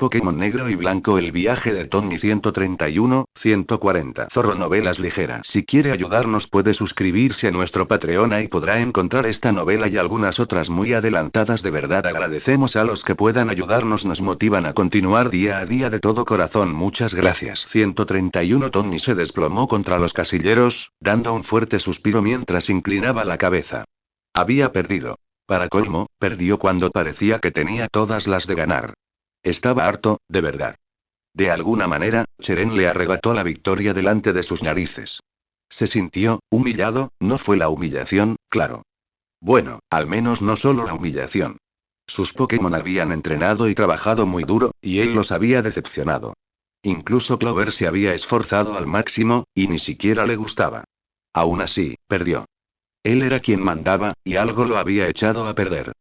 Pokémon Negro y Blanco, el viaje de Tony 131, 140. Zorro Novelas Ligeras. Si quiere ayudarnos puede suscribirse a nuestro Patreon y podrá encontrar esta novela y algunas otras muy adelantadas. De verdad agradecemos a los que puedan ayudarnos, nos motivan a continuar día a día de todo corazón. Muchas gracias. 131. Tony se desplomó contra los casilleros, dando un fuerte suspiro mientras inclinaba la cabeza. Había perdido. Para colmo, perdió cuando parecía que tenía todas las de ganar. Estaba harto, de verdad. De alguna manera, Cheren le arrebató la victoria delante de sus narices. Se sintió humillado, no fue la humillación, claro. Bueno, al menos no solo la humillación. Sus Pokémon habían entrenado y trabajado muy duro, y él los había decepcionado. Incluso Clover se había esforzado al máximo, y ni siquiera le gustaba. Aún así, perdió. Él era quien mandaba, y algo lo había echado a perder.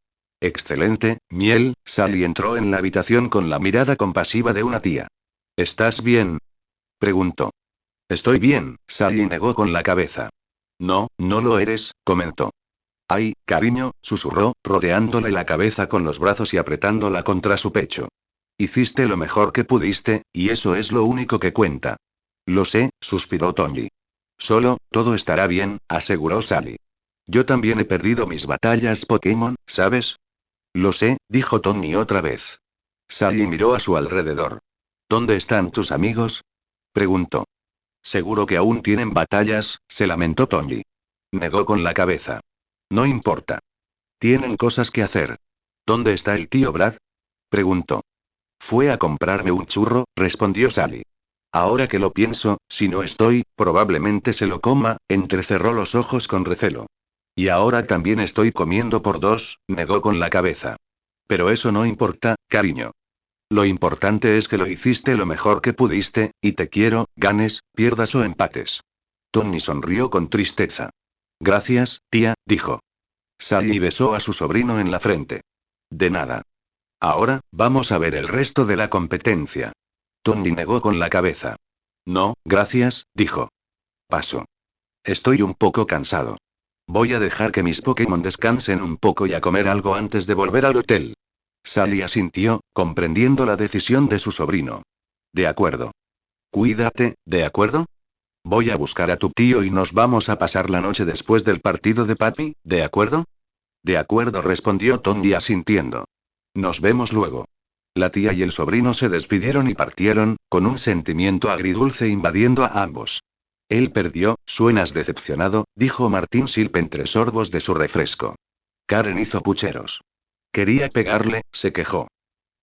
Excelente, Miel. Sally entró en la habitación con la mirada compasiva de una tía. ¿Estás bien?, preguntó. Estoy bien, Sally negó con la cabeza. No, no lo eres, comentó. Ay, cariño, susurró, rodeándole la cabeza con los brazos y apretándola contra su pecho. Hiciste lo mejor que pudiste, y eso es lo único que cuenta. Lo sé, suspiró Tony. Todo estará bien, aseguró Sally. Yo también he perdido mis batallas Pokémon, ¿sabes? Lo sé, dijo Tony otra vez. Sally miró a su alrededor. ¿Dónde están tus amigos?, preguntó. Seguro que aún tienen batallas, se lamentó Tony. Negó con la cabeza. No importa. Tienen cosas que hacer. ¿Dónde está el tío Brad?, preguntó. Fue a comprarme un churro, respondió Sally. Ahora que lo pienso, si no estoy, probablemente se lo coma. Entrecerró los ojos con recelo. Y ahora también estoy comiendo por dos, negó con la cabeza. Pero eso no importa, cariño. Lo importante es que lo hiciste lo mejor que pudiste, y te quiero, ganes, pierdas o empates. Tony sonrió con tristeza. Gracias, tía, dijo. Sally besó a su sobrino en la frente. De nada. Ahora, vamos a ver el resto de la competencia. Tony negó con la cabeza. No, gracias, dijo. Paso. Estoy un poco cansado. Voy a dejar que mis Pokémon descansen un poco y a comer algo antes de volver al hotel. Sally asintió, comprendiendo la decisión de su sobrino. De acuerdo. Cuídate, ¿de acuerdo? Voy a buscar a tu tío y nos vamos a pasar la noche después del partido de papi, ¿de acuerdo? De acuerdo, respondió Tony asintiendo. Nos vemos luego. La tía y el sobrino se despidieron y partieron, con un sentimiento agridulce invadiendo a ambos. Él perdió, suenas decepcionado, dijo Martín Silp entre sorbos de su refresco. Karen hizo pucheros. Quería pegarle, se quejó.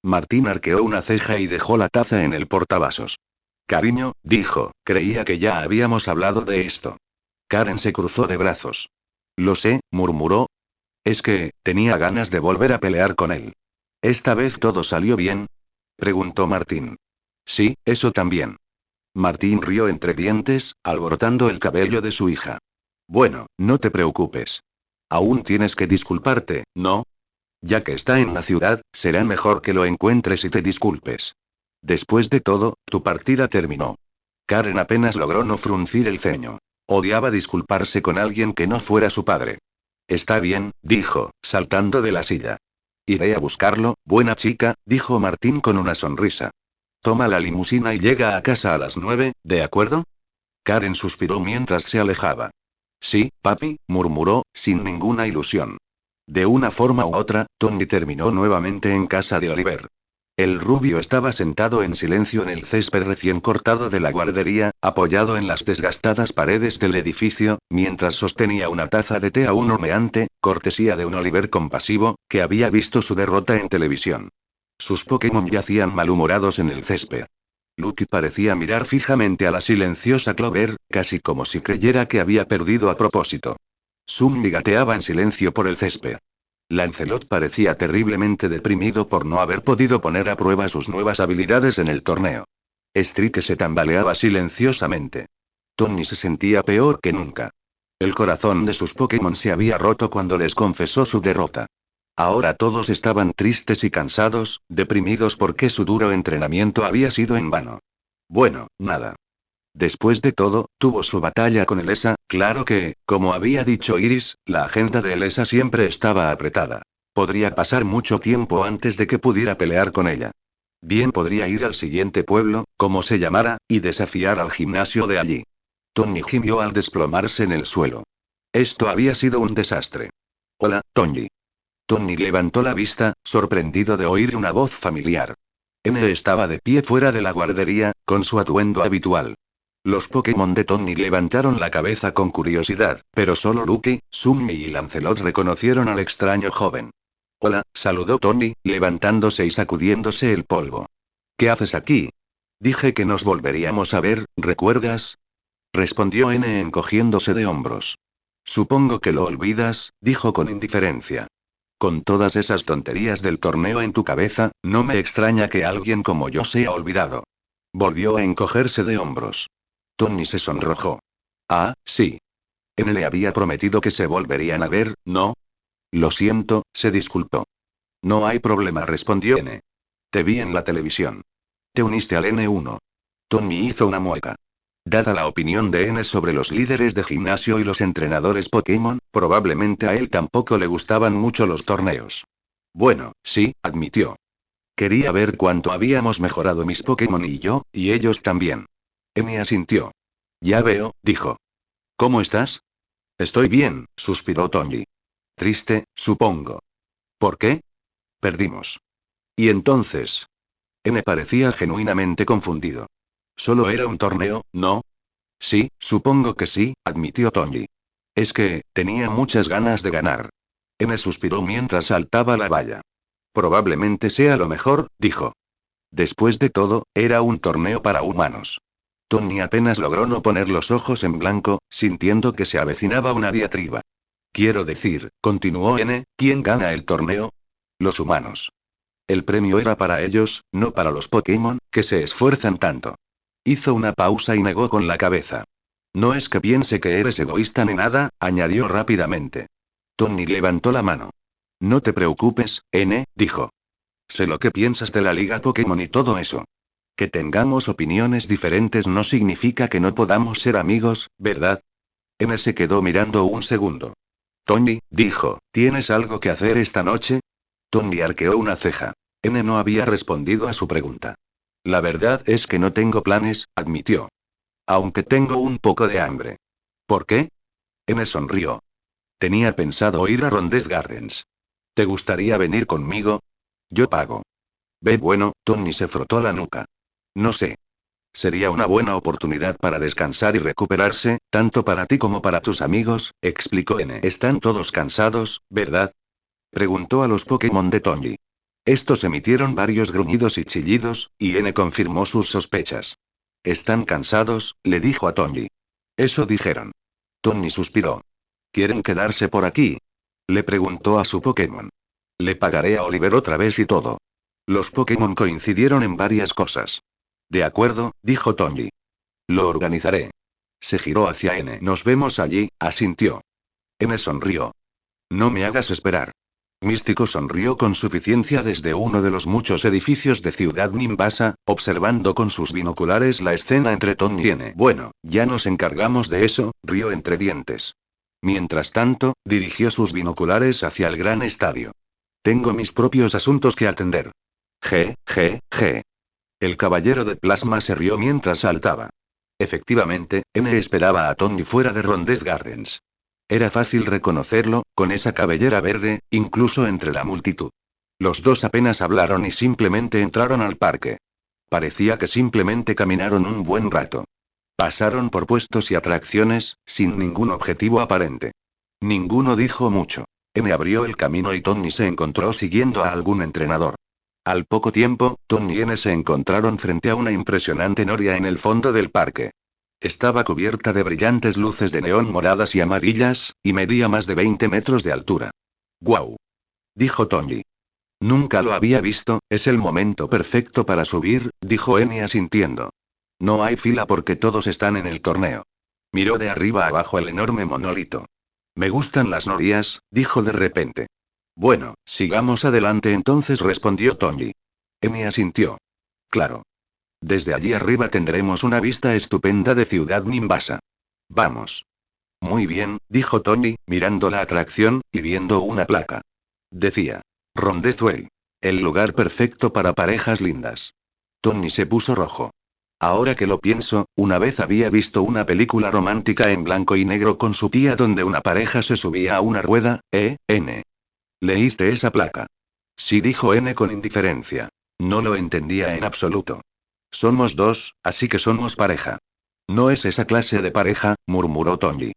Martín arqueó una ceja y dejó la taza en el portavasos. Cariño, dijo, creía que ya habíamos hablado de esto. Karen se cruzó de brazos. Lo sé, murmuró. Es que, tenía ganas de volver a pelear con él. ¿Esta vez todo salió bien?, preguntó Martín. Sí, eso también. Martín rió entre dientes, alborotando el cabello de su hija. Bueno, no te preocupes. Aún tienes que disculparte, ¿no? Ya que está en la ciudad, será mejor que lo encuentres y te disculpes. Después de todo, tu partida terminó. Karen apenas logró no fruncir el ceño. Odiaba disculparse con alguien que no fuera su padre. Está bien, dijo, saltando de la silla. Iré a buscarlo, buena chica, dijo Martín con una sonrisa. Toma la limusina y llega a casa a las 9, ¿de acuerdo? Karen suspiró mientras se alejaba. Sí, papi, murmuró, sin ninguna ilusión. De una forma u otra, Tony terminó nuevamente en casa de Oliver. El rubio estaba sentado en silencio en el césped recién cortado de la guardería, apoyado en las desgastadas paredes del edificio, mientras sostenía una taza de té aún humeante, cortesía de un Oliver compasivo, que había visto su derrota en televisión. Sus Pokémon yacían malhumorados en el césped. Lucky parecía mirar fijamente a la silenciosa Clover, casi como si creyera que había perdido a propósito. Summi gateaba en silencio por el césped. Lancelot parecía terriblemente deprimido por no haber podido poner a prueba sus nuevas habilidades en el torneo. Streak se tambaleaba silenciosamente. Tony se sentía peor que nunca. El corazón de sus Pokémon se había roto cuando les confesó su derrota. Ahora todos estaban tristes y cansados, deprimidos porque su duro entrenamiento había sido en vano. Bueno, nada. Después de todo, tuvo su batalla con Elesa, claro que, como había dicho Iris, la agenda de Elesa siempre estaba apretada. Podría pasar mucho tiempo antes de que pudiera pelear con ella. Bien podría ir al siguiente pueblo, como se llamara, y desafiar al gimnasio de allí. Tony gimió al desplomarse en el suelo. Esto había sido un desastre. Hola, Tony. Tony levantó la vista, sorprendido de oír una voz familiar. N estaba de pie fuera de la guardería, con su atuendo habitual. Los Pokémon de Tony levantaron la cabeza con curiosidad, pero solo Lucky, Summi y Lancelot reconocieron al extraño joven. Hola, saludó Tony, levantándose y sacudiéndose el polvo. ¿Qué haces aquí? Dije que nos volveríamos a ver, ¿recuerdas? Respondió N encogiéndose de hombros. Supongo que lo olvidas, dijo con indiferencia. Con todas esas tonterías del torneo en tu cabeza, no me extraña que alguien como yo sea olvidado. Volvió a encogerse de hombros. Tony se sonrojó. Ah, sí. N le había prometido que se volverían a ver, ¿no? Lo siento, se disculpó. No hay problema, respondió N. Te vi en la televisión. Te uniste al N1. Tony hizo una mueca. Dada la opinión de N sobre los líderes de gimnasio y los entrenadores Pokémon, probablemente a él tampoco le gustaban mucho los torneos. Bueno, sí, admitió. Quería ver cuánto habíamos mejorado mis Pokémon y yo, y ellos también. N asintió. Ya veo, dijo. ¿Cómo estás? Estoy bien, suspiró Tony. Triste, supongo. ¿Por qué? Perdimos. ¿Y entonces? N parecía genuinamente confundido. Solo era un torneo, ¿no? Sí, supongo que sí, admitió Tony. Es que, tenía muchas ganas de ganar. N suspiró mientras saltaba la valla. Probablemente sea lo mejor, dijo. Después de todo, era un torneo para humanos. Tony apenas logró no poner los ojos en blanco, sintiendo que se avecinaba una diatriba. Quiero decir, continuó N, ¿quién gana el torneo? Los humanos. El premio era para ellos, no para los Pokémon, que se esfuerzan tanto. Hizo una pausa y negó con la cabeza. No es que piense que eres egoísta ni nada, añadió rápidamente. Tony levantó la mano. No te preocupes, N, dijo. Sé lo que piensas de la Liga Pokémon y todo eso. Que tengamos opiniones diferentes no significa que no podamos ser amigos, ¿verdad? N se quedó mirando un segundo. Tony, dijo, ¿tienes algo que hacer esta noche? Tony arqueó una ceja. N no había respondido a su pregunta. La verdad es que no tengo planes, admitió. Aunque tengo un poco de hambre. ¿Por qué? N sonrió. Tenía pensado ir a Rondes Gardens. ¿Te gustaría venir conmigo? Yo pago. Ve bueno, Tony se frotó la nuca. No sé. Sería una buena oportunidad para descansar y recuperarse, tanto para ti como para tus amigos, explicó N. Están todos cansados, ¿verdad? Preguntó a los Pokémon de Tony. Estos emitieron varios gruñidos y chillidos, y N confirmó sus sospechas. Están cansados, le dijo a Tony. Eso dijeron. Tony suspiró. ¿Quieren quedarse por aquí? Le preguntó a su Pokémon. Le pagaré a Oliver otra vez y todo. Los Pokémon coincidieron en varias cosas. De acuerdo, dijo Tony. Lo organizaré. Se giró hacia N. Nos vemos allí, asintió. N sonrió. No me hagas esperar. Místico sonrió con suficiencia desde uno de los muchos edificios de Ciudad Nimbasa, observando con sus binoculares la escena entre Tony y N. Bueno, ya nos encargamos de eso, rió entre dientes. Mientras tanto, dirigió sus binoculares hacia el gran estadio. Tengo mis propios asuntos que atender. G. El caballero de plasma se rió mientras saltaba. Efectivamente, N esperaba a Tony fuera de Rondes Gardens. Era fácil reconocerlo, con esa cabellera verde, incluso entre la multitud. Los dos apenas hablaron y simplemente entraron al parque. Parecía que simplemente caminaron un buen rato. Pasaron por puestos y atracciones, sin ningún objetivo aparente. Ninguno dijo mucho. N abrió el camino y Tony se encontró siguiendo a algún entrenador. Al poco tiempo, Tony y N se encontraron frente a una impresionante noria en el fondo del parque. Estaba cubierta de brillantes luces de neón moradas y amarillas, y medía más de 20 metros de altura. ¡Guau! Dijo Tony. Nunca lo había visto, es el momento perfecto para subir, dijo N asintiendo. No hay fila porque todos están en el torneo. Miró de arriba abajo el enorme monolito. Me gustan las norias, dijo de repente. Bueno, sigamos adelante entonces, respondió Tony. N asintió. Claro. Desde allí arriba tendremos una vista estupenda de Ciudad Nimbasa. Vamos. Muy bien, dijo Tony, mirando la atracción, y viendo una placa. Decía. Rondezuel. El lugar perfecto para parejas lindas. Tony se puso rojo. Ahora que lo pienso, una vez había visto una película romántica en blanco y negro con su tía donde una pareja se subía a una rueda, N. ¿Leíste esa placa? Sí, dijo N con indiferencia. No lo entendía en absoluto. Somos dos, así que somos pareja. No es esa clase de pareja, murmuró Tony.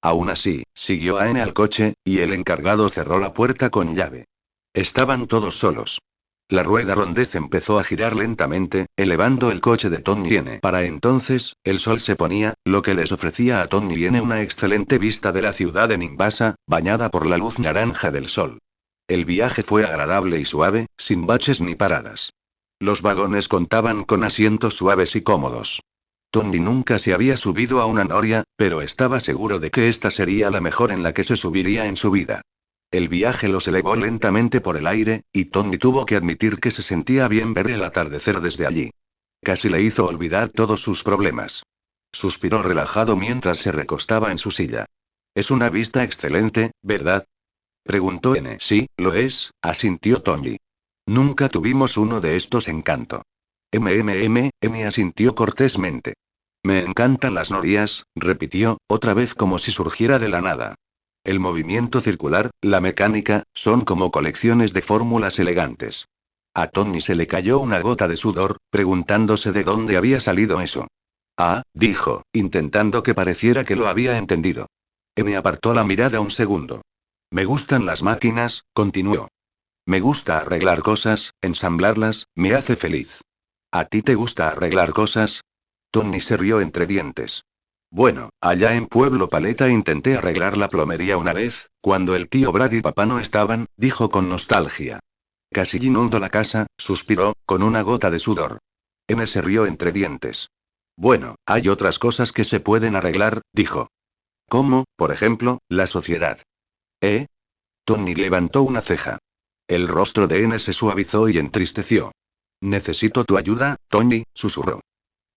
Aún así, siguió a N al coche, y el encargado cerró la puerta con llave. Estaban todos solos. La rueda rondez empezó a girar lentamente, elevando el coche de Tony y N. Para entonces, el sol se ponía, lo que les ofrecía a Tony y N una excelente vista de la ciudad de Nimbasa, bañada por la luz naranja del sol. El viaje fue agradable y suave, sin baches ni paradas. Los vagones contaban con asientos suaves y cómodos. Tony nunca se había subido a una noria, pero estaba seguro de que esta sería la mejor en la que se subiría en su vida. El viaje los elevó lentamente por el aire, y Tony tuvo que admitir que se sentía bien ver el atardecer desde allí. Casi le hizo olvidar todos sus problemas. Suspiró relajado mientras se recostaba en su silla. Es una vista excelente, ¿verdad? Preguntó N. Sí, lo es, asintió Tony. Nunca tuvimos uno de estos en Kanto. M asintió cortésmente. Me encantan las norias, repitió, otra vez como si surgiera de la nada. El movimiento circular, la mecánica, son como colecciones de fórmulas elegantes. A Tony se le cayó una gota de sudor, preguntándose de dónde había salido eso. Ah, dijo, intentando que pareciera que lo había entendido. Me apartó la mirada un segundo. Me gustan las máquinas, continuó. Me gusta arreglar cosas, ensamblarlas, me hace feliz. ¿A ti te gusta arreglar cosas? Tony se rió entre dientes. Bueno, allá en Pueblo Paleta intenté arreglar la plomería una vez, cuando el tío Brad y papá no estaban, dijo con nostalgia. Casi inundo la casa, suspiró, con una gota de sudor. N se rió entre dientes. Bueno, hay otras cosas que se pueden arreglar, dijo. ¿Cómo, por ejemplo, la sociedad? Tony levantó una ceja. El rostro de N se suavizó y entristeció. Necesito tu ayuda, Tony, susurró.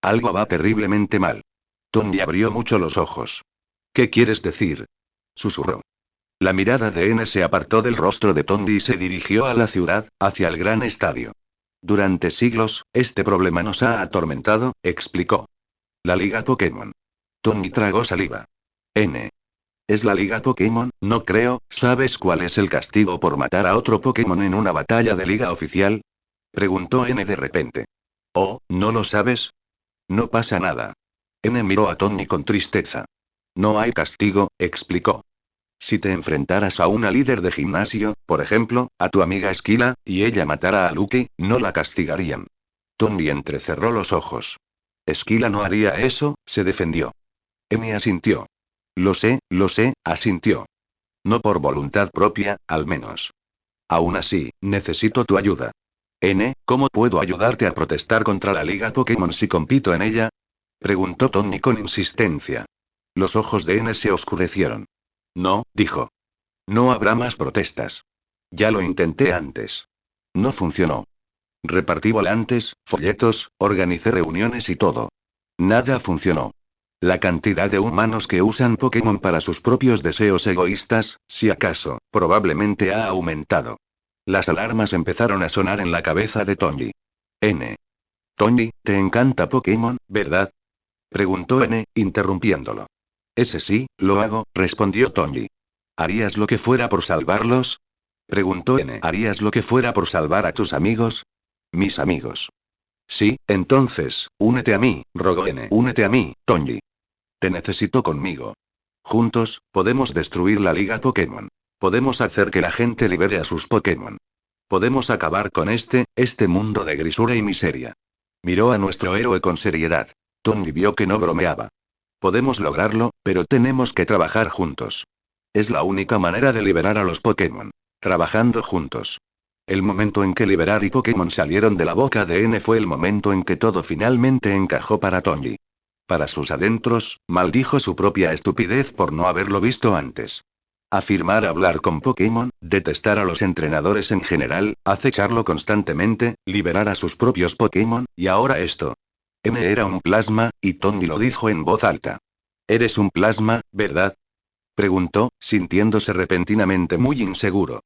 Algo va terriblemente mal. Tony abrió mucho los ojos. ¿Qué quieres decir? Susurró. La mirada de N se apartó del rostro de Tony y se dirigió a la ciudad, hacia el gran estadio. Durante siglos, este problema nos ha atormentado, explicó. La Liga Pokémon. Tony tragó saliva. N. Es la Liga Pokémon, no creo, ¿sabes cuál es el castigo por matar a otro Pokémon en una batalla de liga oficial? Preguntó N de repente. Oh, ¿no lo sabes? No pasa nada. N miró a Tony con tristeza. No hay castigo, explicó. Si te enfrentaras a una líder de gimnasio, por ejemplo, a tu amiga Esquila, y ella matara a Lucky, no la castigarían. Tony entrecerró los ojos. Esquila no haría eso, se defendió. N asintió. Lo sé, asintió. No por voluntad propia, al menos. Aún así, necesito tu ayuda. N, ¿cómo puedo ayudarte a protestar contra la Liga Pokémon si compito en ella? Preguntó Tony con insistencia. Los ojos de N se oscurecieron. No, dijo. No habrá más protestas. Ya lo intenté antes. No funcionó. Repartí volantes, folletos, organicé reuniones y todo. Nada funcionó. La cantidad de humanos que usan Pokémon para sus propios deseos egoístas, si acaso, probablemente ha aumentado. Las alarmas empezaron a sonar en la cabeza de Tony. N. Tony, ¿te encanta Pokémon, verdad? Preguntó N, interrumpiéndolo. Ese sí, lo hago, respondió Tony. ¿Harías lo que fuera por salvarlos? Preguntó N. ¿Harías lo que fuera por salvar a tus amigos? Mis amigos. Sí, entonces, únete a mí, rogó N. Únete a mí, Tony. Te necesito conmigo. Juntos, podemos destruir la Liga Pokémon. Podemos hacer que la gente libere a sus Pokémon. Podemos acabar con este mundo de grisura y miseria. Miró a nuestro héroe con seriedad. Tony vio que no bromeaba. Podemos lograrlo, pero tenemos que trabajar juntos. Es la única manera de liberar a los Pokémon. Trabajando juntos. El momento en que liberar y Pokémon salieron de la boca de N fue el momento en que todo finalmente encajó para Tony. Para sus adentros, maldijo su propia estupidez por no haberlo visto antes. Afirmar hablar con Pokémon, detestar a los entrenadores en general, acecharlo constantemente, liberar a sus propios Pokémon, y ahora esto. M era un plasma, y Tony lo dijo en voz alta. ¿Eres un plasma, verdad? Preguntó, sintiéndose repentinamente muy inseguro.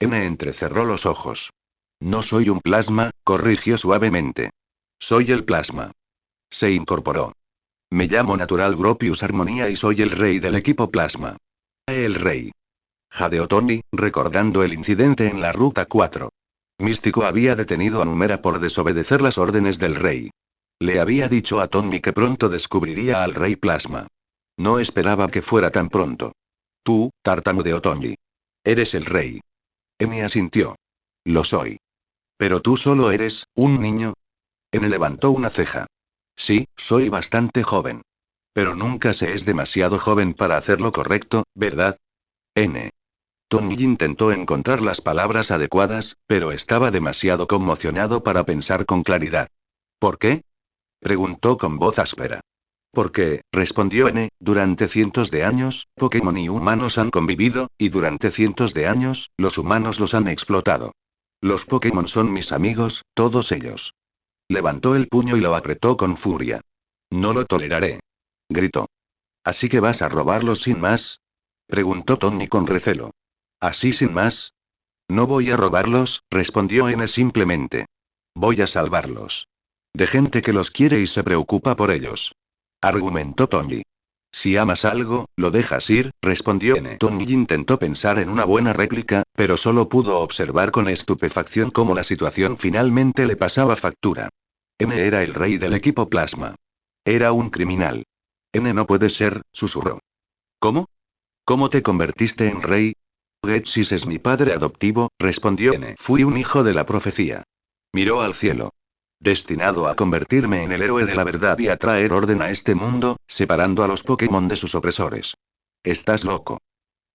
M entrecerró los ojos. No soy un plasma, corrigió suavemente. Soy el plasma. Se incorporó. Me llamo Natural Gropius Armonía y soy el rey del equipo plasma. El rey. Jadeó Tony, recordando el incidente en la Ruta 4. Místico había detenido a Numera por desobedecer las órdenes del rey. Le había dicho a Tony que pronto descubriría al rey plasma. No esperaba que fuera tan pronto. Tú, tartamudeó Tony. Eres el rey. N asintió. Lo soy. Pero tú solo eres, un niño. N levantó una ceja. Sí, soy bastante joven. Pero nunca se es demasiado joven para hacer lo correcto, ¿verdad? N. Tony intentó encontrar las palabras adecuadas, pero estaba demasiado conmocionado para pensar con claridad. ¿Por qué? Preguntó con voz áspera. Porque, respondió N, durante cientos de años, Pokémon y humanos han convivido, y durante cientos de años, los humanos los han explotado. Los Pokémon son mis amigos, todos ellos. Levantó el puño y lo apretó con furia. No lo toleraré. Gritó. ¿Así que vas a robarlos sin más? Preguntó Tony con recelo. ¿Así sin más? No voy a robarlos, respondió N simplemente. Voy a salvarlos. De gente que los quiere y se preocupa por ellos. Argumentó Tony. Si amas algo, lo dejas ir, respondió N. Tony intentó pensar en una buena réplica, pero solo pudo observar con estupefacción cómo la situación finalmente le pasaba factura. N era el rey del equipo plasma. Era un criminal. N no puede ser, susurró. ¿Cómo? ¿Cómo te convertiste en rey? Getsis es mi padre adoptivo, respondió N. Fui un hijo de la profecía. Miró al cielo. Destinado a convertirme en el héroe de la verdad y a traer orden a este mundo, separando a los Pokémon de sus opresores. Estás loco.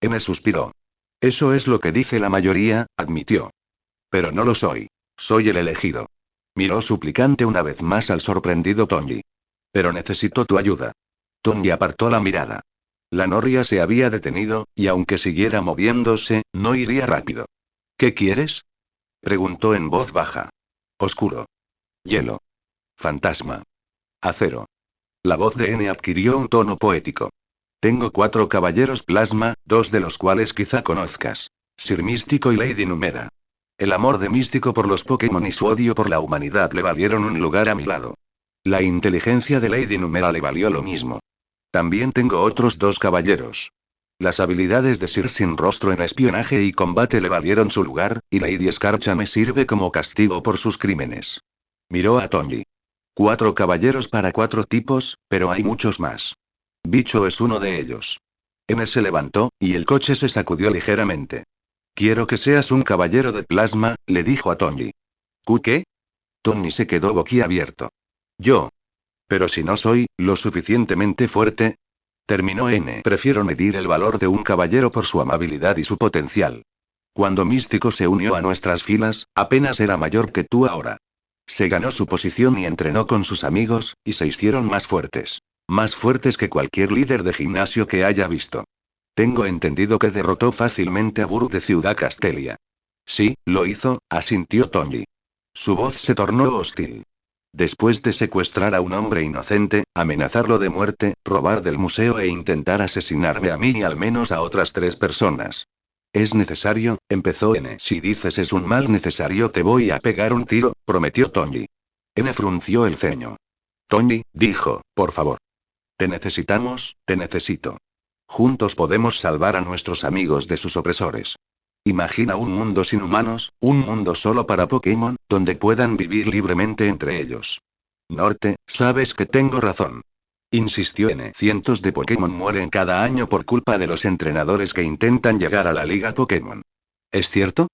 N suspiró. Eso es lo que dice la mayoría, admitió. Pero no lo soy. Soy el elegido. Miró suplicante una vez más al sorprendido Tony. Pero necesito tu ayuda. Tony apartó la mirada. La noria se había detenido, y aunque siguiera moviéndose, no iría rápido. ¿Qué quieres? Preguntó en voz baja. Oscuro. Hielo. Fantasma. Acero. La voz de N adquirió un tono poético. Tengo 4 caballeros plasma, 2 de los cuales quizá conozcas. Sir Místico y Lady Numera. El amor de Místico por los Pokémon y su odio por la humanidad le valieron un lugar a mi lado. La inteligencia de Lady Numera le valió lo mismo. También tengo otros 2 caballeros. Las habilidades de Sir Sin Rostro en espionaje y combate le valieron su lugar, y Lady Escarcha me sirve como castigo por sus crímenes. Miró a Tony. 4 caballeros para 4 tipos, pero hay muchos más. Bicho es uno de ellos. N se levantó, y el coche se sacudió ligeramente. Quiero que seas un caballero de plasma, le dijo a Tony. ¿Qué? Tony se quedó boquiabierto. Yo. Pero si no soy lo suficientemente fuerte. Terminó N. Prefiero medir el valor de un caballero por su amabilidad y su potencial. Cuando Místico se unió a nuestras filas, apenas era mayor que tú ahora. Se ganó su posición y entrenó con sus amigos, y se hicieron más fuertes. Más fuertes que cualquier líder de gimnasio que haya visto. Tengo entendido que derrotó fácilmente a Burg de Ciudad Castelia. Sí, lo hizo, asintió Tony. Su voz se tornó hostil. Después de secuestrar a un hombre inocente, amenazarlo de muerte, robar del museo e intentar asesinarme a mí y al menos a otras 3 personas. Es necesario, empezó N. Si dices es un mal necesario te voy a pegar un tiro, prometió Tony. N frunció el ceño. Tony, dijo, por favor. Te necesitamos, te necesito. Juntos podemos salvar a nuestros amigos de sus opresores. Imagina un mundo sin humanos, un mundo solo para Pokémon, donde puedan vivir libremente entre ellos. Norte, sabes que tengo razón. Insistió N. Cientos de Pokémon mueren cada año por culpa de los entrenadores que intentan llegar a la Liga Pokémon. ¿Es cierto?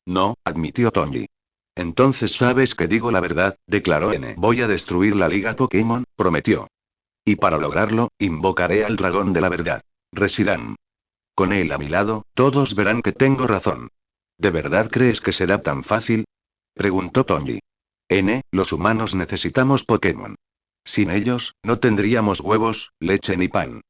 No, admitió Tony. Entonces sabes que digo la verdad, declaró N. Voy a destruir la Liga Pokémon, prometió. Y para lograrlo, invocaré al dragón de la verdad. Reshiram. Con él a mi lado, todos verán que tengo razón. ¿De verdad crees que será tan fácil? Preguntó Tony. N, los humanos necesitamos Pokémon. Sin ellos, no tendríamos huevos, leche ni pan.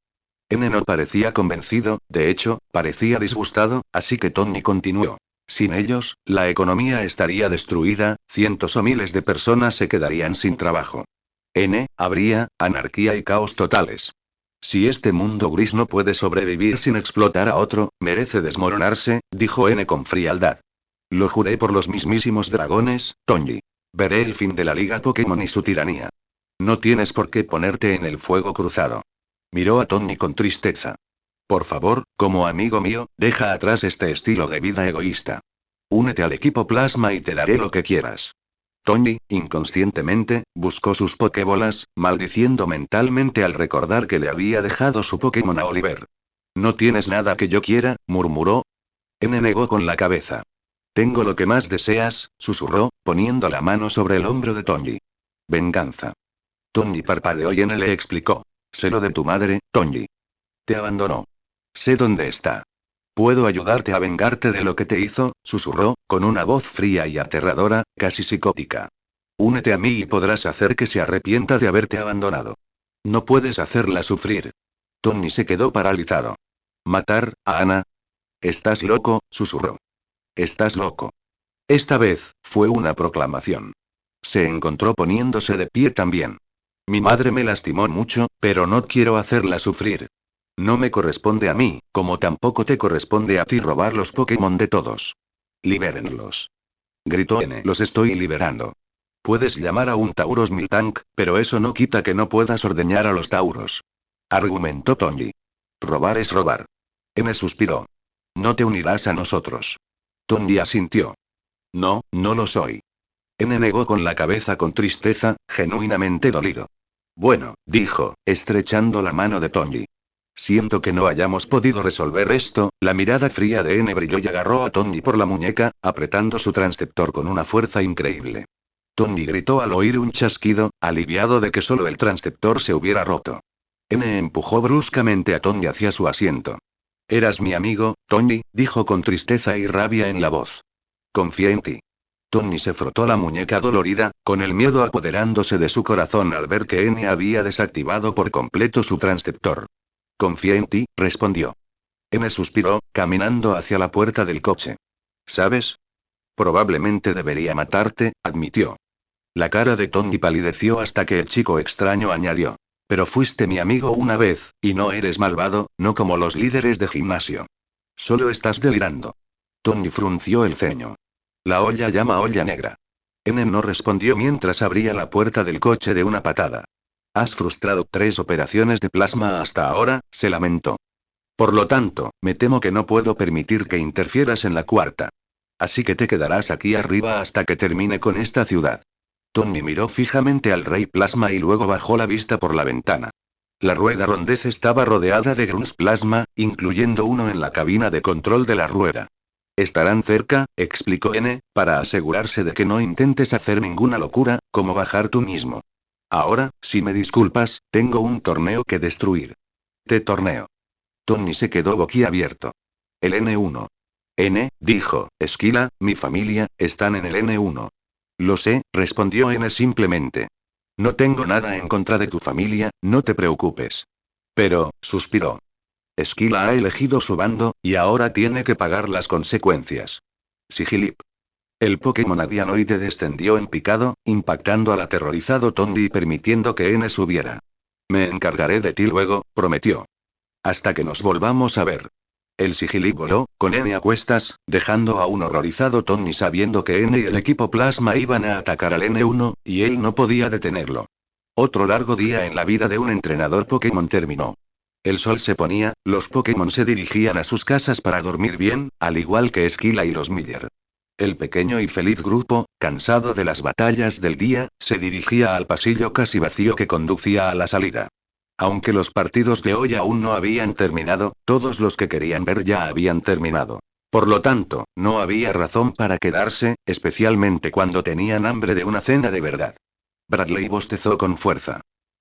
N no parecía convencido, de hecho, parecía disgustado, así que Tony continuó. Sin ellos, la economía estaría destruida, cientos o miles de personas se quedarían sin trabajo. N, habría anarquía y caos totales. Si este mundo gris no puede sobrevivir sin explotar a otro, merece desmoronarse, dijo N con frialdad. Lo juré por los mismísimos dragones, Tony. Veré el fin de la Liga Pokémon y su tiranía. No tienes por qué ponerte en el fuego cruzado. Miró a Tony con tristeza. Por favor, como amigo mío, deja atrás este estilo de vida egoísta. Únete al equipo Plasma y te daré lo que quieras. Tony, inconscientemente, buscó sus Pokébolas, maldiciendo mentalmente al recordar que le había dejado su Pokémon a Oliver. No tienes nada que yo quiera, murmuró. N negó con la cabeza. Tengo lo que más deseas, susurró, poniendo la mano sobre el hombro de Tony. Venganza. Tony parpadeó y N le explicó. Sé lo de tu madre, Tony. Te abandonó. Sé dónde está. Puedo ayudarte a vengarte de lo que te hizo, susurró, con una voz fría y aterradora, casi psicótica. Únete a mí y podrás hacer que se arrepienta de haberte abandonado. No puedes hacerla sufrir. Tony se quedó paralizado. ¿Matar a Ana? Estás loco, susurró. Estás loco. Esta vez, fue una proclamación. Se encontró poniéndose de pie también. Mi madre me lastimó mucho, pero no quiero hacerla sufrir. No me corresponde a mí, como tampoco te corresponde a ti robar los Pokémon de todos. Libérenlos. Gritó N. Los estoy liberando. Puedes llamar a un Tauros Miltank, pero eso no quita que no puedas ordeñar a los Tauros. Argumentó Tony. Robar es robar. N suspiró. No te unirás a nosotros. Tony asintió. No, no lo soy. N negó con la cabeza con tristeza, genuinamente dolido. Bueno, dijo, estrechando la mano de Tony. Siento que no hayamos podido resolver esto. La mirada fría de N brilló y agarró a Tony por la muñeca, apretando su transceptor con una fuerza increíble. Tony gritó al oír un chasquido, aliviado de que solo el transceptor se hubiera roto. N empujó bruscamente a Tony hacia su asiento. Eras mi amigo, Tony, dijo con tristeza y rabia en la voz. Confié en ti. Tony se frotó la muñeca dolorida, con el miedo apoderándose de su corazón al ver que N había desactivado por completo su transceptor. Confié en ti, respondió. N suspiró, caminando hacia la puerta del coche. ¿Sabes? Probablemente debería matarte, admitió. La cara de Tony palideció hasta que el chico extraño añadió. Pero fuiste mi amigo una vez, y no eres malvado, no como los líderes de gimnasio. Solo estás delirando. Tony frunció el ceño. La olla llama olla negra. N no respondió mientras abría la puerta del coche de una patada. Has frustrado 3 operaciones de plasma hasta ahora, se lamentó. Por lo tanto, me temo que no puedo permitir que interfieras en la 4ª. Así que te quedarás aquí arriba hasta que termine con esta ciudad. Tony miró fijamente al Rey Plasma y luego bajó la vista por la ventana. La rueda Rondez estaba rodeada de Grunts Plasma, incluyendo uno en la cabina de control de la rueda. Estarán cerca, explicó N, para asegurarse de que no intentes hacer ninguna locura, como bajar tú mismo. Ahora, si me disculpas, tengo un torneo que destruir. ¿Qué torneo? Tony se quedó boquiabierto. El N1. N, dijo, Esquila, mi familia, están en el N1. Lo sé, respondió N simplemente. No tengo nada en contra de tu familia, no te preocupes. Pero, suspiró. Esquila ha elegido su bando, y ahora tiene que pagar las consecuencias. Sigilip. El Pokémon Avianoide descendió en picado, impactando al aterrorizado Tony y permitiendo que N subiera. Me encargaré de ti luego, prometió. Hasta que nos volvamos a ver. El Sigilip voló, con N a cuestas, dejando a un horrorizado Tony sabiendo que N y el equipo Plasma iban a atacar al N1, y él no podía detenerlo. Otro largo día en la vida de un entrenador Pokémon terminó. El sol se ponía, los Pokémon se dirigían a sus casas para dormir bien, al igual que Esquila y los Miller. El pequeño y feliz grupo, cansado de las batallas del día, se dirigía al pasillo casi vacío que conducía a la salida. Aunque los partidos de hoy aún no habían terminado, todos los que querían ver ya habían terminado. Por lo tanto, no había razón para quedarse, especialmente cuando tenían hambre de una cena de verdad. Bradley bostezó con fuerza.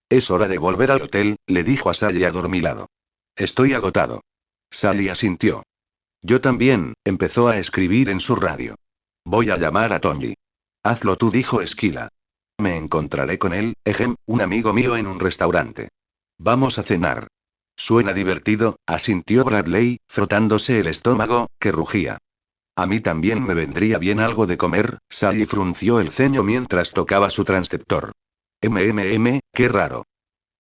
Es hora de volver al hotel, le dijo a Sally adormilado. Estoy agotado. Sally asintió. Yo también, empezó a escribir en su radio. Voy a llamar a Tony. Hazlo tú, dijo Esquila. Me encontraré con él, un amigo mío en un restaurante. Vamos a cenar. Suena divertido, asintió Bradley, frotándose el estómago, que rugía. A mí también me vendría bien algo de comer, Sally frunció el ceño mientras tocaba su transceptor. Qué raro.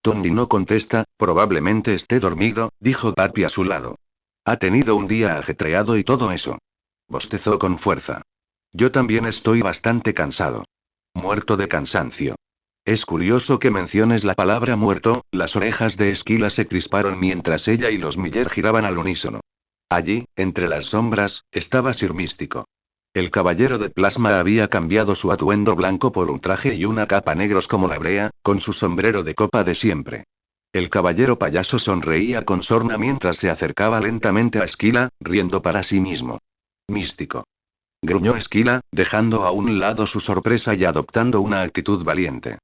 Tony no contesta, probablemente esté dormido, dijo Papi a su lado. Ha tenido un día ajetreado y todo eso. Bostezó con fuerza. Yo también estoy bastante cansado. Muerto de cansancio. Es curioso que menciones la palabra muerto, las orejas de Esquila se crisparon mientras ella y los Miller giraban al unísono. Allí, entre las sombras, estaba Sir Místico. El caballero de plasma había cambiado su atuendo blanco por un traje y una capa negros como la brea, con su sombrero de copa de siempre. El caballero payaso sonreía con sorna mientras se acercaba lentamente a Esquila, riendo para sí mismo. Místico. Gruñó Esquila, dejando a un lado su sorpresa y adoptando una actitud valiente.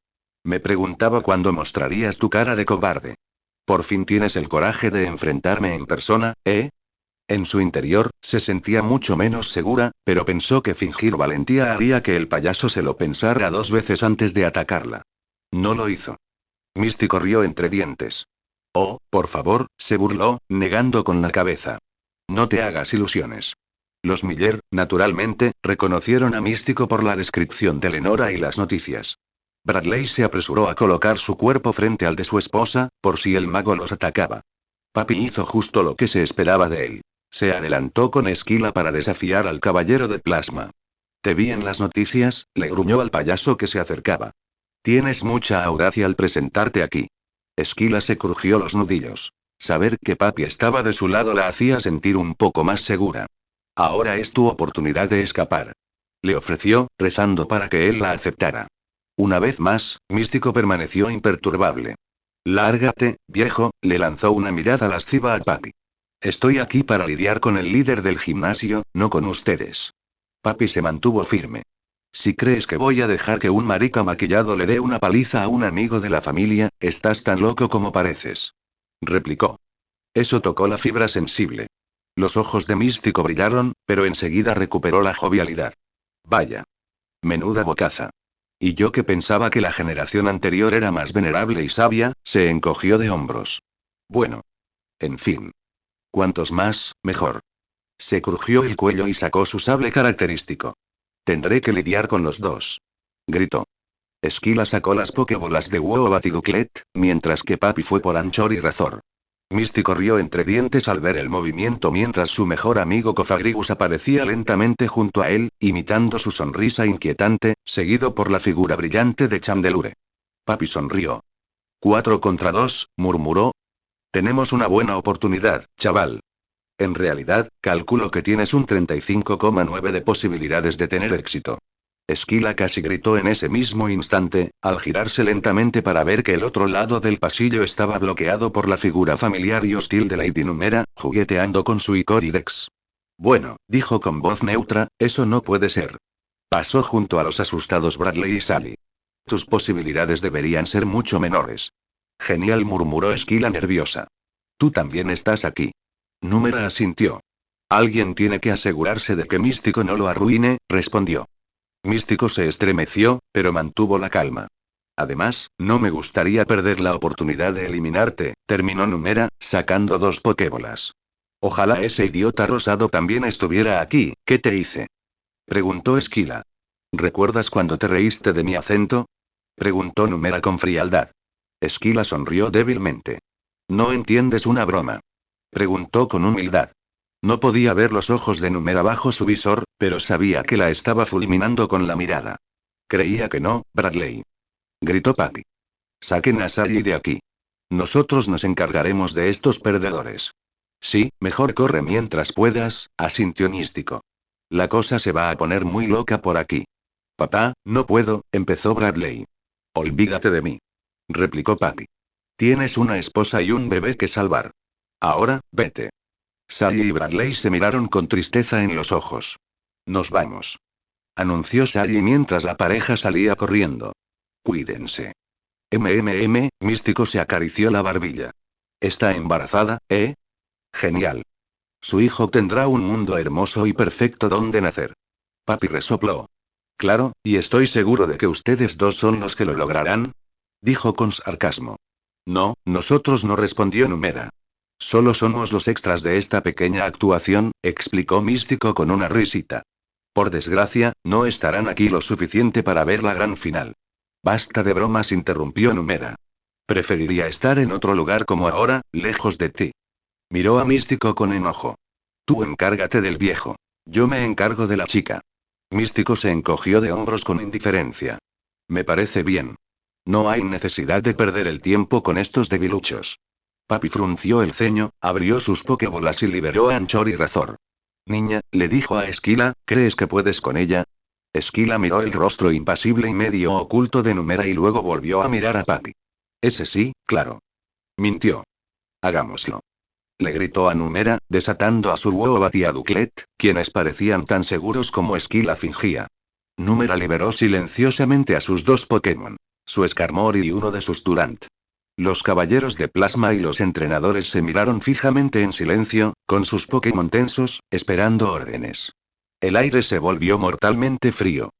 Me preguntaba cuándo mostrarías tu cara de cobarde. Por fin tienes el coraje de enfrentarme en persona, ¿eh? En su interior, se sentía mucho menos segura, pero pensó que fingir valentía haría que el payaso se lo pensara 2 veces antes de atacarla. No lo hizo. Místico rió entre dientes. Oh, por favor, se burló, negando con la cabeza. No te hagas ilusiones. Los Miller, naturalmente, reconocieron a Místico por la descripción de Lenora y las noticias. Bradley se apresuró a colocar su cuerpo frente al de su esposa, por si el mago los atacaba. Papi hizo justo lo que se esperaba de él. Se adelantó con Esquila para desafiar al caballero de plasma. Te vi en las noticias, le gruñó al payaso que se acercaba. Tienes mucha audacia al presentarte aquí. Esquila se crujió los nudillos. Saber que papi estaba de su lado la hacía sentir un poco más segura. Ahora es tu oportunidad de escapar. Le ofreció, rezando para que él la aceptara. Una vez más, Místico permaneció imperturbable. Lárgate, viejo, le lanzó una mirada lasciva a papi. Estoy aquí para lidiar con el líder del gimnasio, no con ustedes. Papi se mantuvo firme. Si crees que voy a dejar que un marica maquillado le dé una paliza a un amigo de la familia, estás tan loco como pareces. Replicó. Eso tocó la fibra sensible. Los ojos de Místico brillaron, pero enseguida recuperó la jovialidad. Vaya. Menuda bocaza. Y yo que pensaba que la generación anterior era más venerable y sabia, se encogió de hombros. Bueno. En fin. Cuantos más, mejor. Se crujió el cuello y sacó su sable característico. Tendré que lidiar con los dos. Gritó. Esquila sacó las pokebolas de huevo batiduclet, mientras que papi fue por Anchor y Razor. Místico rió entre dientes al ver el movimiento mientras su mejor amigo Cofagrigus aparecía lentamente junto a él, imitando su sonrisa inquietante, seguido por la figura brillante de Chandelure. Papi sonrió. 4 contra 2, murmuró. Tenemos una buena oportunidad, chaval. En realidad, calculo que tienes un 35,9 de posibilidades de tener éxito. Esquila casi gritó en ese mismo instante, al girarse lentamente para ver que el otro lado del pasillo estaba bloqueado por la figura familiar y hostil de Lady Numera, jugueteando con su Icoridex. Bueno, dijo con voz neutra, eso no puede ser. Pasó junto a los asustados Bradley y Sally. Tus posibilidades deberían ser mucho menores. Genial, murmuró Esquila nerviosa. Tú también estás aquí. Númera asintió. Alguien tiene que asegurarse de que Místico no lo arruine, respondió. Místico se estremeció, pero mantuvo la calma. Además, no me gustaría perder la oportunidad de eliminarte, terminó Numera, sacando 2 pokébolas. Ojalá ese idiota rosado también estuviera aquí, ¿qué te hice? Preguntó Esquila. ¿Recuerdas cuando te reíste de mi acento? Preguntó Numera con frialdad. Esquila sonrió débilmente. ¿No entiendes una broma? Preguntó con humildad. No podía ver los ojos de Numera bajo su visor, pero sabía que la estaba fulminando con la mirada. Creía que no, Bradley. Gritó papi. Saquen a Sally de aquí. Nosotros nos encargaremos de estos perdedores. Sí, mejor corre mientras puedas, asintió Místico. La cosa se va a poner muy loca por aquí. Papá, no puedo, empezó Bradley. Olvídate de mí. Replicó papi. Tienes una esposa y un bebé que salvar. Ahora, vete. Sally y Bradley se miraron con tristeza en los ojos. Nos vamos. Anunció Sally mientras la pareja salía corriendo. Cuídense. Místico se acarició la barbilla. ¿Está embarazada, eh? Genial. Su hijo tendrá un mundo hermoso y perfecto donde nacer. Papi resopló. Claro, y estoy seguro de que ustedes dos son los que lo lograrán. Dijo con sarcasmo. No, nosotros no, respondió Numera. Solo somos los extras de esta pequeña actuación, explicó Místico con una risita. Por desgracia, no estarán aquí lo suficiente para ver la gran final. Basta de bromas, interrumpió Numera. Preferiría estar en otro lugar como ahora, lejos de ti. Miró a Místico con enojo. Tú encárgate del viejo. Yo me encargo de la chica. Místico se encogió de hombros con indiferencia. Me parece bien. No hay necesidad de perder el tiempo con estos debiluchos. Papi frunció el ceño, abrió sus pokebolas y liberó a Anchor y Razor. Niña, le dijo a Esquila, ¿crees que puedes con ella? Esquila miró el rostro impasible y medio oculto de Numera y luego volvió a mirar a Papi. Ese sí, claro. Mintió. Hagámoslo. Le gritó a Numera, desatando a su Woobat y a Duclet, quienes parecían tan seguros como Esquila fingía. Numera liberó silenciosamente a sus dos Pokémon, su Skarmory y uno de sus Durant. Los caballeros de plasma y los entrenadores se miraron fijamente en silencio, con sus Pokémon tensos, esperando órdenes. El aire se volvió mortalmente frío.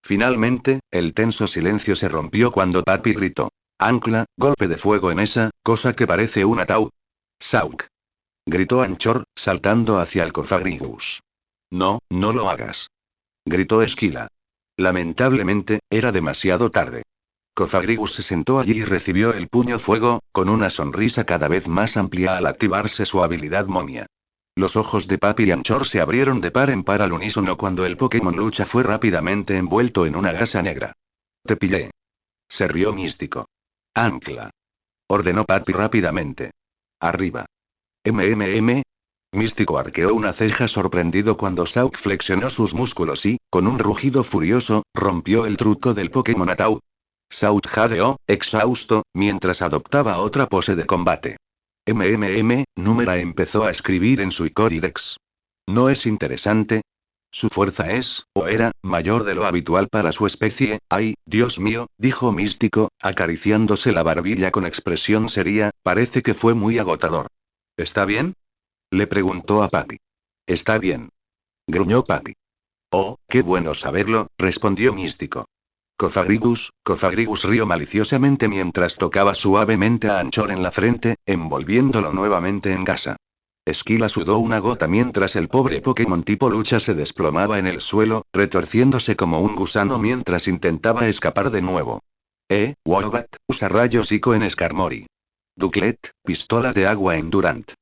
Finalmente, el tenso silencio se rompió cuando Papi gritó. Ancla, golpe de fuego en esa, cosa que parece un ataúd. Sauk. Gritó Anchor, saltando hacia el Cofagrigus. No, no lo hagas. Gritó Esquila. Lamentablemente, era demasiado tarde. Cofagrigus se sentó allí y recibió el puño fuego, con una sonrisa cada vez más amplia al activarse su habilidad momia. Los ojos de Papi y Anchor se abrieron de par en par al unísono cuando el Pokémon Lucha fue rápidamente envuelto en una gasa negra. Te pillé. Se rió Místico. Ancla. Ordenó Papi rápidamente. Arriba. Místico arqueó una ceja sorprendido cuando Sauk flexionó sus músculos y, con un rugido furioso, rompió el truco del Pokémon Ataúd. Sauk jadeó, exhausto, mientras adoptaba otra pose de combate. Numera empezó a escribir en su Icoridex. ¿No es interesante? Su fuerza es, o era, mayor de lo habitual para su especie. Ay, Dios mío, dijo Místico, acariciándose la barbilla con expresión seria, parece que fue muy agotador. ¿Está bien? Le preguntó a Papi. Está bien. Gruñó Papi. Oh, qué bueno saberlo, respondió Místico. Cofagrigus rió maliciosamente mientras tocaba suavemente a Anchor en la frente, envolviéndolo nuevamente en gasa. Esquila sudó una gota mientras el pobre Pokémon tipo lucha se desplomaba en el suelo, retorciéndose como un gusano mientras intentaba escapar de nuevo. Woobat, usa rayos Ico en Skarmory. Duclet, pistola de agua en Durant.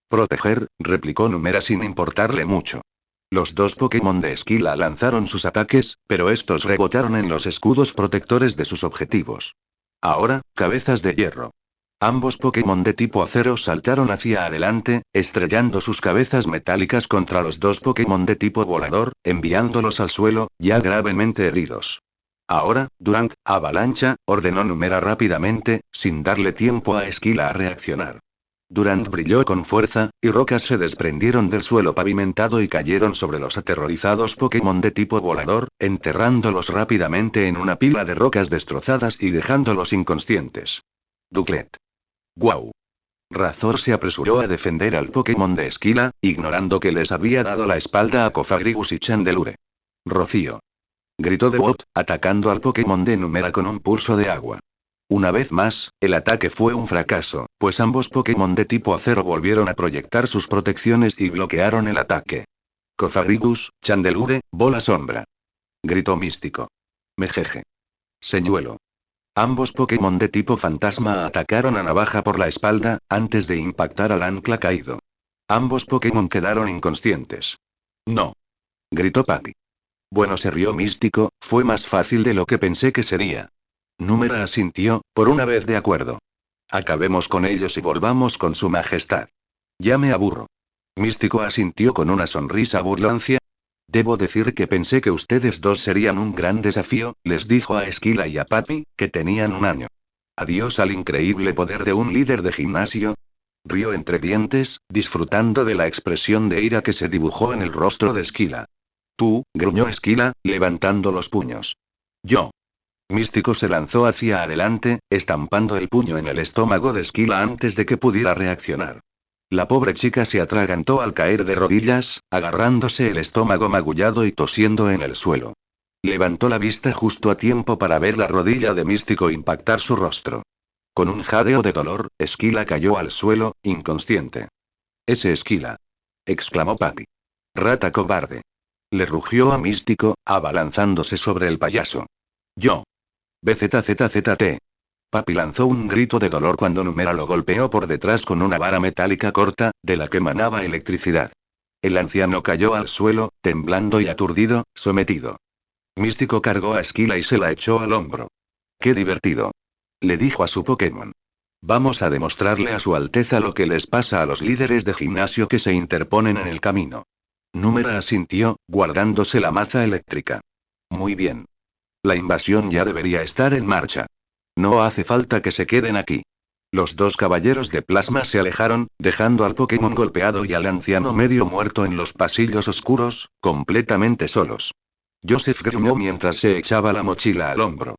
Proteger, replicó Numera sin importarle mucho. Los dos Pokémon de Esquila lanzaron sus ataques, pero estos rebotaron en los escudos protectores de sus objetivos. Ahora, cabezas de hierro. Ambos Pokémon de tipo acero saltaron hacia adelante, estrellando sus cabezas metálicas contra los dos Pokémon de tipo volador, enviándolos al suelo, ya gravemente heridos. Ahora, Durant, avalancha, ordenó Numera rápidamente, sin darle tiempo a Esquila a reaccionar. Durant brilló con fuerza, y rocas se desprendieron del suelo pavimentado y cayeron sobre los aterrorizados Pokémon de tipo volador, enterrándolos rápidamente en una pila de rocas destrozadas y dejándolos inconscientes. Duclet. ¡Guau! Razor se apresuró a defender al Pokémon de Esquila, ignorando que les había dado la espalda a Cofagrigus y Chandelure. Rocío. Gritó Dewott, atacando al Pokémon de Numera con un pulso de agua. Una vez más, el ataque fue un fracaso, pues ambos Pokémon de tipo acero volvieron a proyectar sus protecciones y bloquearon el ataque. Cofagrigus, Chandelure, bola sombra. Gritó Místico. Mejeje. Señuelo. Ambos Pokémon de tipo fantasma atacaron a Navaja por la espalda, antes de impactar al ancla caído. Ambos Pokémon quedaron inconscientes. No. Gritó Papi. Bueno, se rió Místico, fue más fácil de lo que pensé que sería. Numera asintió, por una vez de acuerdo. Acabemos con ellos y volvamos con su majestad. Ya me aburro. Místico asintió con una sonrisa burlancia. Debo decir que pensé que ustedes dos serían un gran desafío, les dijo a Esquila y a Papi, que tenían un año. Adiós al increíble poder de un líder de gimnasio. Rió entre dientes, disfrutando de la expresión de ira que se dibujó en el rostro de Esquila. Tú, gruñó Esquila, levantando los puños. Yo. Místico se lanzó hacia adelante, estampando el puño en el estómago de Esquila antes de que pudiera reaccionar. La pobre chica se atragantó al caer de rodillas, agarrándose el estómago magullado y tosiendo en el suelo. Levantó la vista justo a tiempo para ver la rodilla de Místico impactar su rostro. Con un jadeo de dolor, Esquila cayó al suelo, inconsciente. «¡Ese Esquila!», exclamó Papi. «Rata cobarde». Le rugió a Místico, abalanzándose sobre el payaso. «Yo. BZZZT». Papi lanzó un grito de dolor cuando Numera lo golpeó por detrás con una vara metálica corta, de la que emanaba electricidad. El anciano cayó al suelo, temblando y aturdido, sometido. Místico cargó a Esquila y se la echó al hombro. ¡Qué divertido! Le dijo a su Pokémon. Vamos a demostrarle a su Alteza lo que les pasa a los líderes de gimnasio que se interponen en el camino. Númera asintió, guardándose la maza eléctrica. Muy bien. La invasión ya debería estar en marcha. No hace falta que se queden aquí. Los dos caballeros de plasma se alejaron, dejando al Pokémon golpeado y al anciano medio muerto en los pasillos oscuros, completamente solos. Joseph gruñó mientras se echaba la mochila al hombro.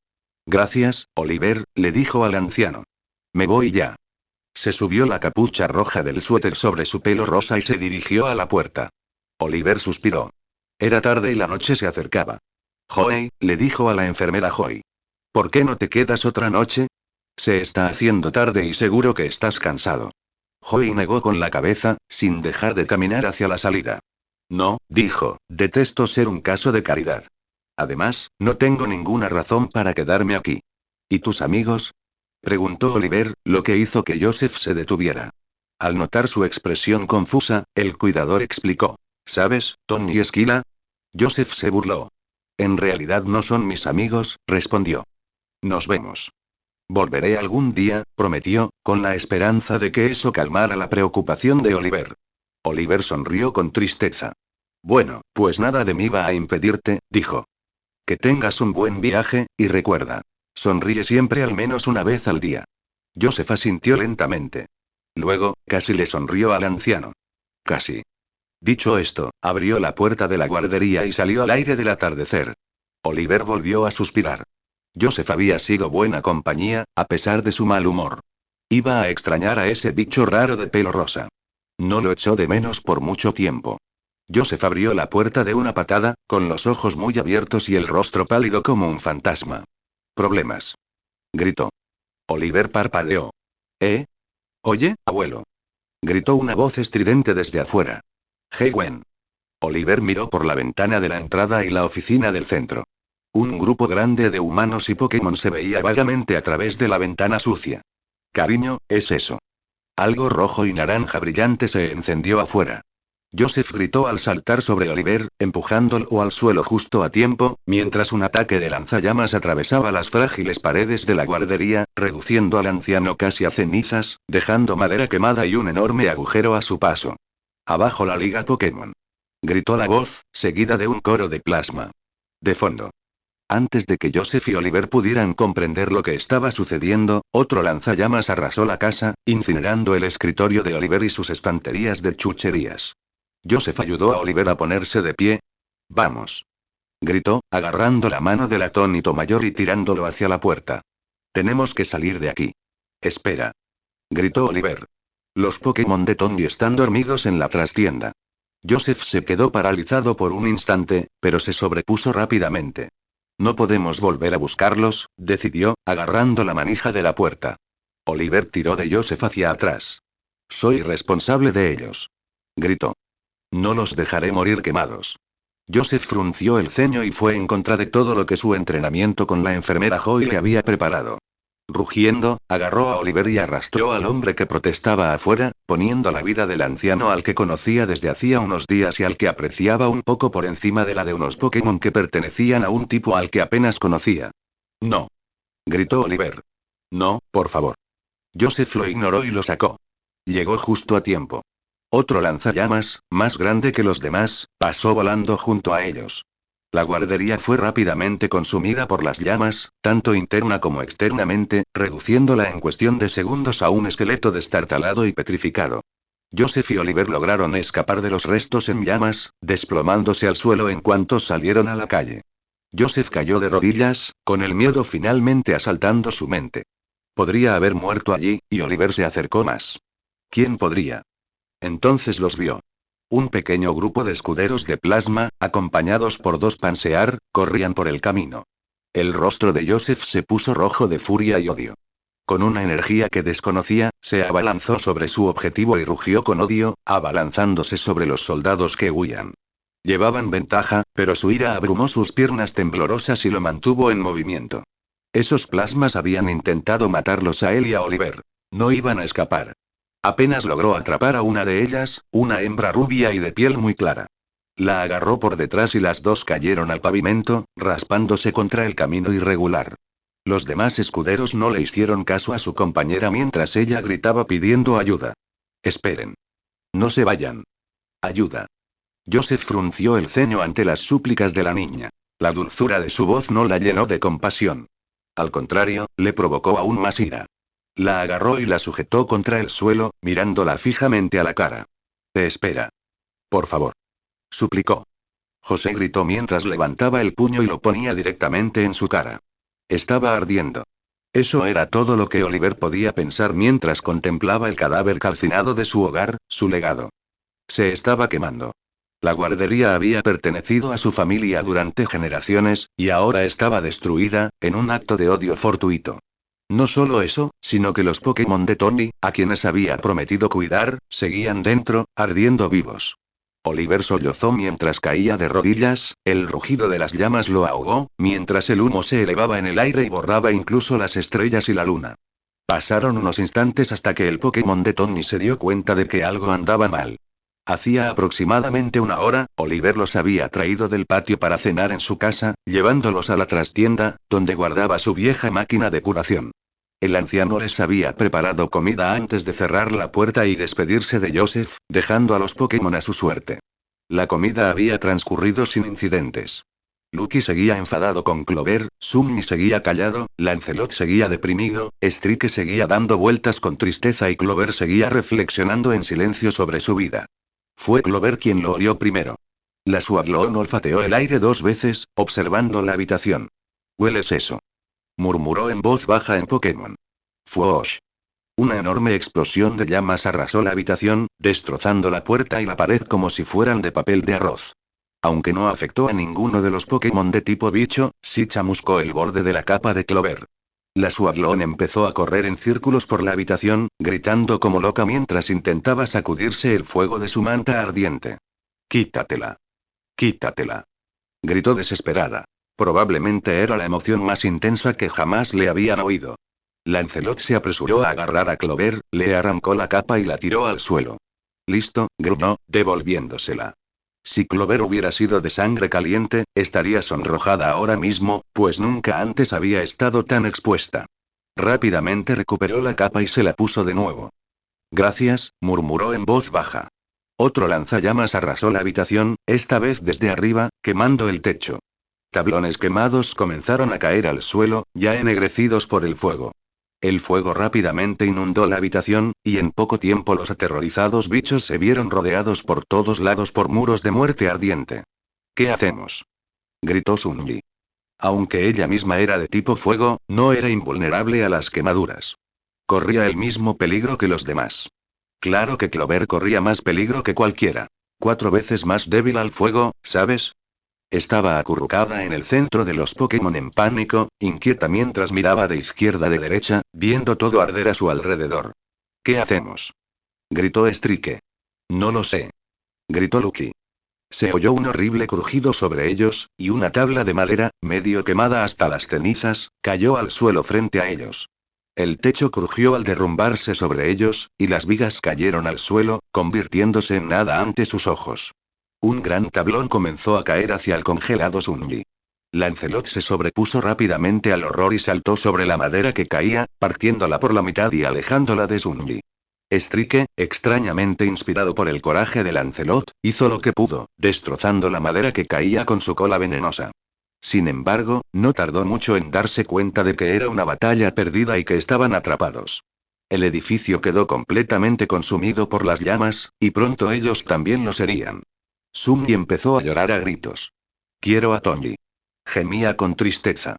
Gracias, Oliver, le dijo al anciano. Me voy ya. Se subió la capucha roja del suéter sobre su pelo rosa y se dirigió a la puerta. Oliver suspiró. Era tarde y la noche se acercaba. Joey, le dijo a la enfermera Joy. ¿Por qué no te quedas otra noche? Se está haciendo tarde y seguro que estás cansado. Joey negó con la cabeza, sin dejar de caminar hacia la salida. No, dijo, detesto ser un caso de caridad. Además, no tengo ninguna razón para quedarme aquí. ¿Y tus amigos? Preguntó Oliver, lo que hizo que Joseph se detuviera. Al notar su expresión confusa, el cuidador explicó. ¿Sabes, Tony y Esquila? Joseph se burló. En realidad no son mis amigos, respondió. Nos vemos. Volveré algún día, prometió, con la esperanza de que eso calmara la preocupación de Oliver. Oliver sonrió con tristeza. Bueno, pues nada de mí va a impedirte, dijo. Que tengas un buen viaje, y recuerda. Sonríe siempre al menos una vez al día. Joseph asintió lentamente. Luego, casi le sonrió al anciano. Casi. Dicho esto, abrió la puerta de la guardería y salió al aire del atardecer. Oliver volvió a suspirar. Joseph había sido buena compañía, a pesar de su mal humor. Iba a extrañar a ese bicho raro de pelo rosa. No lo echó de menos por mucho tiempo. Joseph abrió la puerta de una patada, con los ojos muy abiertos y el rostro pálido como un fantasma. «Problemas», gritó. Oliver parpadeó. Oye, abuelo. Gritó una voz estridente desde afuera. Hey Gwen. Oliver miró por la ventana de la entrada y la oficina del centro. Un grupo grande de humanos y Pokémon se veía vagamente a través de la ventana sucia. Cariño, es eso. Algo rojo y naranja brillante se encendió afuera. Joseph gritó al saltar sobre Oliver, empujándolo al suelo justo a tiempo, mientras un ataque de lanzallamas atravesaba las frágiles paredes de la guardería, reduciendo al anciano casi a cenizas, dejando madera quemada y un enorme agujero a su paso. Abajo la liga Pokémon. Gritó la voz, seguida de un coro de plasma. De fondo. Antes de que Joseph y Oliver pudieran comprender lo que estaba sucediendo, otro lanzallamas arrasó la casa, incinerando el escritorio de Oliver y sus estanterías de chucherías. Joseph ayudó a Oliver a ponerse de pie. Vamos. Gritó, agarrando la mano del atónito mayor y tirándolo hacia la puerta. Tenemos que salir de aquí. Espera. Gritó Oliver. Los Pokémon de Tony están dormidos en la trastienda. Joseph se quedó paralizado por un instante, pero se sobrepuso rápidamente. No podemos volver a buscarlos, decidió, agarrando la manija de la puerta. Oliver tiró de Joseph hacia atrás. Soy responsable de ellos. Gritó. No los dejaré morir quemados. Joseph frunció el ceño y fue en contra de todo lo que su entrenamiento con la enfermera Joy le había preparado. Rugiendo, agarró a Oliver y arrastró al hombre que protestaba afuera, poniendo la vida del anciano al que conocía desde hacía unos días y al que apreciaba un poco por encima de la de unos Pokémon que pertenecían a un tipo al que apenas conocía. No. Gritó Oliver. No, por favor. Joseph lo ignoró y lo sacó. Llegó justo a tiempo. Otro lanzallamas, más grande que los demás, pasó volando junto a ellos. La guardería fue rápidamente consumida por las llamas, tanto interna como externamente, reduciéndola en cuestión de segundos a un esqueleto destartalado y petrificado. Joseph y Oliver lograron escapar de los restos en llamas, desplomándose al suelo en cuanto salieron a la calle. Joseph cayó de rodillas, con el miedo finalmente asaltando su mente. Podría haber muerto allí, y Oliver se acercó más. ¿Quién podría? Entonces los vio. Un pequeño grupo de escuderos de plasma, acompañados por dos Pansear, corrían por el camino. El rostro de Joseph se puso rojo de furia y odio. Con una energía que desconocía, se abalanzó sobre su objetivo y rugió con odio, abalanzándose sobre los soldados que huían. Llevaban ventaja, pero su ira abrumó sus piernas temblorosas y lo mantuvo en movimiento. Esos plasmas habían intentado matarlos a él y a Oliver. No iban a escapar. Apenas logró atrapar a una de ellas, una hembra rubia y de piel muy clara. La agarró por detrás y las dos cayeron al pavimento, raspándose contra el camino irregular. Los demás escuderos no le hicieron caso a su compañera mientras ella gritaba pidiendo ayuda. Esperen. No se vayan. Ayuda. Joseph frunció el ceño ante las súplicas de la niña. La dulzura de su voz no la llenó de compasión. Al contrario, le provocó aún más ira. La agarró y la sujetó contra el suelo, mirándola fijamente a la cara. Te espera. Por favor. Suplicó. José gritó mientras levantaba el puño y lo ponía directamente en su cara. Estaba ardiendo. Eso era todo lo que Oliver podía pensar mientras contemplaba el cadáver calcinado de su hogar, su legado. Se estaba quemando. La guardería había pertenecido a su familia durante generaciones, y ahora estaba destruida, en un acto de odio fortuito. No solo eso, sino que los Pokémon de Tony, a quienes había prometido cuidar, seguían dentro, ardiendo vivos. Oliver sollozó mientras caía de rodillas, el rugido de las llamas lo ahogó, mientras el humo se elevaba en el aire y borraba incluso las estrellas y la luna. Pasaron unos instantes hasta que el Pokémon de Tony se dio cuenta de que algo andaba mal. Hacía aproximadamente una hora, Oliver los había traído del patio para cenar en su casa, llevándolos a la trastienda, donde guardaba su vieja máquina de curación. El anciano les había preparado comida antes de cerrar la puerta y despedirse de Joseph, dejando a los Pokémon a su suerte. La comida había transcurrido sin incidentes. Lucky seguía enfadado con Clover, Summi seguía callado, Lancelot seguía deprimido, Strike seguía dando vueltas con tristeza y Clover seguía reflexionando en silencio sobre su vida. Fue Clover quien lo olió primero. La Swagloon olfateó el aire 2 veces, observando la habitación. ¿Hueles eso? Murmuró en voz baja en Pokémon. ¡Fwosh! Una enorme explosión de llamas arrasó la habitación, destrozando la puerta y la pared como si fueran de papel de arroz. Aunque no afectó a ninguno de los Pokémon de tipo bicho, sí chamuscó el borde de la capa de Clover. La Swagloon empezó a correr en círculos por la habitación, gritando como loca mientras intentaba sacudirse el fuego de su manta ardiente. ¡Quítatela! ¡Quítatela! Gritó desesperada. Probablemente era la emoción más intensa que jamás le habían oído. Lancelot se apresuró a agarrar a Clover, le arrancó la capa y la tiró al suelo. Listo, gruñó, devolviéndosela. Si Clover hubiera sido de sangre caliente, estaría sonrojada ahora mismo, pues nunca antes había estado tan expuesta. Rápidamente recuperó la capa y se la puso de nuevo. Gracias, murmuró en voz baja. Otro lanzallamas arrasó la habitación, esta vez desde arriba, quemando el techo. Tablones quemados comenzaron a caer al suelo, ya ennegrecidos por el fuego. El fuego rápidamente inundó la habitación, y en poco tiempo los aterrorizados bichos se vieron rodeados por todos lados por muros de muerte ardiente. ¿Qué hacemos? Gritó Sunji. Aunque ella misma era de tipo fuego, no era invulnerable a las quemaduras. Corría el mismo peligro que los demás. Claro que Clover corría más peligro que cualquiera. 4 veces más débil al fuego, ¿sabes? Estaba acurrucada en el centro de los Pokémon en pánico, inquieta mientras miraba de izquierda a derecha, viendo todo arder a su alrededor. ¿Qué hacemos? Gritó Strike. No lo sé. Gritó Lucky. Se oyó un horrible crujido sobre ellos, y una tabla de madera, medio quemada hasta las cenizas, cayó al suelo frente a ellos. El techo crujió al derrumbarse sobre ellos, y las vigas cayeron al suelo, convirtiéndose en nada ante sus ojos. Un gran tablón comenzó a caer hacia el congelado Sunji. Lancelot se sobrepuso rápidamente al horror y saltó sobre la madera que caía, partiéndola por la mitad y alejándola de Sunji. Strike, extrañamente inspirado por el coraje de Lancelot, hizo lo que pudo, destrozando la madera que caía con su cola venenosa. Sin embargo, no tardó mucho en darse cuenta de que era una batalla perdida y que estaban atrapados. El edificio quedó completamente consumido por las llamas, y pronto ellos también lo serían. Sunji empezó a llorar a gritos. Quiero a Tony. Gemía con tristeza.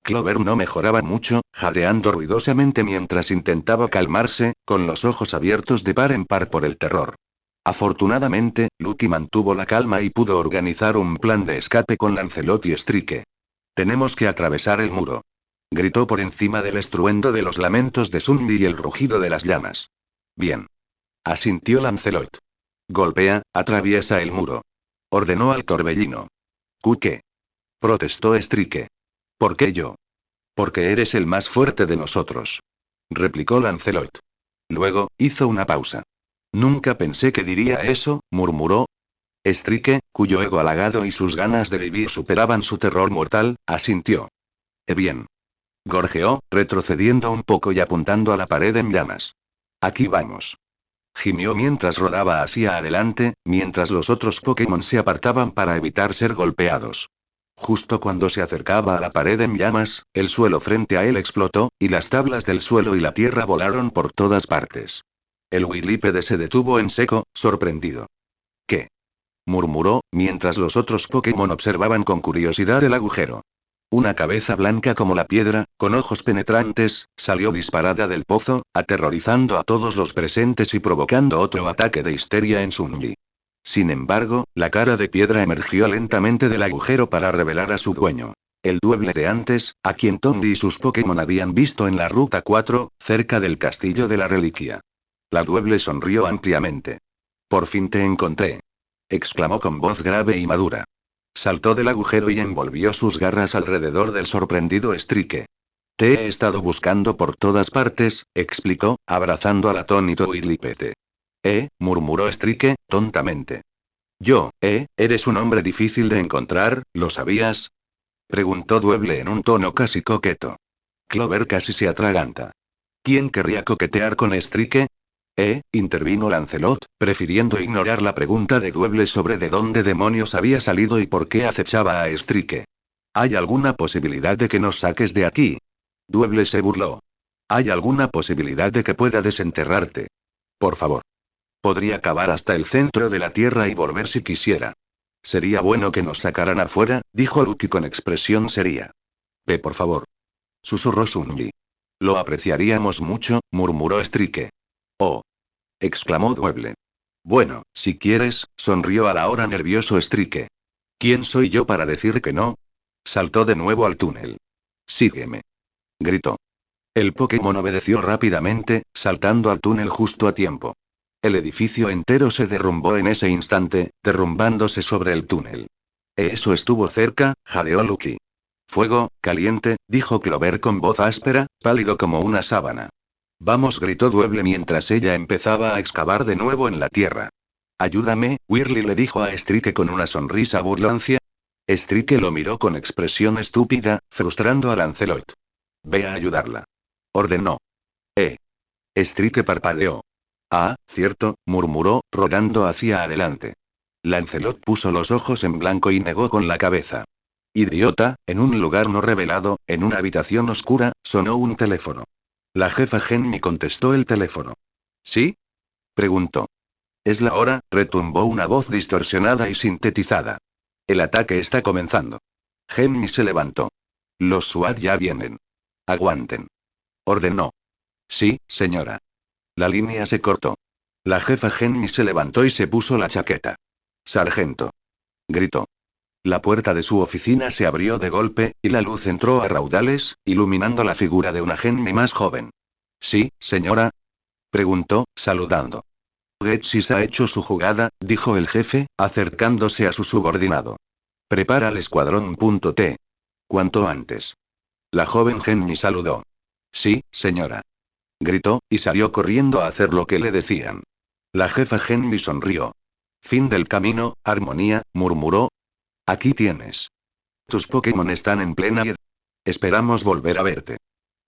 Clover no mejoraba mucho, jadeando ruidosamente mientras intentaba calmarse, con los ojos abiertos de par en par por el terror. Afortunadamente, Lucky mantuvo la calma y pudo organizar un plan de escape con Lancelot y Strike. Tenemos que atravesar el muro. Gritó por encima del estruendo de los lamentos de Sunji y el rugido de las llamas. Bien. Asintió Lancelot. Golpea, atraviesa el muro. Ordenó al torbellino. ¿Qué? Protestó Strike. ¿Por qué yo? Porque eres el más fuerte de nosotros. Replicó Lancelot. Luego, hizo una pausa. Nunca pensé que diría eso, murmuró. Strike, cuyo ego halagado y sus ganas de vivir superaban su terror mortal, asintió. Bien. Gorjeó, retrocediendo un poco y apuntando a la pared en llamas. Aquí vamos. Gimió mientras rodaba hacia adelante, mientras los otros Pokémon se apartaban para evitar ser golpeados. Justo cuando se acercaba a la pared en llamas, el suelo frente a él explotó, y las tablas del suelo y la tierra volaron por todas partes. El Whirlipede se detuvo en seco, sorprendido. ¿Qué? Murmuró, mientras los otros Pokémon observaban con curiosidad el agujero. Una cabeza blanca como la piedra, con ojos penetrantes, salió disparada del pozo, aterrorizando a todos los presentes y provocando otro ataque de histeria en Sunji. Sin embargo, la cara de piedra emergió lentamente del agujero para revelar a su dueño. El dueble de antes, a quien Tondi y sus Pokémon habían visto en la Ruta 4, cerca del castillo de la reliquia. La dueble sonrió ampliamente. Por fin te encontré. Exclamó con voz grave y madura. Saltó del agujero y envolvió sus garras alrededor del sorprendido Strike. Te he estado buscando por todas partes, explicó, abrazando al atónito Whirlipede. Murmuró Strike, tontamente. Eres un hombre difícil de encontrar, ¿lo sabías? Preguntó Dueble en un tono casi coqueto. Clover casi se atraganta. ¿Quién querría coquetear con Strike? Intervino Lancelot, prefiriendo ignorar la pregunta de Dueble sobre de dónde demonios había salido y por qué acechaba a Strike. ¿Hay alguna posibilidad de que nos saques de aquí? Dueble se burló. ¿Hay alguna posibilidad de que pueda desenterrarte? Por favor. Podría cavar hasta el centro de la tierra y volver si quisiera. Sería bueno que nos sacaran afuera, dijo Lucky con expresión seria. Ve por favor. Susurró Sunji. Lo apreciaríamos mucho, murmuró Strike. Oh. Exclamó Dueble. Bueno, si quieres, sonrió a la hora nervioso Strike. ¿Quién soy yo para decir que no? Saltó de nuevo al túnel. Sígueme. Gritó. El Pokémon obedeció rápidamente, saltando al túnel justo a tiempo. El edificio entero se derrumbó en ese instante, derrumbándose sobre el túnel. Eso estuvo cerca, jadeó Lucky. Fuego, caliente, dijo Clover con voz áspera, pálido como una sábana. Vamos, gritó Dueble mientras ella empezaba a excavar de nuevo en la tierra. Ayúdame, Whirly le dijo a Strike con una sonrisa burlancia. Strike lo miró con expresión estúpida, frustrando a Lancelot. Ve a ayudarla. Ordenó. Strike parpadeó. Ah, cierto, murmuró, rodando hacia adelante. Lancelot puso los ojos en blanco y negó con la cabeza. Idiota, en un lugar no revelado, en una habitación oscura, sonó un teléfono. La jefa Genmi contestó el teléfono. ¿Sí? Preguntó. Es la hora, retumbó una voz distorsionada y sintetizada. El ataque está comenzando. Genmi se levantó. Los SWAT ya vienen. Aguanten. Ordenó. Sí, señora. La línea se cortó. La jefa Genmi se levantó y se puso la chaqueta. Sargento. Gritó. La puerta de su oficina se abrió de golpe, y la luz entró a raudales, iluminando la figura de una Genmi más joven. ¿Sí, señora? Preguntó, saludando. Getsis ha hecho su jugada, dijo el jefe, acercándose a su subordinado. Prepara el escuadrón. T. Cuanto antes. La joven Genmi saludó. Sí, señora. Gritó, y salió corriendo a hacer lo que le decían. La jefa Genmi sonrió. Fin del camino, Armonía, murmuró. Aquí tienes. Tus Pokémon están en plena y... Esperamos volver a verte.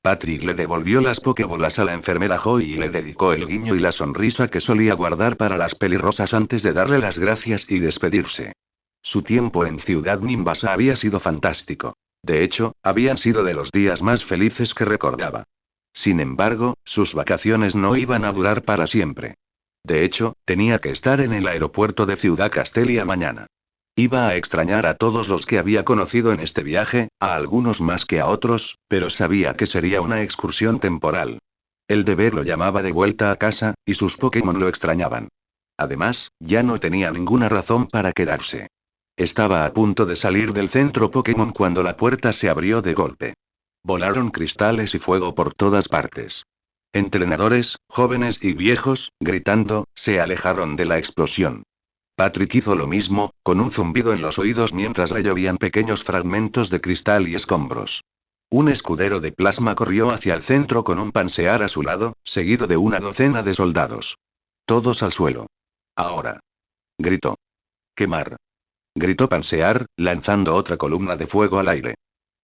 Patrick le devolvió las Pokébolas a la enfermera Joy y le dedicó el guiño y la sonrisa que solía guardar para las pelirrosas antes de darle las gracias y despedirse. Su tiempo en Ciudad Nimbasa había sido fantástico. De hecho, habían sido de los días más felices que recordaba. Sin embargo, sus vacaciones no iban a durar para siempre. De hecho, tenía que estar en el aeropuerto de Ciudad Castelia mañana. Iba a extrañar a todos los que había conocido en este viaje, a algunos más que a otros, pero sabía que sería una excursión temporal. El deber lo llamaba de vuelta a casa, y sus Pokémon lo extrañaban. Además, ya no tenía ninguna razón para quedarse. Estaba a punto de salir del centro Pokémon cuando la puerta se abrió de golpe. Volaron cristales y fuego por todas partes. Entrenadores, jóvenes y viejos, gritando, se alejaron de la explosión. Patrick hizo lo mismo, con un zumbido en los oídos mientras le llovían pequeños fragmentos de cristal y escombros. Un escudero de plasma corrió hacia el centro con un Pansear a su lado, seguido de una docena de soldados. Todos al suelo. Ahora. Gritó. Quemar. Gritó Pansear, lanzando otra columna de fuego al aire.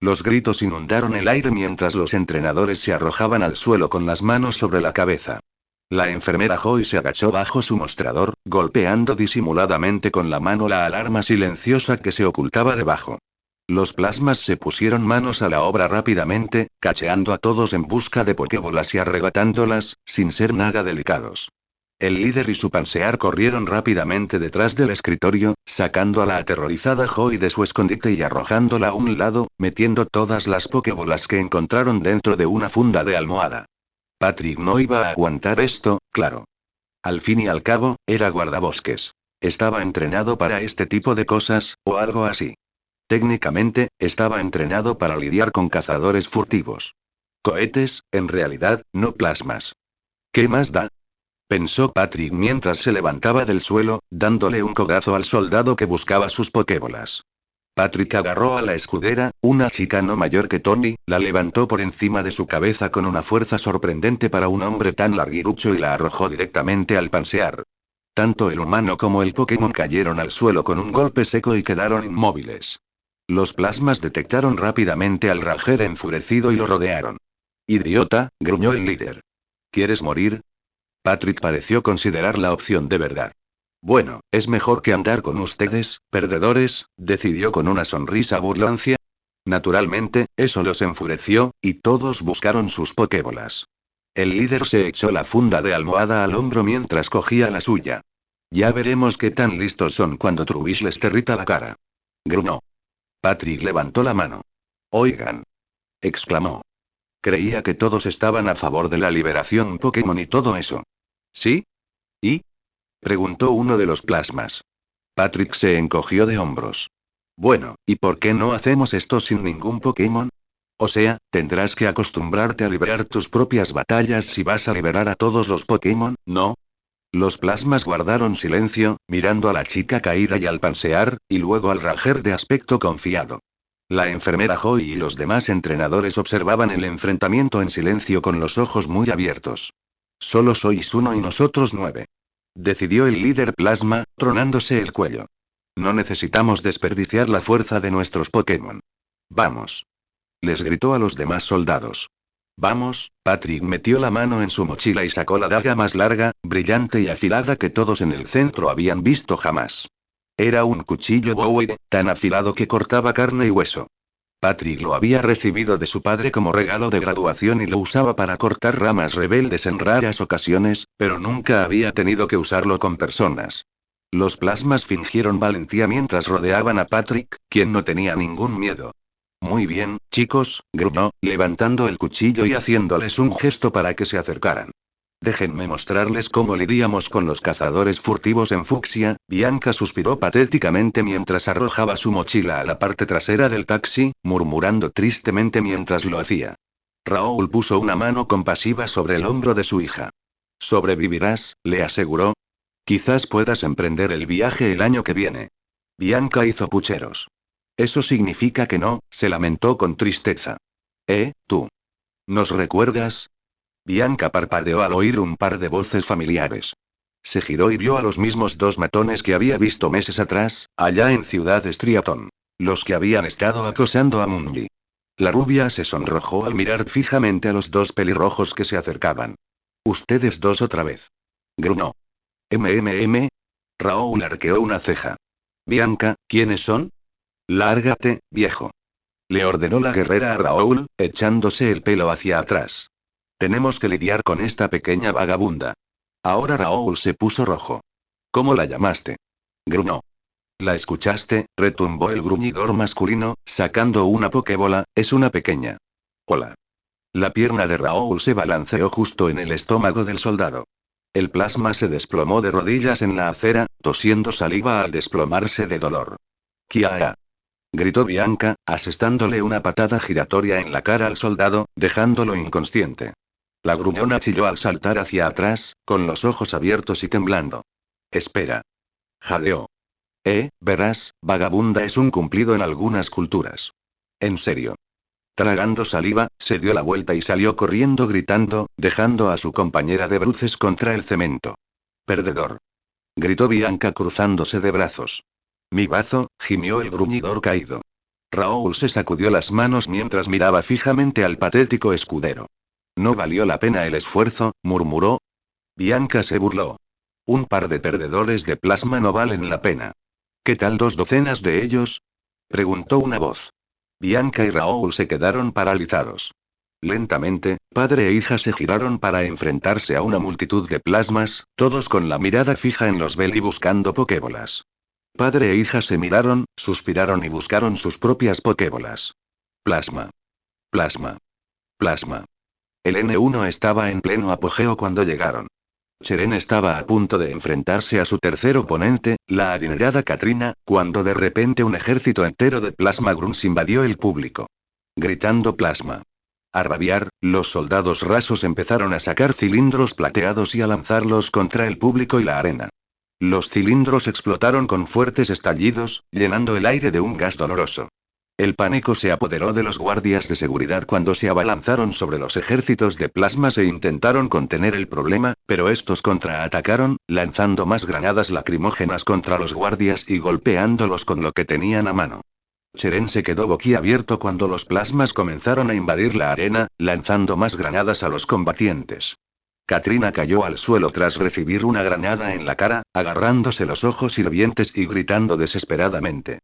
Los gritos inundaron el aire mientras los entrenadores se arrojaban al suelo con las manos sobre la cabeza. La enfermera Joy se agachó bajo su mostrador, golpeando disimuladamente con la mano la alarma silenciosa que se ocultaba debajo. Los plasmas se pusieron manos a la obra rápidamente, cacheando a todos en busca de pokébolas y arrebatándolas, sin ser nada delicados. El líder y su pansear corrieron rápidamente detrás del escritorio, sacando a la aterrorizada Joy de su escondite y arrojándola a un lado, metiendo todas las pokébolas que encontraron dentro de una funda de almohada. Patrick no iba a aguantar esto, claro. Al fin y al cabo, era guardabosques. Estaba entrenado para este tipo de cosas, o algo así. Técnicamente, estaba entrenado para lidiar con cazadores furtivos. Cohetes, en realidad, no plasmas. ¿Qué más da? Pensó Patrick mientras se levantaba del suelo, dándole un codazo al soldado que buscaba sus pokébolas. Patrick agarró a la escudera, una chica no mayor que Tony, la levantó por encima de su cabeza con una fuerza sorprendente para un hombre tan larguirucho y la arrojó directamente al pansear. Tanto el humano como el Pokémon cayeron al suelo con un golpe seco y quedaron inmóviles. Los plasmas detectaron rápidamente al Ranger enfurecido y lo rodearon. «Idiota», gruñó el líder. «¿Quieres morir?» Patrick pareció considerar la opción de verdad. «Bueno, es mejor que andar con ustedes, perdedores», decidió con una sonrisa burlancia. Naturalmente, eso los enfureció, y todos buscaron sus pokébolas. El líder se echó la funda de almohada al hombro mientras cogía la suya. «Ya veremos qué tan listos son cuando Trubbish les territa la cara». Gruñó. Patrick levantó la mano. «Oigan», exclamó. Creía que todos estaban a favor de la liberación Pokémon y todo eso. ¿Sí? ¿Y? Preguntó uno de los plasmas. Patrick se encogió de hombros. Bueno, ¿y por qué no hacemos esto sin ningún Pokémon? O sea, tendrás que acostumbrarte a liberar tus propias batallas si vas a liberar a todos los Pokémon, ¿no? Los plasmas guardaron silencio, mirando a la chica caída y al pansear, y luego al Ranger de aspecto confiado. La enfermera Joy y los demás entrenadores observaban el enfrentamiento en silencio con los ojos muy abiertos. «Solo sois uno y nosotros 9», decidió el líder plasma, tronándose el cuello. «No necesitamos desperdiciar la fuerza de nuestros Pokémon. Vamos», les gritó a los demás soldados. «Vamos», Patrick metió la mano en su mochila y sacó la daga más larga, brillante y afilada que todos en el centro habían visto jamás. Era un cuchillo Bowie, tan afilado que cortaba carne y hueso. Patrick lo había recibido de su padre como regalo de graduación y lo usaba para cortar ramas rebeldes en raras ocasiones, pero nunca había tenido que usarlo con personas. Los plasmas fingieron valentía mientras rodeaban a Patrick, quien no tenía ningún miedo. «Muy bien, chicos», gruñó, levantando el cuchillo y haciéndoles un gesto para que se acercaran. «Déjenme mostrarles cómo lidiamos con los cazadores furtivos en fucsia», Bianca suspiró patéticamente mientras arrojaba su mochila a la parte trasera del taxi, murmurando tristemente mientras lo hacía. Raúl puso una mano compasiva sobre el hombro de su hija. «Sobrevivirás», le aseguró. «Quizás puedas emprender el viaje el año que viene». Bianca hizo pucheros. «Eso significa que no», se lamentó con tristeza. ¿Tú? ¿Nos recuerdas?» Bianca parpadeó al oír un par de voces familiares. Se giró y vio a los mismos dos matones que había visto meses atrás, allá en Ciudad Striaton. Los que habían estado acosando a Mungi. La rubia se sonrojó al mirar fijamente a los dos pelirrojos que se acercaban. «Ustedes dos otra vez», gruñó. «MMM». Raúl arqueó una ceja. «Bianca, ¿quiénes son?» «Lárgate, viejo», le ordenó la guerrera a Raúl, echándose el pelo hacia atrás. «Tenemos que lidiar con esta pequeña vagabunda». Ahora Raúl se puso rojo. «¿Cómo la llamaste?» gruñó. «¿La escuchaste?», retumbó el gruñidor masculino, sacando una pokébola. «Es una pequeña». «Hola». La pierna de Raúl se balanceó justo en el estómago del soldado. El plasma se desplomó de rodillas en la acera, tosiendo saliva al desplomarse de dolor. «¡Kia!», gritó Bianca, asestándole una patada giratoria en la cara al soldado, dejándolo inconsciente. La gruñona chilló al saltar hacia atrás, con los ojos abiertos y temblando. «Espera». Jadeó. Verás, vagabunda es un cumplido en algunas culturas. En serio. Tragando saliva, se dio la vuelta y salió corriendo gritando, dejando a su compañera de bruces contra el cemento. «Perdedor», gritó Bianca cruzándose de brazos. «Mi bazo», gimió el gruñidor caído. Raúl se sacudió las manos mientras miraba fijamente al patético escudero. No valió la pena el esfuerzo, murmuró. Bianca se burló. Un par de perdedores de plasma no valen la pena. ¿Qué tal 2 docenas de ellos? Preguntó una voz. Bianca y Raúl se quedaron paralizados. Lentamente, padre e hija se giraron para enfrentarse a una multitud de plasmas, todos con la mirada fija en los Bell y buscando pokébolas. Padre e hija se miraron, suspiraron y buscaron sus propias pokébolas. Plasma. Plasma. Plasma. El N1 estaba en pleno apogeo cuando llegaron. Cheren estaba a punto de enfrentarse a su tercer oponente, la adinerada Katrina, cuando de repente un ejército entero de plasma grunts invadió el público. Gritando plasma. A rabiar, los soldados rasos empezaron a sacar cilindros plateados y a lanzarlos contra el público y la arena. Los cilindros explotaron con fuertes estallidos, llenando el aire de un gas doloroso. El pánico se apoderó de los guardias de seguridad cuando se abalanzaron sobre los ejércitos de plasmas e intentaron contener el problema, pero estos contraatacaron, lanzando más granadas lacrimógenas contra los guardias y golpeándolos con lo que tenían a mano. Cheren se quedó boquiabierto cuando los plasmas comenzaron a invadir la arena, lanzando más granadas a los combatientes. Katrina cayó al suelo tras recibir una granada en la cara, agarrándose los ojos hirvientes y gritando desesperadamente.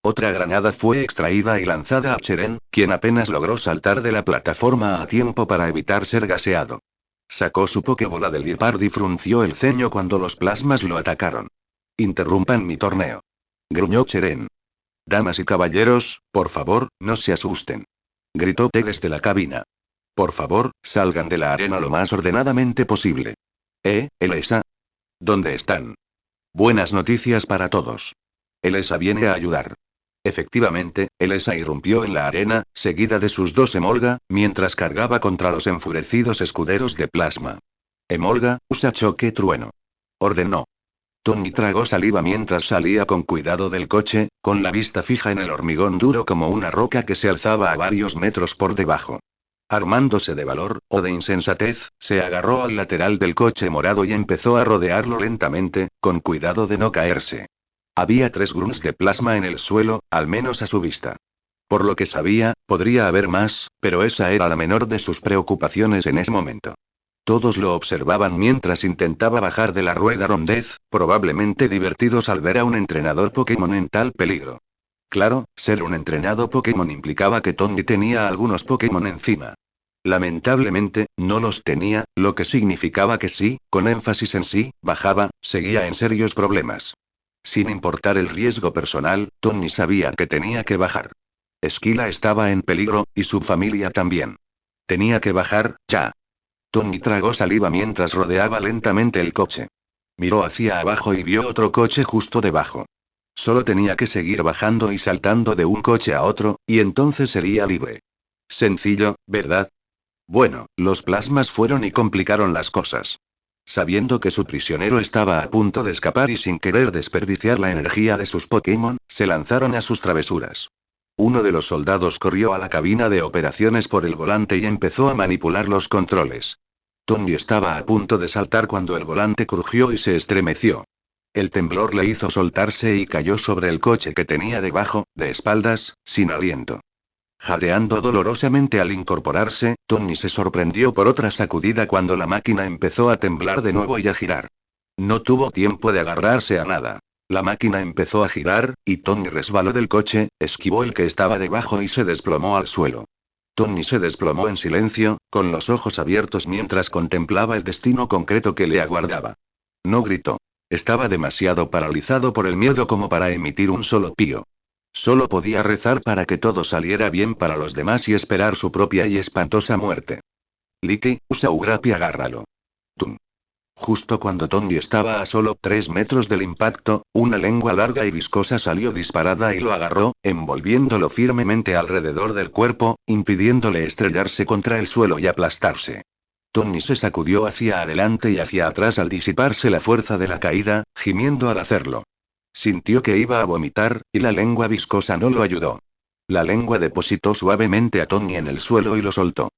Otra granada fue extraída y lanzada a Cheren, quien apenas logró saltar de la plataforma a tiempo para evitar ser gaseado. Sacó su pokebola del Liepard y frunció el ceño cuando los plasmas lo atacaron. «Interrumpan mi torneo», gruñó Cheren. «Damas y caballeros, por favor, no se asusten», gritó T desde la cabina. «Por favor, salgan de la arena lo más ordenadamente posible». Elesa. ¿Dónde están? Buenas noticias para todos. Elesa viene a ayudar. Efectivamente, Elesa irrumpió en la arena, seguida de sus dos Emolga, mientras cargaba contra los enfurecidos escuderos de plasma. «Emolga, usa choque trueno», ordenó. Tony tragó saliva mientras salía con cuidado del coche, con la vista fija en el hormigón duro como una roca que se alzaba a varios metros por debajo. Armándose de valor, o de insensatez, se agarró al lateral del coche morado y empezó a rodearlo lentamente, con cuidado de no caerse. Había 3 grunts de plasma en el suelo, al menos a su vista. Por lo que sabía, podría haber más, pero esa era la menor de sus preocupaciones en ese momento. Todos lo observaban mientras intentaba bajar de la rueda rondez, probablemente divertidos al ver a un entrenador Pokémon en tal peligro. Claro, ser un entrenado Pokémon implicaba que Tony tenía algunos Pokémon encima. Lamentablemente, no los tenía, lo que significaba que sí, con énfasis en sí, bajaba, seguía en serios problemas. Sin importar el riesgo personal, Tony sabía que tenía que bajar. Esquila estaba en peligro, y su familia también. Tenía que bajar, ya. Tony tragó saliva mientras rodeaba lentamente el coche. Miró hacia abajo y vio otro coche justo debajo. Solo tenía que seguir bajando y saltando de un coche a otro, y entonces sería libre. Sencillo, ¿verdad? Bueno, los plasmas fueron y complicaron las cosas. Sabiendo que su prisionero estaba a punto de escapar y sin querer desperdiciar la energía de sus Pokémon, se lanzaron a sus travesuras. Uno de los soldados corrió a la cabina de operaciones por el volante y empezó a manipular los controles. Tony estaba a punto de saltar cuando el volante crujió y se estremeció. El temblor le hizo soltarse y cayó sobre el coche que tenía debajo, de espaldas, sin aliento. Jadeando dolorosamente al incorporarse, Tony se sorprendió por otra sacudida cuando la máquina empezó a temblar de nuevo y a girar. No tuvo tiempo de agarrarse a nada. La máquina empezó a girar, y Tony resbaló del coche, esquivó el que estaba debajo y se desplomó al suelo. Tony se desplomó en silencio, con los ojos abiertos mientras contemplaba el destino concreto que le aguardaba. No gritó. Estaba demasiado paralizado por el miedo como para emitir un solo pío. Solo podía rezar para que todo saliera bien para los demás y esperar su propia y espantosa muerte. Licky, usa Ugrap y agárralo. Tum. Justo cuando Tony estaba a solo 3 metros del impacto, una lengua larga y viscosa salió disparada y lo agarró, envolviéndolo firmemente alrededor del cuerpo, impidiéndole estrellarse contra el suelo y aplastarse. Tony se sacudió hacia adelante y hacia atrás al disiparse la fuerza de la caída, gimiendo al hacerlo. Sintió que iba a vomitar, y la lengua viscosa no lo ayudó. La lengua depositó suavemente a Tony en el suelo y lo soltó.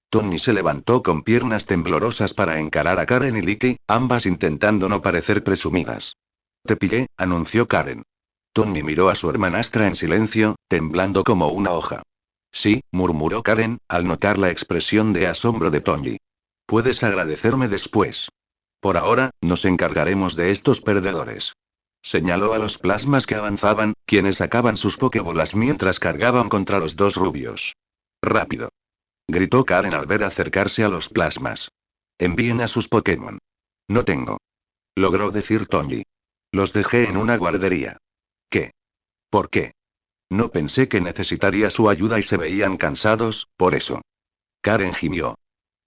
Tony se levantó con piernas temblorosas para encarar a Karen y Licky, ambas intentando no parecer presumidas. «Te pillé», anunció Karen. Tony miró a su hermanastra en silencio, temblando como una hoja. Sí, murmuró Karen, al notar la expresión de asombro de Tony. Puedes agradecerme después. Por ahora, nos encargaremos de estos perdedores. Señaló a los plasmas que avanzaban, quienes sacaban sus pokebolas mientras cargaban contra los dos rubios. Rápido. Gritó Karen al ver acercarse a los plasmas. Envíen a sus Pokémon. No tengo. Logró decir Tony. Los dejé en una guardería. ¿Qué? ¿Por qué? No pensé que necesitaría su ayuda y se veían cansados, por eso. Karen gimió.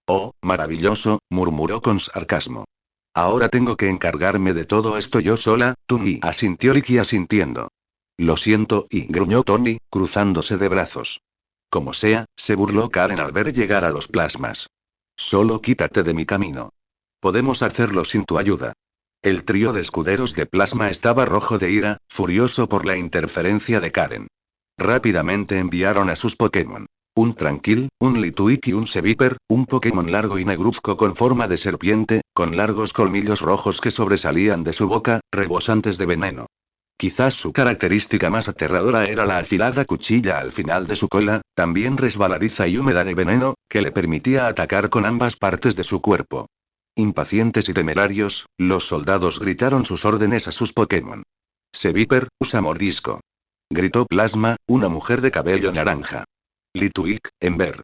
Oh, maravilloso, murmuró con sarcasmo. Ahora tengo que encargarme de todo esto yo sola, Tony, asintió Licky asintiendo. Lo siento, y gruñó Tony, cruzándose de brazos. Como sea, se burló Karen al ver llegar a los plasmas. Solo quítate de mi camino. Podemos hacerlo sin tu ayuda. El trío de escuderos de plasma estaba rojo de ira, furioso por la interferencia de Karen. Rápidamente enviaron a sus Pokémon. Un Tranquil, un Lituik y un Seviper, un Pokémon largo y negruzco con forma de serpiente, con largos colmillos rojos que sobresalían de su boca, rebosantes de veneno. Quizás su característica más aterradora era la afilada cuchilla al final de su cola, también resbaladiza y húmeda de veneno, que le permitía atacar con ambas partes de su cuerpo. Impacientes y temerarios, los soldados gritaron sus órdenes a sus Pokémon. Seviper, usa mordisco. Gritó Plasma, una mujer de cabello naranja. Lituik, Ember.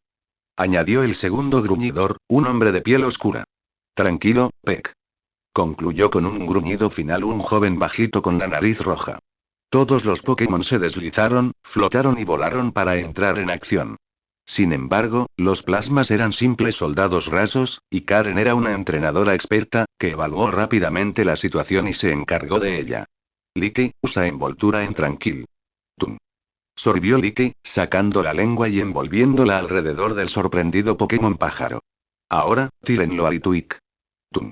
Añadió el segundo gruñidor, un hombre de piel oscura. Tranquilo, Peck. Concluyó con un gruñido final un joven bajito con la nariz roja. Todos los Pokémon se deslizaron, flotaron y volaron para entrar en acción. Sin embargo, los plasmas eran simples soldados rasos, y Karen era una entrenadora experta, que evaluó rápidamente la situación y se encargó de ella. Licky, usa envoltura en Tranquil. Tum. Sorbió Licky, sacando la lengua y envolviéndola alrededor del sorprendido Pokémon pájaro. Ahora, tírenlo a Lituik. Tum.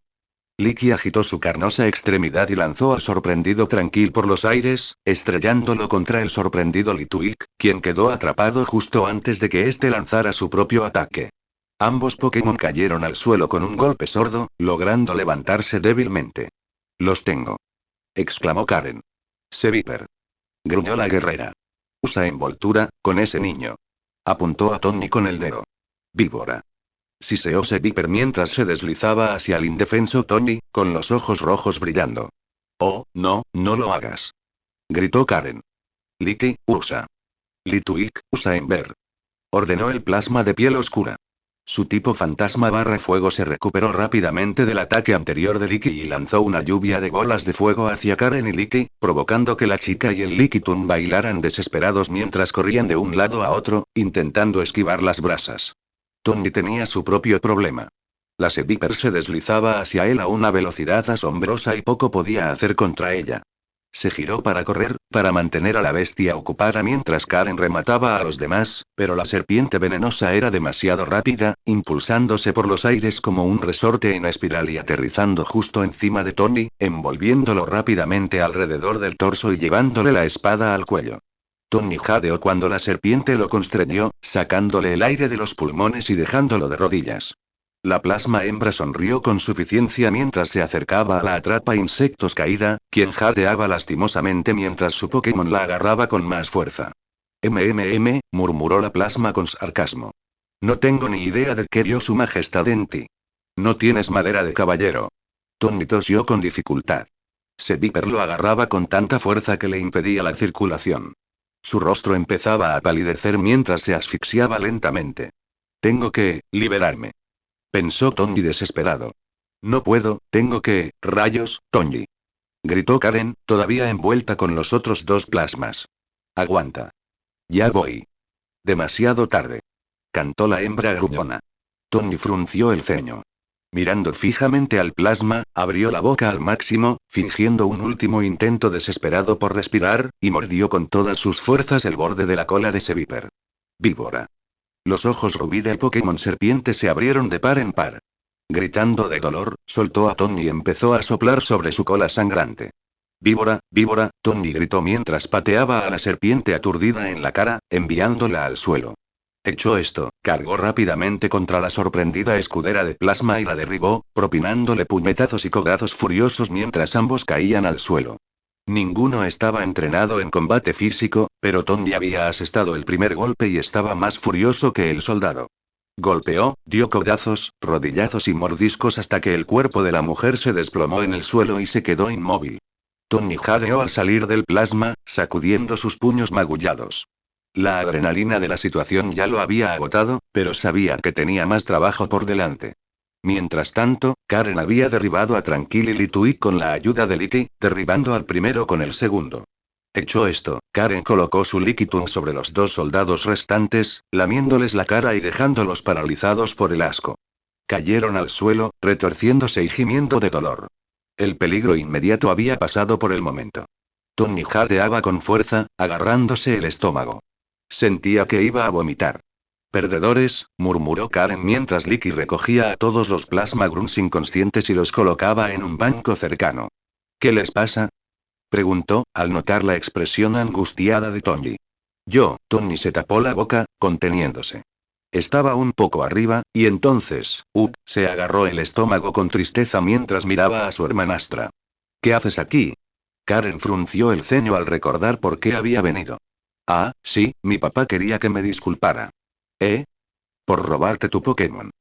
Licky agitó su carnosa extremidad y lanzó al sorprendido Tranquil por los aires, estrellándolo contra el sorprendido Lituik, quien quedó atrapado justo antes de que éste lanzara su propio ataque. Ambos Pokémon cayeron al suelo con un golpe sordo, logrando levantarse débilmente. Los tengo. Exclamó Karen. Seviper. Gruñó la guerrera. Usa envoltura, con ese niño. Apuntó a Tony con el dedo. Víbora. Siseó Seviper mientras se deslizaba hacia el indefenso Tony, con los ojos rojos brillando. Oh, no, no lo hagas. Gritó Karen. Licky, usa. Lituik, usa Ember. Ordenó el plasma de piel oscura. Su tipo fantasma barra fuego se recuperó rápidamente del ataque anterior de Licky y lanzó una lluvia de bolas de fuego hacia Karen y Licky, provocando que la chica y el Lickitung bailaran desesperados mientras corrían de un lado a otro, intentando esquivar las brasas. Tony tenía su propio problema. La Seviper se deslizaba hacia él a una velocidad asombrosa y poco podía hacer contra ella. Se giró para correr, para mantener a la bestia ocupada mientras Karen remataba a los demás, pero la serpiente venenosa era demasiado rápida, impulsándose por los aires como un resorte en espiral y aterrizando justo encima de Tony, envolviéndolo rápidamente alrededor del torso y llevándole la espada al cuello. Tony jadeó cuando la serpiente lo constreñó, sacándole el aire de los pulmones y dejándolo de rodillas. La plasma hembra sonrió con suficiencia mientras se acercaba a la atrapa insectos caída, quien jadeaba lastimosamente mientras su Pokémon la agarraba con más fuerza. Murmuró la plasma con sarcasmo. No tengo ni idea de qué vio su majestad en ti. No tienes madera de caballero. Tony tosió con dificultad. Seviper lo agarraba con tanta fuerza que le impedía la circulación. Su rostro empezaba a palidecer mientras se asfixiaba lentamente. Tengo que liberarme. Pensó Tony desesperado. No puedo, tengo que, rayos, Tony. Gritó Karen, todavía envuelta con los otros dos plasmas. Aguanta. Ya voy. Demasiado tarde. Cantó la hembra gruñona. Tony frunció el ceño. Mirando fijamente al plasma, abrió la boca al máximo, fingiendo un último intento desesperado por respirar, y mordió con todas sus fuerzas el borde de la cola de Seviper. Víbora. Los ojos rubí del Pokémon serpiente se abrieron de par en par. Gritando de dolor, soltó a Tony y empezó a soplar sobre su cola sangrante. Víbora, víbora, Tony gritó mientras pateaba a la serpiente aturdida en la cara, enviándola al suelo. Hecho esto, cargó rápidamente contra la sorprendida escudera de plasma y la derribó, propinándole puñetazos y codazos furiosos mientras ambos caían al suelo. Ninguno estaba entrenado en combate físico, pero Tony había asestado el primer golpe y estaba más furioso que el soldado. Golpeó, dio codazos, rodillazos y mordiscos hasta que el cuerpo de la mujer se desplomó en el suelo y se quedó inmóvil. Tony jadeó al salir del plasma, sacudiendo sus puños magullados. La adrenalina de la situación ya lo había agotado, pero sabía que tenía más trabajo por delante. Mientras tanto, Karen había derribado a Tranquil y Litui con la ayuda de Licky, derribando al primero con el segundo. Hecho esto, Karen colocó su Lickitung sobre los dos soldados restantes, lamiéndoles la cara y dejándolos paralizados por el asco. Cayeron al suelo, retorciéndose y gimiendo de dolor. El peligro inmediato había pasado por el momento. Tony jadeaba con fuerza, agarrándose el estómago. Sentía que iba a vomitar. Perdedores, murmuró Karen mientras Licky recogía a todos los Plasma Grunts inconscientes y los colocaba en un banco cercano. ¿Qué les pasa?, preguntó, al notar la expresión angustiada de Tony. Tony se tapó la boca, conteniéndose. Estaba un poco arriba, y entonces, se agarró el estómago con tristeza mientras miraba a su hermanastra. ¿Qué haces aquí? Karen frunció el ceño al recordar por qué había venido. Ah, sí, mi papá quería que me disculpara. ¿Eh? Por robarte tu Pokémon.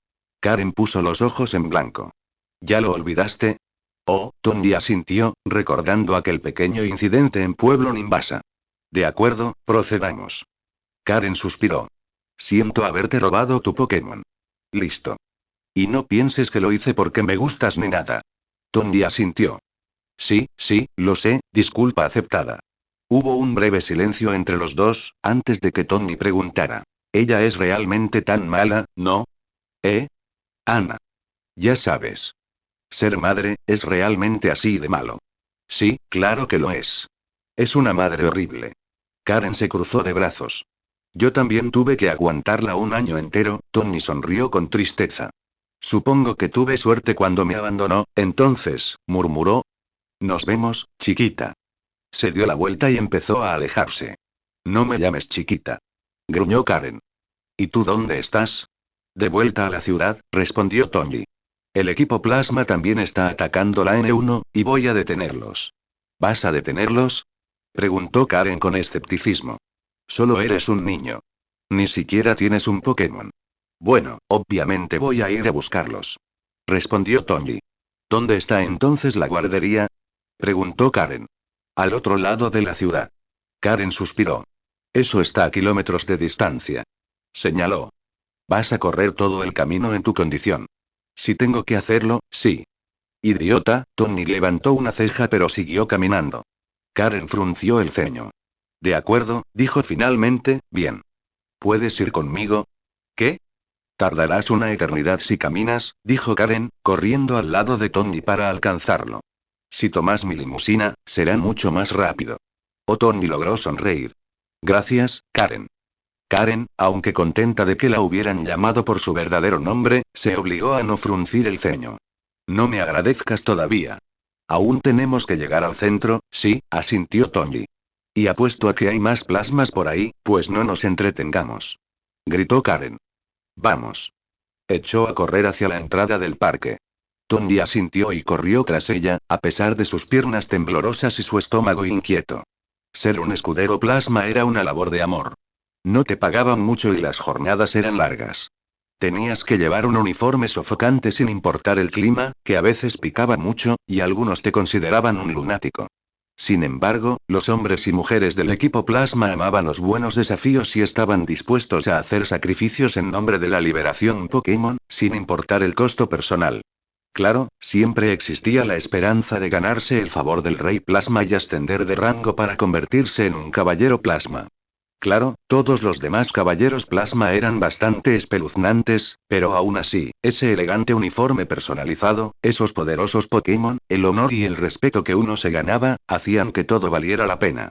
Karen puso los ojos en blanco. ¿Ya lo olvidaste? Oh, Tony asintió, recordando aquel pequeño incidente en Pueblo Nimbasa. De acuerdo, procedamos. Karen suspiró. Siento haberte robado tu Pokémon. Listo. Y no pienses que lo hice porque me gustas ni nada. Tony asintió. Sí, lo sé, disculpa aceptada. Hubo un breve silencio entre los dos, antes de que Tony preguntara. Ella es realmente tan mala, ¿no? Ana. Ya sabes. Ser madre, es realmente así de malo. Sí, claro que lo es. Es una madre horrible. Karen se cruzó de brazos. Yo también tuve que aguantarla un año entero, Tony sonrió con tristeza. Supongo que tuve suerte cuando me abandonó, entonces, murmuró. Nos vemos, chiquita. Se dio la vuelta y empezó a alejarse. No me llames chiquita. Gruñó Karen. ¿Y tú dónde estás? De vuelta a la ciudad, respondió Tony. El equipo Plasma también está atacando la N1, y voy a detenerlos. ¿Vas a detenerlos?, preguntó Karen con escepticismo. Solo eres un niño. Ni siquiera tienes un Pokémon. Bueno, obviamente voy a ir a buscarlos. Respondió Tony. ¿Dónde está entonces la guardería?, preguntó Karen. Al otro lado de la ciudad. Karen suspiró. Eso está a kilómetros de distancia. Señaló. Vas a correr todo el camino en tu condición. Si tengo que hacerlo, sí. Idiota, Tony levantó una ceja pero siguió caminando. Karen frunció el ceño. De acuerdo, dijo finalmente, bien. ¿Puedes ir conmigo? ¿Qué? Tardarás una eternidad si caminas, dijo Karen, corriendo al lado de Tony para alcanzarlo. Si tomas mi limusina, será mucho más rápido. Tony logró sonreír. Gracias, Karen. Karen, aunque contenta de que la hubieran llamado por su verdadero nombre, se obligó a no fruncir el ceño. No me agradezcas todavía. Aún tenemos que llegar al centro, sí, asintió Tony. Y apuesto a que hay más plasmas por ahí, pues no nos entretengamos. Gritó Karen. Vamos. Echó a correr hacia la entrada del parque. Tony asintió y corrió tras ella, a pesar de sus piernas temblorosas y su estómago inquieto. Ser un escudero plasma era una labor de amor. No te pagaban mucho y las jornadas eran largas. Tenías que llevar un uniforme sofocante sin importar el clima, que a veces picaba mucho, y algunos te consideraban un lunático. Sin embargo, los hombres y mujeres del equipo Plasma amaban los buenos desafíos y estaban dispuestos a hacer sacrificios en nombre de la liberación Pokémon, sin importar el costo personal. Claro, siempre existía la esperanza de ganarse el favor del Rey Plasma y ascender de rango para convertirse en un caballero Plasma. Claro, todos los demás caballeros Plasma eran bastante espeluznantes, pero aún así, ese elegante uniforme personalizado, esos poderosos Pokémon, el honor y el respeto que uno se ganaba, hacían que todo valiera la pena.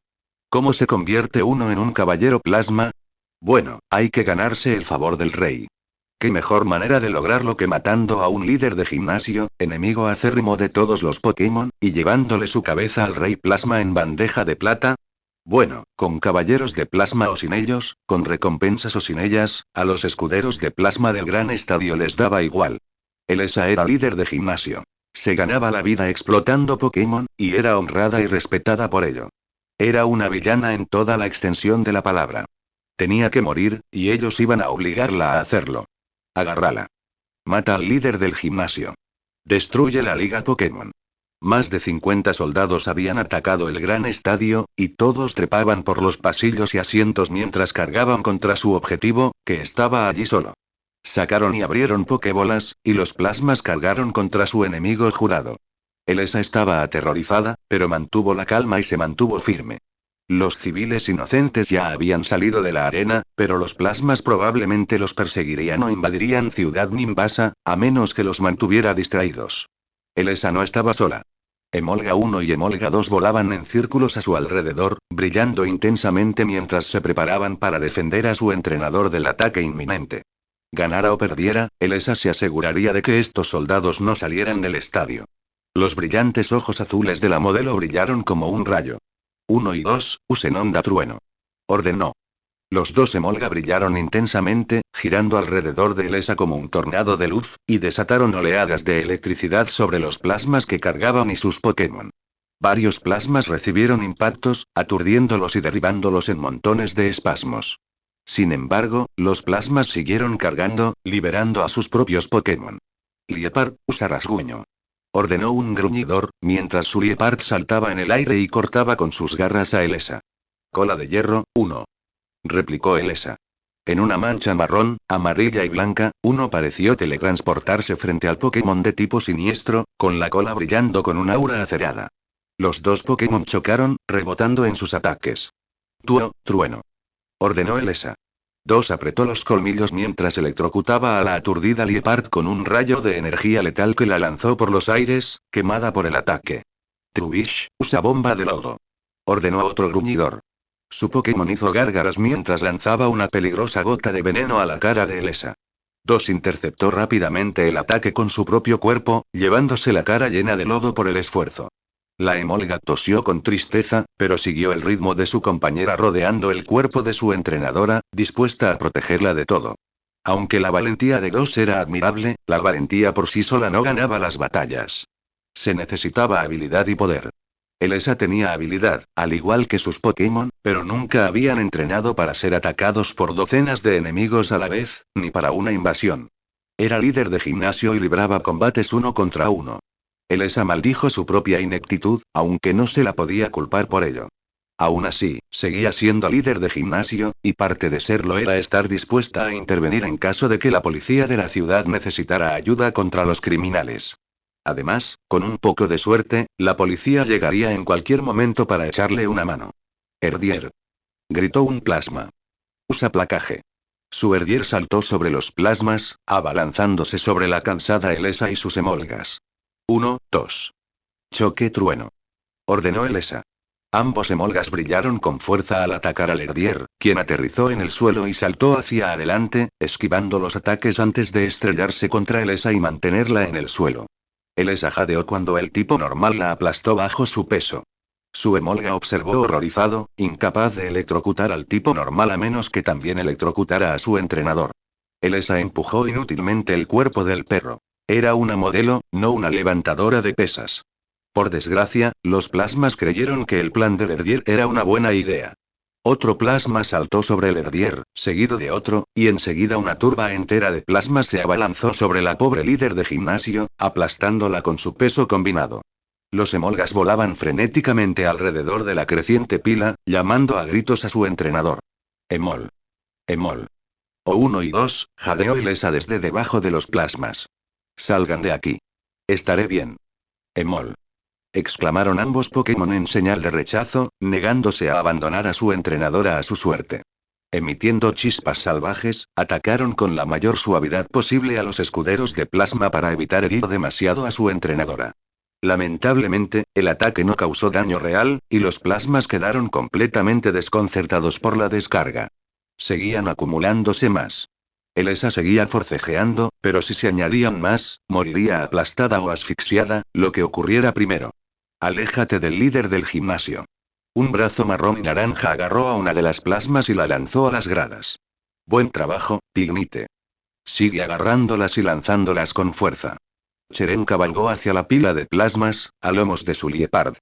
¿Cómo se convierte uno en un caballero Plasma? Bueno, hay que ganarse el favor del rey. ¿Qué mejor manera de lograrlo que matando a un líder de gimnasio, enemigo acérrimo de todos los Pokémon, y llevándole su cabeza al Rey Plasma en bandeja de plata? Bueno, con caballeros de plasma o sin ellos, con recompensas o sin ellas, a los escuderos de plasma del gran estadio les daba igual. Elesa era líder de gimnasio. Se ganaba la vida explotando Pokémon, y era honrada y respetada por ello. Era una villana en toda la extensión de la palabra. Tenía que morir, y ellos iban a obligarla a hacerlo. Agárrala. Mata al líder del gimnasio. Destruye la liga Pokémon. Más de 50 soldados habían atacado el gran estadio, y todos trepaban por los pasillos y asientos mientras cargaban contra su objetivo, que estaba allí solo. Sacaron y abrieron Pokébolas, y los plasmas cargaron contra su enemigo jurado. Elesa estaba aterrorizada, pero mantuvo la calma y se mantuvo firme. Los civiles inocentes ya habían salido de la arena, pero los plasmas probablemente los perseguirían o invadirían Ciudad Nimbasa, a menos que los mantuviera distraídos. Elesa no estaba sola. Emolga 1 y Emolga 2 volaban en círculos a su alrededor, brillando intensamente mientras se preparaban para defender a su entrenador del ataque inminente. Ganara o perdiera, Elesa se aseguraría de que estos soldados no salieran del estadio. Los brillantes ojos azules de la modelo brillaron como un rayo. 1 y 2, usen onda trueno. Ordenó. Los dos Emolga brillaron intensamente, girando alrededor de Elesa como un tornado de luz, y desataron oleadas de electricidad sobre los plasmas que cargaban y sus Pokémon. Varios plasmas recibieron impactos, aturdiéndolos y derribándolos en montones de espasmos. Sin embargo, los plasmas siguieron cargando, liberando a sus propios Pokémon. Liepard, usa rasguño. Ordenó un gruñidor, mientras su Liepard saltaba en el aire y cortaba con sus garras a Elesa. Cola de hierro, 1. Replicó Elesa. En una mancha marrón, amarilla y blanca, uno pareció teletransportarse frente al Pokémon de tipo siniestro, con la cola brillando con una aura acerada. Los dos Pokémon chocaron, rebotando en sus ataques. Tuo, trueno. Ordenó Elesa. 2 apretó los colmillos mientras electrocutaba a la aturdida Liepard con un rayo de energía letal que la lanzó por los aires, quemada por el ataque. Trubbish, usa bomba de lodo. Ordenó otro gruñidor. Su Pokémon hizo gárgaras mientras lanzaba una peligrosa gota de veneno a la cara de Elesa. 2 interceptó rápidamente el ataque con su propio cuerpo, llevándose la cara llena de lodo por el esfuerzo. La Emolga tosió con tristeza, pero siguió el ritmo de su compañera rodeando el cuerpo de su entrenadora, dispuesta a protegerla de todo. Aunque la valentía de 2 era admirable, la valentía por sí sola no ganaba las batallas. Se necesitaba habilidad y poder. Elesa tenía habilidad, al igual que sus Pokémon, pero nunca habían entrenado para ser atacados por docenas de enemigos a la vez, ni para una invasión. Era líder de gimnasio y libraba combates 1 contra 1. Elesa maldijo su propia ineptitud, aunque no se la podía culpar por ello. Aún así, seguía siendo líder de gimnasio, y parte de serlo era estar dispuesta a intervenir en caso de que la policía de la ciudad necesitara ayuda contra los criminales. Además, con un poco de suerte, la policía llegaría en cualquier momento para echarle una mano. Herdier. Gritó un plasma. Usa placaje. Su Herdier saltó sobre los plasmas, abalanzándose sobre la cansada Elesa y sus Emolgas. 1, 2. Choque trueno. Ordenó Elesa. Ambos Emolgas brillaron con fuerza al atacar al Herdier, quien aterrizó en el suelo y saltó hacia adelante, esquivando los ataques antes de estrellarse contra Elesa y mantenerla en el suelo. Elesa jadeó cuando el tipo normal la aplastó bajo su peso. Su Emolga observó horrorizado, incapaz de electrocutar al tipo normal a menos que también electrocutara a su entrenador. Elesa empujó inútilmente el cuerpo del perro. Era una modelo, no una levantadora de pesas. Por desgracia, los plasmas creyeron que el plan del Herdier era una buena idea. Otro plasma saltó sobre el Herdier, seguido de otro, y enseguida una turba entera de plasmas se abalanzó sobre la pobre líder de gimnasio, aplastándola con su peso combinado. Los Emolgas volaban frenéticamente alrededor de la creciente pila, llamando a gritos a su entrenador. Emol. Emol. O 1 y 2, jadeó Elesa desde debajo de los plasmas. Salgan de aquí. Estaré bien. Emol. Exclamaron ambos Pokémon en señal de rechazo, negándose a abandonar a su entrenadora a su suerte. Emitiendo chispas salvajes, atacaron con la mayor suavidad posible a los escuderos de plasma para evitar herir demasiado a su entrenadora. Lamentablemente, el ataque no causó daño real, y los plasmas quedaron completamente desconcertados por la descarga. Seguían acumulándose más. Elesa seguía forcejeando, pero si se añadían más, moriría aplastada o asfixiada, lo que ocurriera primero. Aléjate del líder del gimnasio. Un brazo marrón y naranja agarró a una de las plasmas y la lanzó a las gradas. Buen trabajo, Tignite. Sigue agarrándolas y lanzándolas con fuerza. Cheren cabalgó hacia la pila de plasmas, a lomos de su Liepard.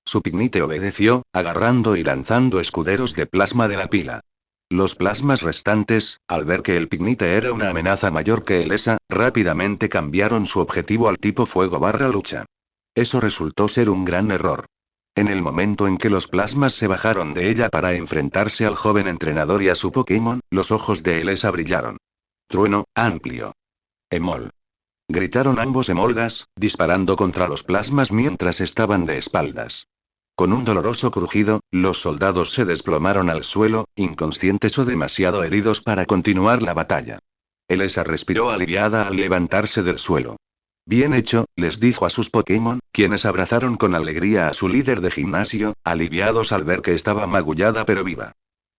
Su Pignite obedeció, agarrando y lanzando escuderos de plasma de la pila. Los plasmas restantes, al ver que el Pignite era una amenaza mayor que el ESA, rápidamente cambiaron su objetivo al tipo fuego/lucha. Eso resultó ser un gran error. En el momento en que los plasmas se bajaron de ella para enfrentarse al joven entrenador y a su Pokémon, los ojos de Elesa brillaron. Trueno, amplio. Emol. Gritaron ambos Emolgas, disparando contra los plasmas mientras estaban de espaldas. Con un doloroso crujido, los soldados se desplomaron al suelo, inconscientes o demasiado heridos para continuar la batalla. Elesa respiró aliviada al levantarse del suelo. Bien hecho, les dijo a sus Pokémon, quienes abrazaron con alegría a su líder de gimnasio, aliviados al ver que estaba magullada pero viva.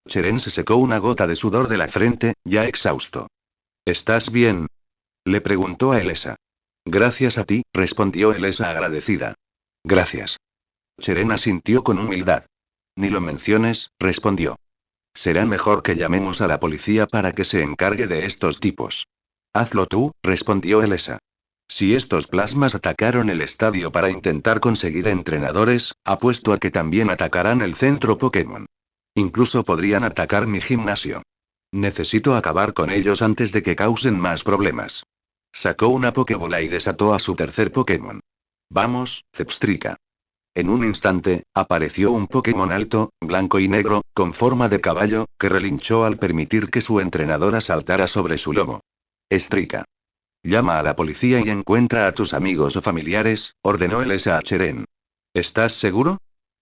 Cheren se secó una gota de sudor de la frente, ya exhausto. ¿Estás bien?, le preguntó a Elesa. Gracias a ti, respondió Elesa agradecida. Gracias. Cheren asintió con humildad. Ni lo menciones, respondió. Será mejor que llamemos a la policía para que se encargue de estos tipos. Hazlo tú, respondió Elesa. Si estos plasmas atacaron el estadio para intentar conseguir entrenadores, apuesto a que también atacarán el centro Pokémon. Incluso podrían atacar mi gimnasio. Necesito acabar con ellos antes de que causen más problemas. Sacó una Pokébola y desató a su tercer Pokémon. Vamos, Zebstrika. En un instante, apareció un Pokémon alto, blanco y negro, con forma de caballo, que relinchó al permitir que su entrenadora saltara sobre su lomo. Strika. Llama a la policía y encuentra a tus amigos o familiares, ordenó Elesa a Cheren. ¿Estás seguro?,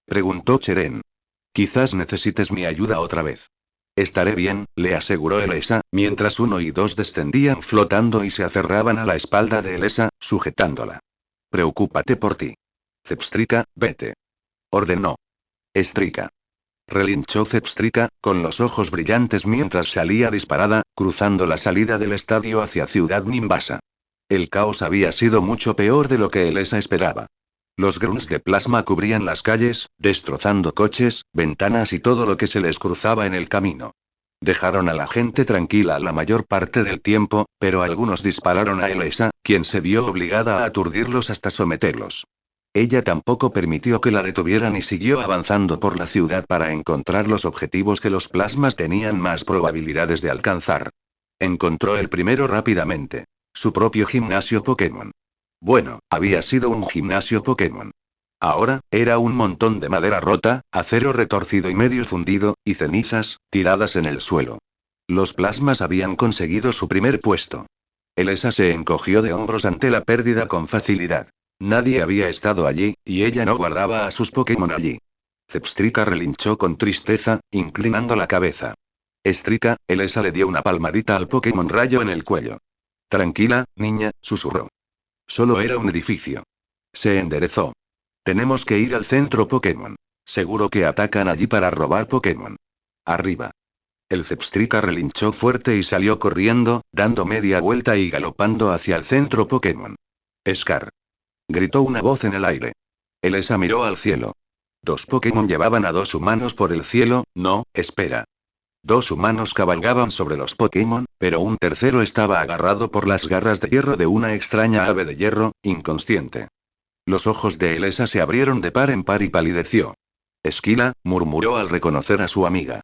preguntó Cheren. Quizás necesites mi ayuda otra vez. Estaré bien, le aseguró Elesa, mientras 1 y 2 descendían flotando y se aferraban a la espalda de Elesa, sujetándola. Preocúpate por ti. Zebstrika, vete. Ordenó. Strika. Relinchó Zebstrika, con los ojos brillantes mientras salía disparada, cruzando la salida del estadio hacia Ciudad Nimbasa. El caos había sido mucho peor de lo que Elesa esperaba. Los grunts de plasma cubrían las calles, destrozando coches, ventanas y todo lo que se les cruzaba en el camino. Dejaron a la gente tranquila la mayor parte del tiempo, pero algunos dispararon a Elesa, quien se vio obligada a aturdirlos hasta someterlos. Ella tampoco permitió que la detuvieran y siguió avanzando por la ciudad para encontrar los objetivos que los plasmas tenían más probabilidades de alcanzar. Encontró el primero rápidamente. Su propio gimnasio Pokémon. Bueno, había sido un gimnasio Pokémon. Ahora, era un montón de madera rota, acero retorcido y medio fundido, y cenizas, tiradas en el suelo. Los plasmas habían conseguido su primer puesto. Elesa se encogió de hombros ante la pérdida con facilidad. Nadie había estado allí, y ella no guardaba a sus Pokémon allí. Zebstrika relinchó con tristeza, inclinando la cabeza. Strika, Elesa le dio una palmadita al Pokémon rayo en el cuello. Tranquila, niña, susurró. Solo era un edificio. Se enderezó. Tenemos que ir al centro Pokémon. Seguro que atacan allí para robar Pokémon. Arriba. El Zebstrika relinchó fuerte y salió corriendo, dando media vuelta y galopando hacia el centro Pokémon. Scar. Gritó una voz en el aire. Elesa miró al cielo. 2 Pokémon llevaban a 2 humanos por el cielo, no, espera. 2 humanos cabalgaban sobre los Pokémon, pero un tercero estaba agarrado por las garras de hierro de una extraña ave de hierro, inconsciente. Los ojos de Elesa se abrieron de par en par y palideció. Esquila, murmuró al reconocer a su amiga.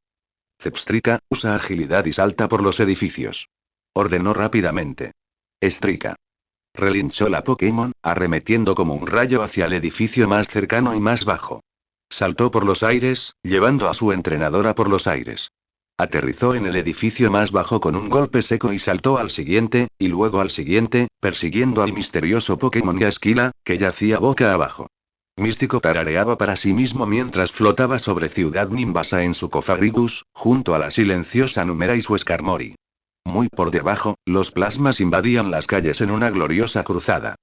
Zebstrika, usa agilidad y salta por los edificios. Ordenó rápidamente. Strika. Relinchó la Pokémon, arremetiendo como un rayo hacia el edificio más cercano y más bajo. Saltó por los aires, llevando a su entrenadora por los aires. Aterrizó en el edificio más bajo con un golpe seco y saltó al siguiente, y luego al siguiente, persiguiendo al misterioso Pokémon y a Esquila, que yacía boca abajo. Místico tarareaba para sí mismo mientras flotaba sobre Ciudad Nimbasa en su Cofagrigus, junto a la silenciosa Numera y su Skarmory. Muy por debajo, los plasmas invadían las calles en una gloriosa cruzada.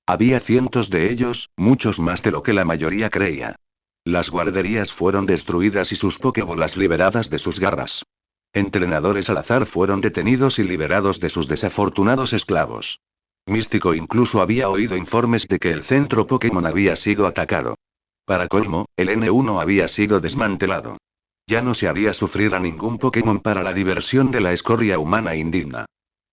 Había cientos de ellos, muchos más de lo que la mayoría creía. Las guarderías fueron destruidas y sus Pokébolas liberadas de sus garras. Entrenadores al azar fueron detenidos y liberados de sus desafortunados esclavos. Místico incluso había oído informes de que el centro Pokémon había sido atacado. Para colmo, el N1 había sido desmantelado. Ya no se haría sufrir a ningún Pokémon para la diversión de la escoria humana indigna.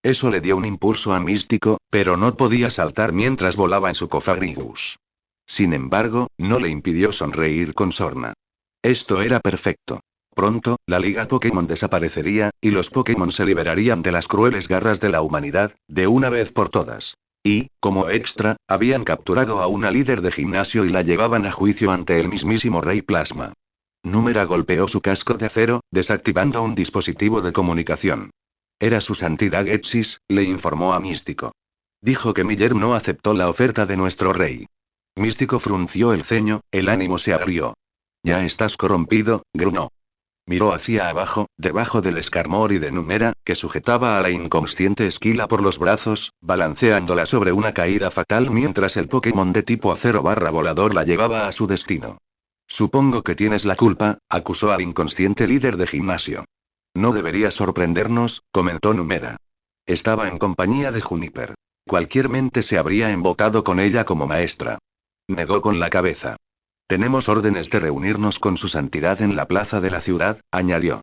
Eso le dio un impulso a Místico, pero no podía saltar mientras volaba en su Cofagrigus. Sin embargo, no le impidió sonreír con sorna. Esto era perfecto. Pronto, la Liga Pokémon desaparecería, y los Pokémon se liberarían de las crueles garras de la humanidad, de una vez por todas. Y, como extra, habían capturado a una líder de gimnasio y la llevaban a juicio ante el mismísimo Rey Plasma. Númera golpeó su casco de acero, desactivando un dispositivo de comunicación. Era su santidad Ghetsis, le informó a Místico. Dijo que Miller no aceptó la oferta de nuestro rey. Místico frunció el ceño, el ánimo se agrió. Ya estás corrompido, gruñó. Miró hacia abajo, debajo del Escarmori de Numera, que sujetaba a la inconsciente Esquila por los brazos, balanceándola sobre una caída fatal mientras el Pokémon de tipo acero barra volador la llevaba a su destino. Supongo que tienes la culpa, acusó al inconsciente líder de gimnasio. No debería sorprendernos, comentó Numera. Estaba en compañía de Juniper. Cualquier mente se habría embocado con ella como maestra. Negó con la cabeza. Tenemos órdenes de reunirnos con su santidad en la plaza de la ciudad, añadió.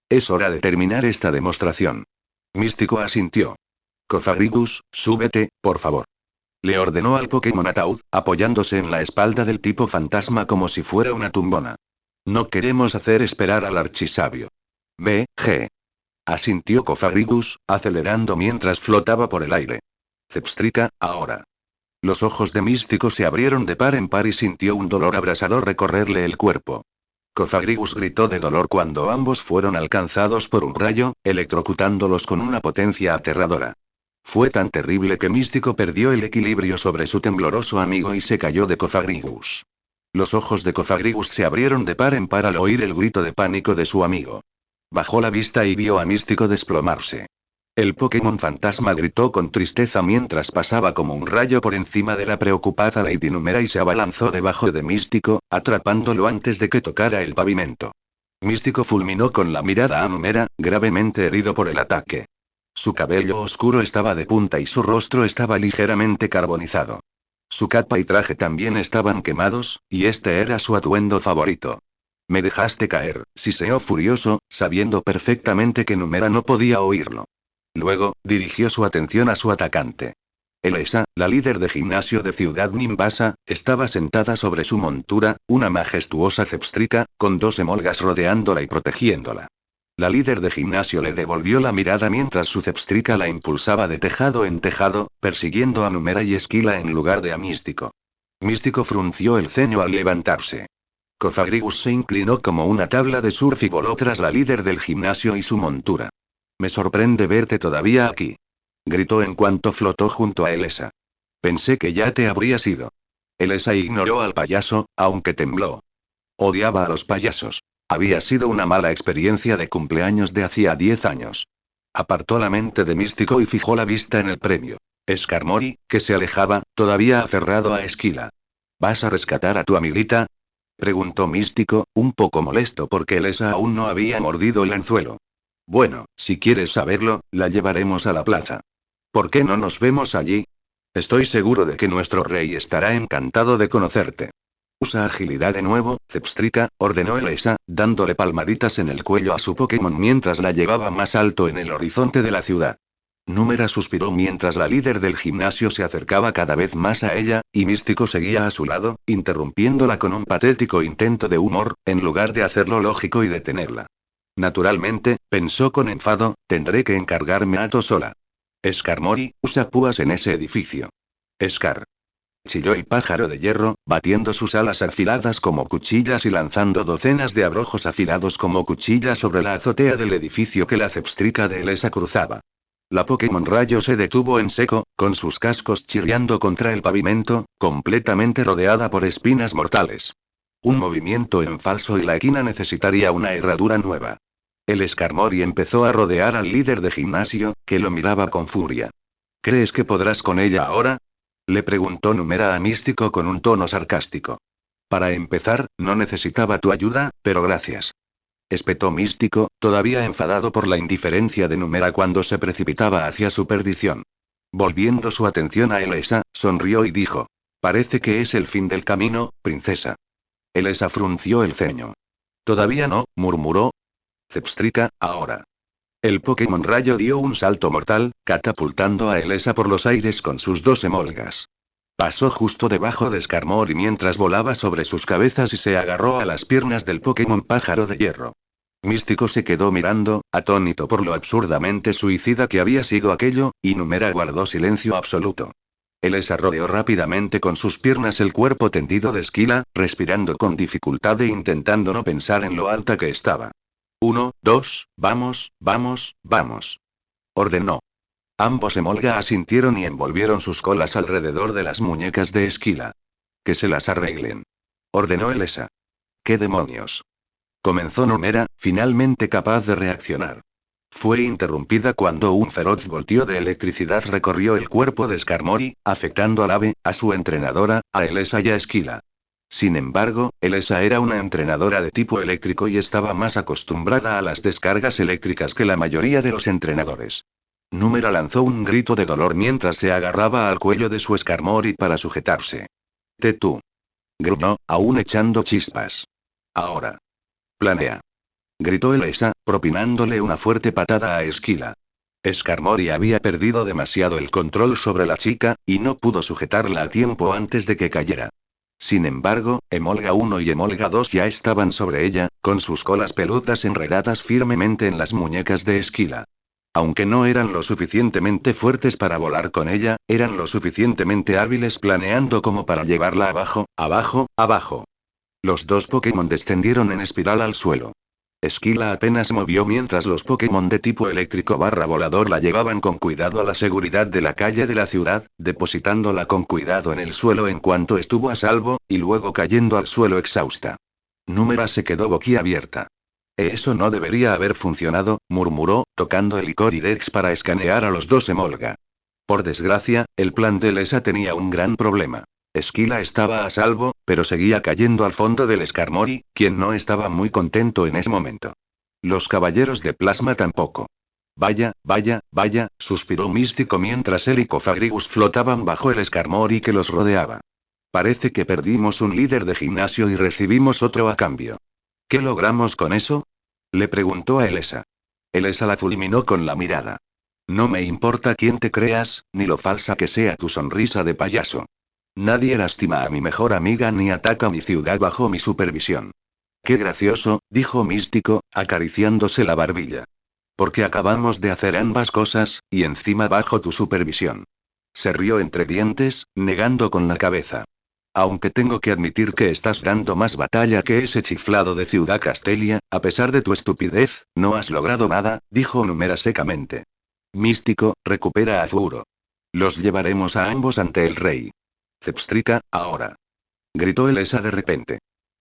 Es hora de terminar esta demostración. Místico asintió. Cofagrigus, súbete, por favor. Le ordenó al Pokémon Ataúd, apoyándose en la espalda del tipo fantasma como si fuera una tumbona. No queremos hacer esperar al archisabio. B.G. Asintió Cofagrigus, acelerando mientras flotaba por el aire. Zepstrika, ahora. Los ojos de Místico se abrieron de par en par y sintió un dolor abrasador recorrerle el cuerpo. Cofagrigus gritó de dolor cuando ambos fueron alcanzados por un rayo, electrocutándolos con una potencia aterradora. Fue tan terrible que Místico perdió el equilibrio sobre su tembloroso amigo y se cayó de Cofagrigus. Los ojos de Cofagrigus se abrieron de par en par al oír el grito de pánico de su amigo. Bajó la vista y vio a Místico desplomarse. El Pokémon fantasma gritó con tristeza mientras pasaba como un rayo por encima de la preocupada Lady Numera y se abalanzó debajo de Místico, atrapándolo antes de que tocara el pavimento. Místico fulminó con la mirada a Numera, gravemente herido por el ataque. Su cabello oscuro estaba de punta y su rostro estaba ligeramente carbonizado. Su capa y traje también estaban quemados, y este era su atuendo favorito. Me dejaste caer, siseó furioso, sabiendo perfectamente que Numera no podía oírlo. Luego, dirigió su atención a su atacante. Elesa, la líder de gimnasio de Ciudad Nimbasa, estaba sentada sobre su montura, una majestuosa Zepstrika, con 2 emolgas rodeándola y protegiéndola. La líder de gimnasio le devolvió la mirada mientras su Zepstrika la impulsaba de tejado en tejado, persiguiendo a Numera y Esquila en lugar de a Místico. Místico frunció el ceño al levantarse. Cofagrigus se inclinó como una tabla de surf y voló tras la líder del gimnasio y su montura. Me sorprende verte todavía aquí. Gritó en cuanto flotó junto a Elesa. Pensé que ya te habrías ido. Elesa ignoró al payaso, aunque tembló. Odiaba a los payasos. Había sido una mala experiencia de cumpleaños de hacía 10 años. Apartó la mente de Místico y fijó la vista en el premio. Escarmori, que se alejaba, todavía aferrado a Esquila. ¿Vas a rescatar a tu amiguita? Preguntó Místico, un poco molesto porque Elesa aún no había mordido el anzuelo. Bueno, si quieres saberlo, la llevaremos a la plaza. ¿Por qué no nos vemos allí? Estoy seguro de que nuestro rey estará encantado de conocerte. Usa agilidad de nuevo, Zepstrika, ordenó Elesa, dándole palmaditas en el cuello a su Pokémon mientras la llevaba más alto en el horizonte de la ciudad. Númera suspiró mientras la líder del gimnasio se acercaba cada vez más a ella, y Místico seguía a su lado, interrumpiéndola con un patético intento de humor, en lugar de hacerlo lógico y detenerla. Naturalmente, pensó con enfado, tendré que encargarme a to sola. Escarmori, usa púas en ese edificio. Escar. Chilló el pájaro de hierro, batiendo sus alas afiladas como cuchillas y lanzando docenas de abrojos afilados como cuchillas sobre la azotea del edificio que la Zepstrika de Elesa cruzaba. La Pokémon Rayo se detuvo en seco, con sus cascos chirriando contra el pavimento, completamente rodeada por espinas mortales. Un movimiento en falso y la equina necesitaría una herradura nueva. El Escarmori empezó a rodear al líder de gimnasio, que lo miraba con furia. ¿Crees que podrás con ella ahora? Le preguntó Numera a Místico con un tono sarcástico. Para empezar, no necesitaba tu ayuda, pero gracias. Espetó Místico, todavía enfadado por la indiferencia de Numera cuando se precipitaba hacia su perdición. Volviendo su atención a Elesa, sonrió y dijo. Parece que es el fin del camino, princesa. Elesa frunció el ceño. Todavía no, murmuró. Zepstrika, ahora. El Pokémon Rayo dio un salto mortal, catapultando a Elesa por los aires con sus dos emolgas. Pasó justo debajo de Skarmory mientras volaba sobre sus cabezas y se agarró a las piernas del Pokémon Pájaro de Hierro. Místico se quedó mirando, atónito por lo absurdamente suicida que había sido aquello, y Numera guardó silencio absoluto. Elesa rodeó rápidamente con sus piernas el cuerpo tendido de Esquila, respirando con dificultad e intentando no pensar en lo alta que estaba. 1, 2, vamos, vamos, vamos. Ordenó. Ambos emolga asintieron y envolvieron sus colas alrededor de las muñecas de Esquila. Que se las arreglen. Ordenó Elesa. ¿Qué demonios? Comenzó Numera, finalmente capaz de reaccionar. Fue interrumpida cuando un feroz voltio de electricidad recorrió el cuerpo de Skarmory, afectando al ave, a su entrenadora, a Elesa y a Esquila. Sin embargo, Elesa era una entrenadora de tipo eléctrico y estaba más acostumbrada a las descargas eléctricas que la mayoría de los entrenadores. Numera lanzó un grito de dolor mientras se agarraba al cuello de su Skarmory para sujetarse. Tú. Gruñó, aún echando chispas. Ahora. Planea. Gritó Elesa, propinándole una fuerte patada a Esquila. Skarmory había perdido demasiado el control sobre la chica, y no pudo sujetarla a tiempo antes de que cayera. Sin embargo, Emolga 1 y Emolga 2 ya estaban sobre ella, con sus colas peludas enredadas firmemente en las muñecas de Esquila. Aunque no eran lo suficientemente fuertes para volar con ella, eran lo suficientemente hábiles planeando como para llevarla abajo, abajo, abajo. Los dos Pokémon descendieron en espiral al suelo. Esquila apenas movió mientras los Pokémon de tipo eléctrico barra volador la llevaban con cuidado a la seguridad de la calle de la ciudad, depositándola con cuidado en el suelo en cuanto estuvo a salvo, y luego cayendo al suelo exhausta. Numera se quedó boquiabierta. Eso no debería haber funcionado, murmuró, tocando el Icoridex para escanear a los dos Emolga. Por desgracia, el plan de Elesa tenía un gran problema. Esquila estaba a salvo, pero seguía cayendo al fondo del Skarmory, quien no estaba muy contento en ese momento. Los caballeros de plasma tampoco. Vaya, vaya, vaya, suspiró Místico mientras él y Cofagrigus flotaban bajo el Skarmory que los rodeaba. Parece que perdimos un líder de gimnasio y recibimos otro a cambio. ¿Qué logramos con eso? Le preguntó a Elesa. Elesa la fulminó con la mirada. No me importa quién te creas, ni lo falsa que sea tu sonrisa de payaso. Nadie lastima a mi mejor amiga ni ataca mi ciudad bajo mi supervisión. Qué gracioso, dijo Místico, acariciándose la barbilla. Porque acabamos de hacer ambas cosas, y encima bajo tu supervisión. Se rió entre dientes, negando con la cabeza. Aunque tengo que admitir que estás dando más batalla que ese chiflado de Ciudad Castelia, a pesar de tu estupidez, no has logrado nada, dijo Numera secamente. Místico, recupera a Furo. Los llevaremos a ambos ante el rey. Zepstrika, ahora. Gritó Elesa de repente.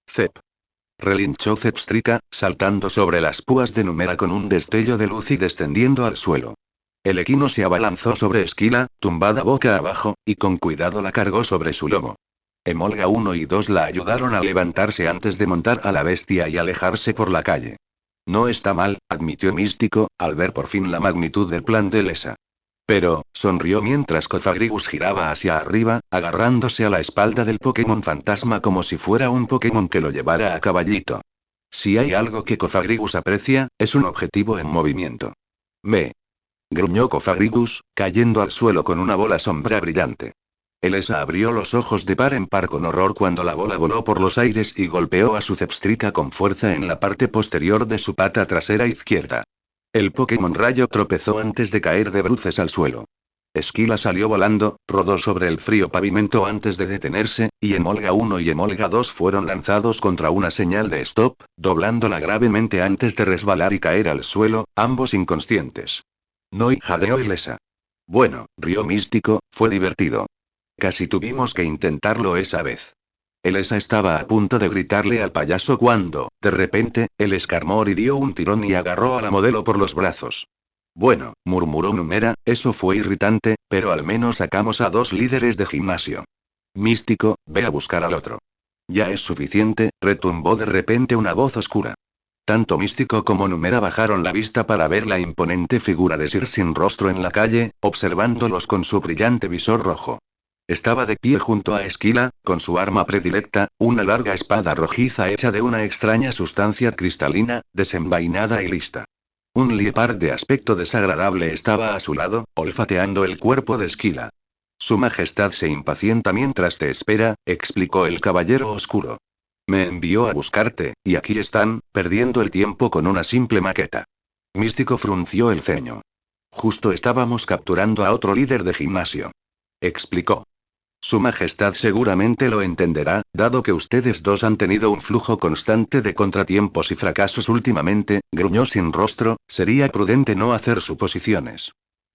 Zep. Relinchó Zepstrika, saltando sobre las púas de Numera con un destello de luz y descendiendo al suelo. El equino se abalanzó sobre Esquila, tumbada boca abajo, y con cuidado la cargó sobre su lomo. Emolga 1 y 2 la ayudaron a levantarse antes de montar a la bestia y alejarse por la calle. No está mal, admitió Místico, al ver por fin la magnitud del plan de Elesa. Pero, sonrió mientras Cofagrigus giraba hacia arriba, agarrándose a la espalda del Pokémon fantasma como si fuera un Pokémon que lo llevara a caballito. Si hay algo que Cofagrigus aprecia, es un objetivo en movimiento. Me. Gruñó Cofagrigus, cayendo al suelo con una bola sombra brillante. Elesa abrió los ojos de par en par con horror cuando la bola voló por los aires y golpeó a su Zepstrika con fuerza en la parte posterior de su pata trasera izquierda. El Pokémon Rayo tropezó antes de caer de bruces al suelo. Esquila salió volando, rodó sobre el frío pavimento antes de detenerse, y Emolga 1 y Emolga 2 fueron lanzados contra una señal de stop, doblándola gravemente antes de resbalar y caer al suelo, ambos inconscientes. No, y jadeó Elesa. Bueno, rió Místico, fue divertido. Casi tuvimos que intentarlo esa vez. Elesa estaba a punto de gritarle al payaso cuando, de repente, el Skarmory dio un tirón y agarró a la modelo por los brazos. Bueno, murmuró Numera, eso fue irritante, pero al menos sacamos a 2 líderes de gimnasio. Místico, ve a buscar al otro. Ya es suficiente, retumbó de repente una voz oscura. Tanto Místico como Numera bajaron la vista para ver la imponente figura de Sir sin rostro en la calle, observándolos con su brillante visor rojo. Estaba de pie junto a Esquila, con su arma predilecta, una larga espada rojiza hecha de una extraña sustancia cristalina, desenvainada y lista. Un liepard de aspecto desagradable estaba a su lado, olfateando el cuerpo de Esquila. Su Majestad se impacienta mientras te espera, explicó el caballero oscuro. Me envió a buscarte, y aquí están, perdiendo el tiempo con una simple maqueta. Místico frunció el ceño. Justo estábamos capturando a otro líder de gimnasio. Explicó. Su Majestad seguramente lo entenderá, dado que ustedes dos han tenido un flujo constante de contratiempos y fracasos últimamente, gruñó sin rostro, sería prudente no hacer suposiciones.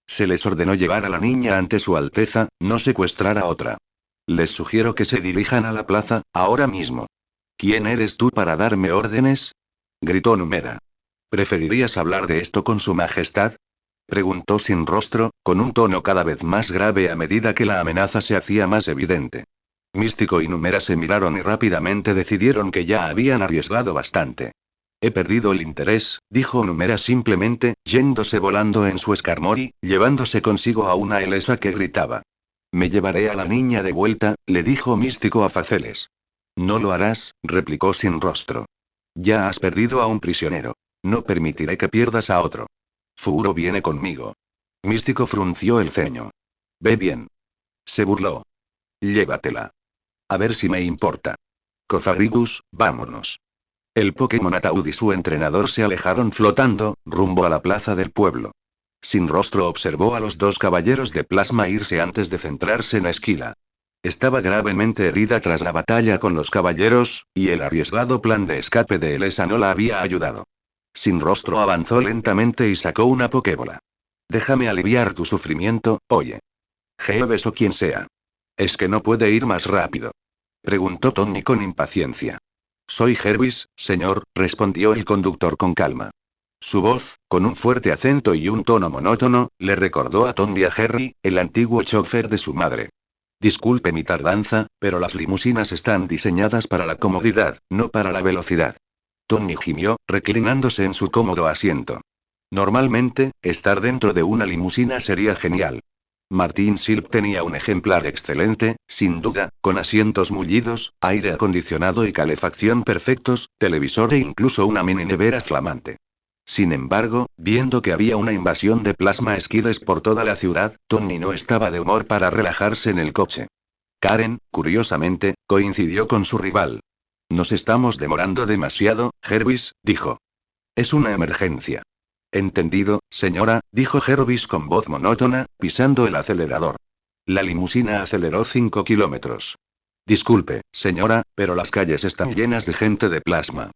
Se les ordenó llevar a la niña ante su Alteza, no secuestrar a otra. Les sugiero que se dirijan a la plaza, ahora mismo. ¿Quién eres tú para darme órdenes? Gritó Numera. ¿Preferirías hablar de esto con su Majestad? Preguntó sin rostro, con un tono cada vez más grave a medida que la amenaza se hacía más evidente. Místico y Numera se miraron y rápidamente decidieron que ya habían arriesgado bastante. He perdido el interés, dijo Numera simplemente, yéndose volando en su Skarmory, llevándose consigo a una Elesa que gritaba. Me llevaré a la niña de vuelta, le dijo Místico a Faceles. No lo harás, replicó sin rostro. Ya has perdido a un prisionero. No permitiré que pierdas a otro. Furo viene conmigo. Místico frunció el ceño. Ve bien. Se burló. Llévatela. A ver si me importa. Cofagrigus, vámonos. El Pokémon Ataúd y su entrenador se alejaron flotando, rumbo a la plaza del pueblo. Sin rostro observó a los dos caballeros de plasma irse antes de centrarse en Esquila. Estaba gravemente herida tras la batalla con los caballeros, y el arriesgado plan de escape de Elesa no la había ayudado. Sin rostro avanzó lentamente y sacó una Pokébola. Déjame aliviar tu sufrimiento, oye. Jeeves o quien sea. ¿Es que no puede ir más rápido? Preguntó Tony con impaciencia. Soy Hervis, señor, respondió el conductor con calma. Su voz, con un fuerte acento y un tono monótono, le recordó a Tony a Harry, el antiguo chofer de su madre. Disculpe mi tardanza, pero las limusinas están diseñadas para la comodidad, no para la velocidad. Tony gimió, reclinándose en su cómodo asiento. Normalmente, estar dentro de una limusina sería genial. Martin Silk tenía un ejemplar excelente, sin duda, con asientos mullidos, aire acondicionado y calefacción perfectos, televisor e incluso una mini nevera flamante. Sin embargo, viendo que había una invasión de plasma esquiles por toda la ciudad, Tony no estaba de humor para relajarse en el coche. Karen, curiosamente, coincidió con su rival. Nos estamos demorando demasiado, Hervis, dijo. Es una emergencia. Entendido, señora, dijo Hervis con voz monótona, pisando el acelerador. La limusina aceleró 5 kilómetros. Disculpe, señora, pero las calles están llenas de gente de plasma.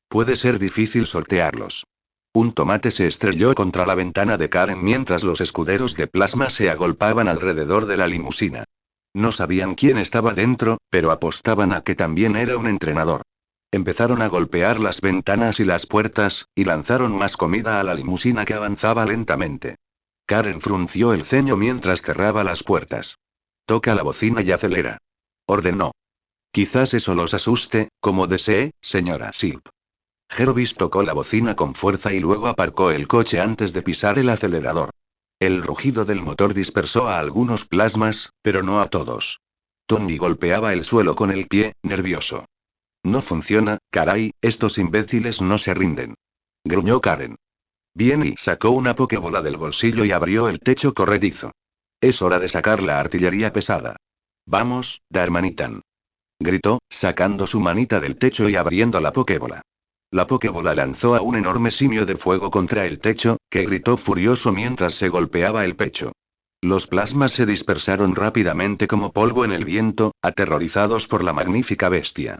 Puede ser difícil sortearlos. Un tomate se estrelló contra la ventana de Karen mientras los escuderos de plasma se agolpaban alrededor de la limusina. No sabían quién estaba dentro, pero apostaban a que también era un entrenador. Empezaron a golpear las ventanas y las puertas, y lanzaron más comida a la limusina que avanzaba lentamente. Karen frunció el ceño mientras cerraba las puertas. Toca la bocina y acelera. Ordenó. Quizás eso los asuste, como desee, señora Silp. Hervis tocó la bocina con fuerza y luego aparcó el coche antes de pisar el acelerador. El rugido del motor dispersó a algunos plasmas, pero no a todos. Tony golpeaba el suelo con el pie, nervioso. No funciona, caray, estos imbéciles no se rinden. Gruñó Karen. Bien, y sacó una Pokébola del bolsillo y abrió el techo corredizo. Es hora de sacar la artillería pesada. Vamos, Darmanitan. Gritó, sacando su manita del techo y abriendo la Pokébola. La Pokébola lanzó a un enorme simio de fuego contra el techo, que gritó furioso mientras se golpeaba el pecho. Los plasmas se dispersaron rápidamente como polvo en el viento, aterrorizados por la magnífica bestia.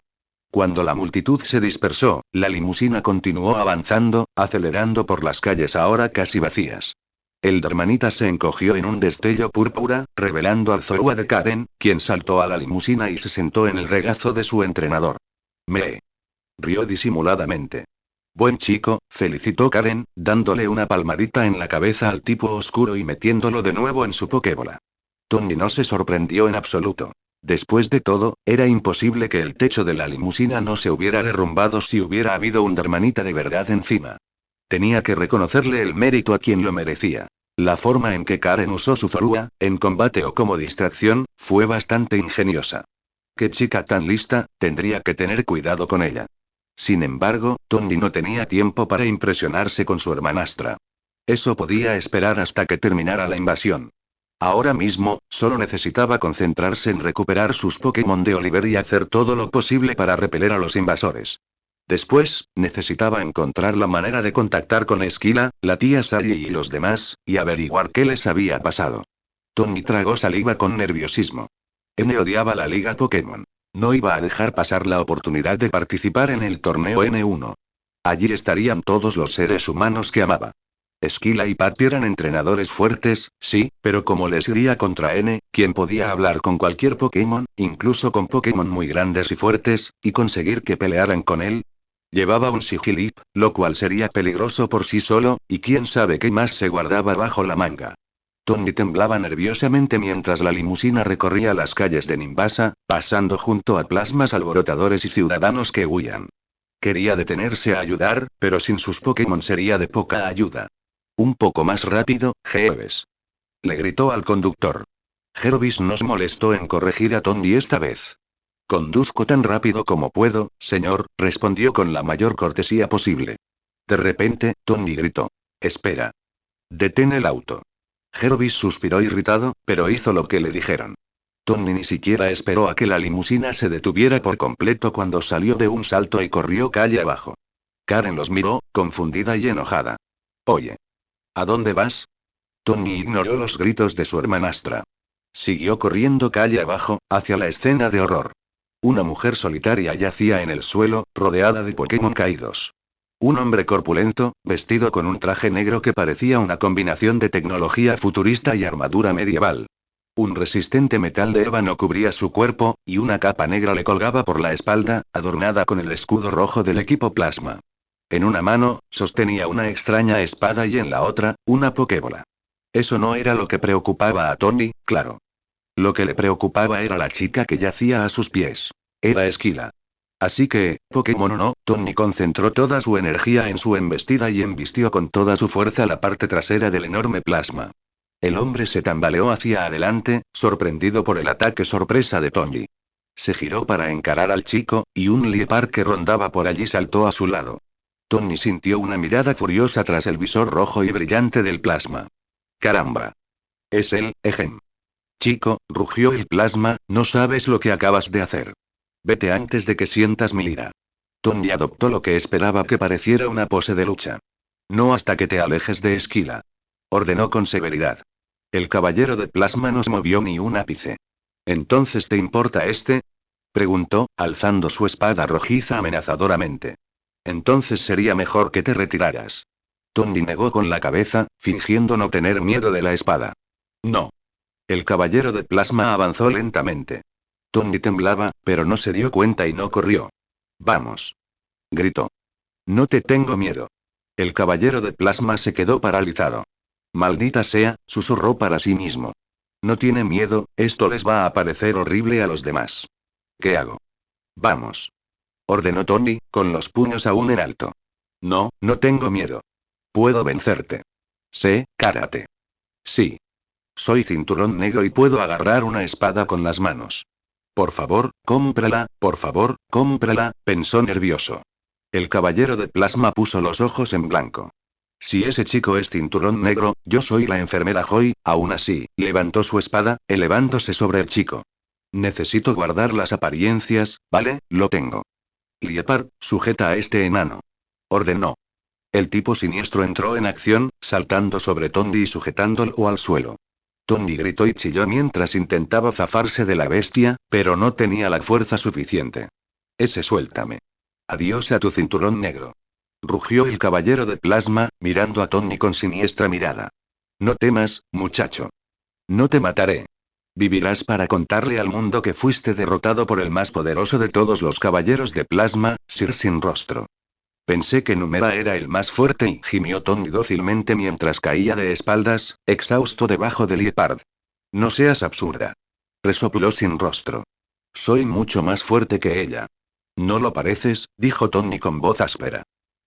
Cuando la multitud se dispersó, la limusina continuó avanzando, acelerando por las calles ahora casi vacías. El Darmanita se encogió en un destello púrpura, revelando al Zorua de Karen, quien saltó a la limusina y se sentó en el regazo de su entrenador. Me rió disimuladamente. Buen chico, felicitó Karen, dándole una palmadita en la cabeza al tipo oscuro y metiéndolo de nuevo en su Pokébola. Tony no se sorprendió en absoluto. Después de todo, era imposible que el techo de la limusina no se hubiera derrumbado si hubiera habido un Darmanita de verdad encima. Tenía que reconocerle el mérito a quien lo merecía. La forma en que Karen usó su Zorua, en combate o como distracción, fue bastante ingeniosa. Qué chica tan lista, tendría que tener cuidado con ella. Sin embargo, Tony no tenía tiempo para impresionarse con su hermanastra. Eso podía esperar hasta que terminara la invasión. Ahora mismo, solo necesitaba concentrarse en recuperar sus Pokémon de Oliver y hacer todo lo posible para repeler a los invasores. Después, necesitaba encontrar la manera de contactar con Esquila, la tía Sally y los demás, y averiguar qué les había pasado. Tony tragó saliva con nerviosismo. N odiaba la liga Pokémon. No iba a dejar pasar la oportunidad de participar en el torneo N1. Allí estarían todos los seres humanos que amaba. Esquila y Patty eran entrenadores fuertes, sí, pero como les iría contra N, quien podía hablar con cualquier Pokémon, incluso con Pokémon muy grandes y fuertes, y conseguir que pelearan con él. Llevaba un Sigilip, lo cual sería peligroso por sí solo, y quién sabe qué más se guardaba bajo la manga. Tony temblaba nerviosamente mientras la limusina recorría las calles de Nimbasa, pasando junto a plasmas alborotadores y ciudadanos que huían. Quería detenerse a ayudar, pero sin sus Pokémon sería de poca ayuda. Un poco más rápido, Jeeves. Le gritó al conductor. Jeeves nos molestó en corregir a Tony esta vez. Conduzco tan rápido como puedo, señor, respondió con la mayor cortesía posible. De repente, Tony gritó. Espera. Detén el auto. Jeeves suspiró irritado, pero hizo lo que le dijeron. Tony ni siquiera esperó a que la limusina se detuviera por completo cuando salió de un salto y corrió calle abajo. Karen los miró, confundida y enojada. Oye. ¿A dónde vas? Tony ignoró los gritos de su hermanastra. Siguió corriendo calle abajo, hacia la escena de horror. Una mujer solitaria yacía en el suelo, rodeada de Pokémon caídos. Un hombre corpulento, vestido con un traje negro que parecía una combinación de tecnología futurista y armadura medieval. Un resistente metal de ébano cubría su cuerpo, y una capa negra le colgaba por la espalda, adornada con el escudo rojo del equipo Plasma. En una mano, sostenía una extraña espada y en la otra, una Pokébola. Eso no era lo que preocupaba a Tony, claro. Lo que le preocupaba era la chica que yacía a sus pies. Era Esquila. Así que, Pokémon o no, Tony concentró toda su energía en su embestida y embistió con toda su fuerza la parte trasera del enorme Plasma. El hombre se tambaleó hacia adelante, sorprendido por el ataque sorpresa de Tony. Se giró para encarar al chico, y un Liepard que rondaba por allí saltó a su lado. Tony sintió una mirada furiosa tras el visor rojo y brillante del Plasma. ¡Caramba! Es él, Ejem. Chico, rugió el Plasma, no sabes lo que acabas de hacer. Vete antes de que sientas mi ira. Tony adoptó lo que esperaba que pareciera una pose de lucha. No hasta que te alejes de Esquila. Ordenó con severidad. El caballero de Plasma no se movió ni un ápice. ¿Entonces te importa este? Preguntó, alzando su espada rojiza amenazadoramente. Entonces sería mejor que te retiraras. Tony negó con la cabeza, fingiendo no tener miedo de la espada. No. El caballero de Plasma avanzó lentamente. Tony temblaba, pero no se dio cuenta y no corrió. Vamos. Gritó. No te tengo miedo. El caballero de Plasma se quedó paralizado. Maldita sea, susurró para sí mismo. No tiene miedo, esto les va a parecer horrible a los demás. ¿Qué hago? Vamos. Ordenó Tony, con los puños aún en alto. No, no tengo miedo. Puedo vencerte. Sé, karate. Sí. Soy cinturón negro y puedo agarrar una espada con las manos. Por favor, cómprala, pensó nervioso. El caballero de Plasma puso los ojos en blanco. Si ese chico es cinturón negro, yo soy la enfermera Joy, aún así, levantó su espada, elevándose sobre el chico. Necesito guardar las apariencias, ¿vale? Lo tengo. Liepard, sujeta a este enano. Ordenó. El tipo siniestro entró en acción, saltando sobre Tony y sujetándolo al suelo. Tony gritó y chilló mientras intentaba zafarse de la bestia, pero no tenía la fuerza suficiente. Suéltame. Adiós a tu cinturón negro. Rugió el caballero de Plasma, mirando a Tony con siniestra mirada. No temas, muchacho. No te mataré. Vivirás para contarle al mundo que fuiste derrotado por el más poderoso de todos los caballeros de Plasma, Sir Sin Rostro. Pensé que Numera era el más fuerte y gimió Tony dócilmente mientras caía de espaldas, exhausto debajo del Liepard. No seas absurda. Resopló Sin Rostro. Soy mucho más fuerte que ella. No lo pareces, dijo Tony con voz áspera.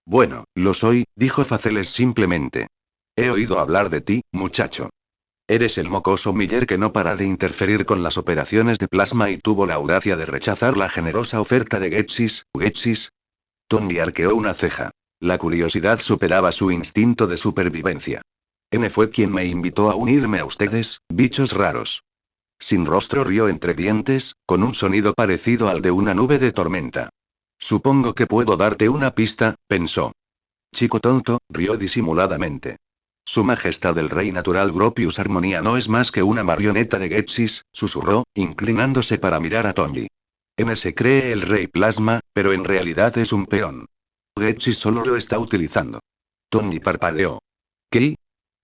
Bueno, lo soy, dijo Faceles simplemente. He oído hablar de ti, muchacho. Eres el mocoso Miller que no para de interferir con las operaciones de Plasma y tuvo la audacia de rechazar la generosa oferta de Getsis. Tony arqueó una ceja. La curiosidad superaba su instinto de supervivencia. N fue quien me invitó a unirme a ustedes, bichos raros. Sin rostro rió entre dientes, con un sonido parecido al de una nube de tormenta. Supongo que puedo darte una pista, pensó. Chico tonto, rió disimuladamente. Su majestad el rey natural Gropius Armonía no es más que una marioneta de Getsis, susurró, inclinándose para mirar a Tony. N se cree el rey plasma, pero en realidad es un peón. Getsis solo lo está utilizando. Tony parpadeó. ¿Qué?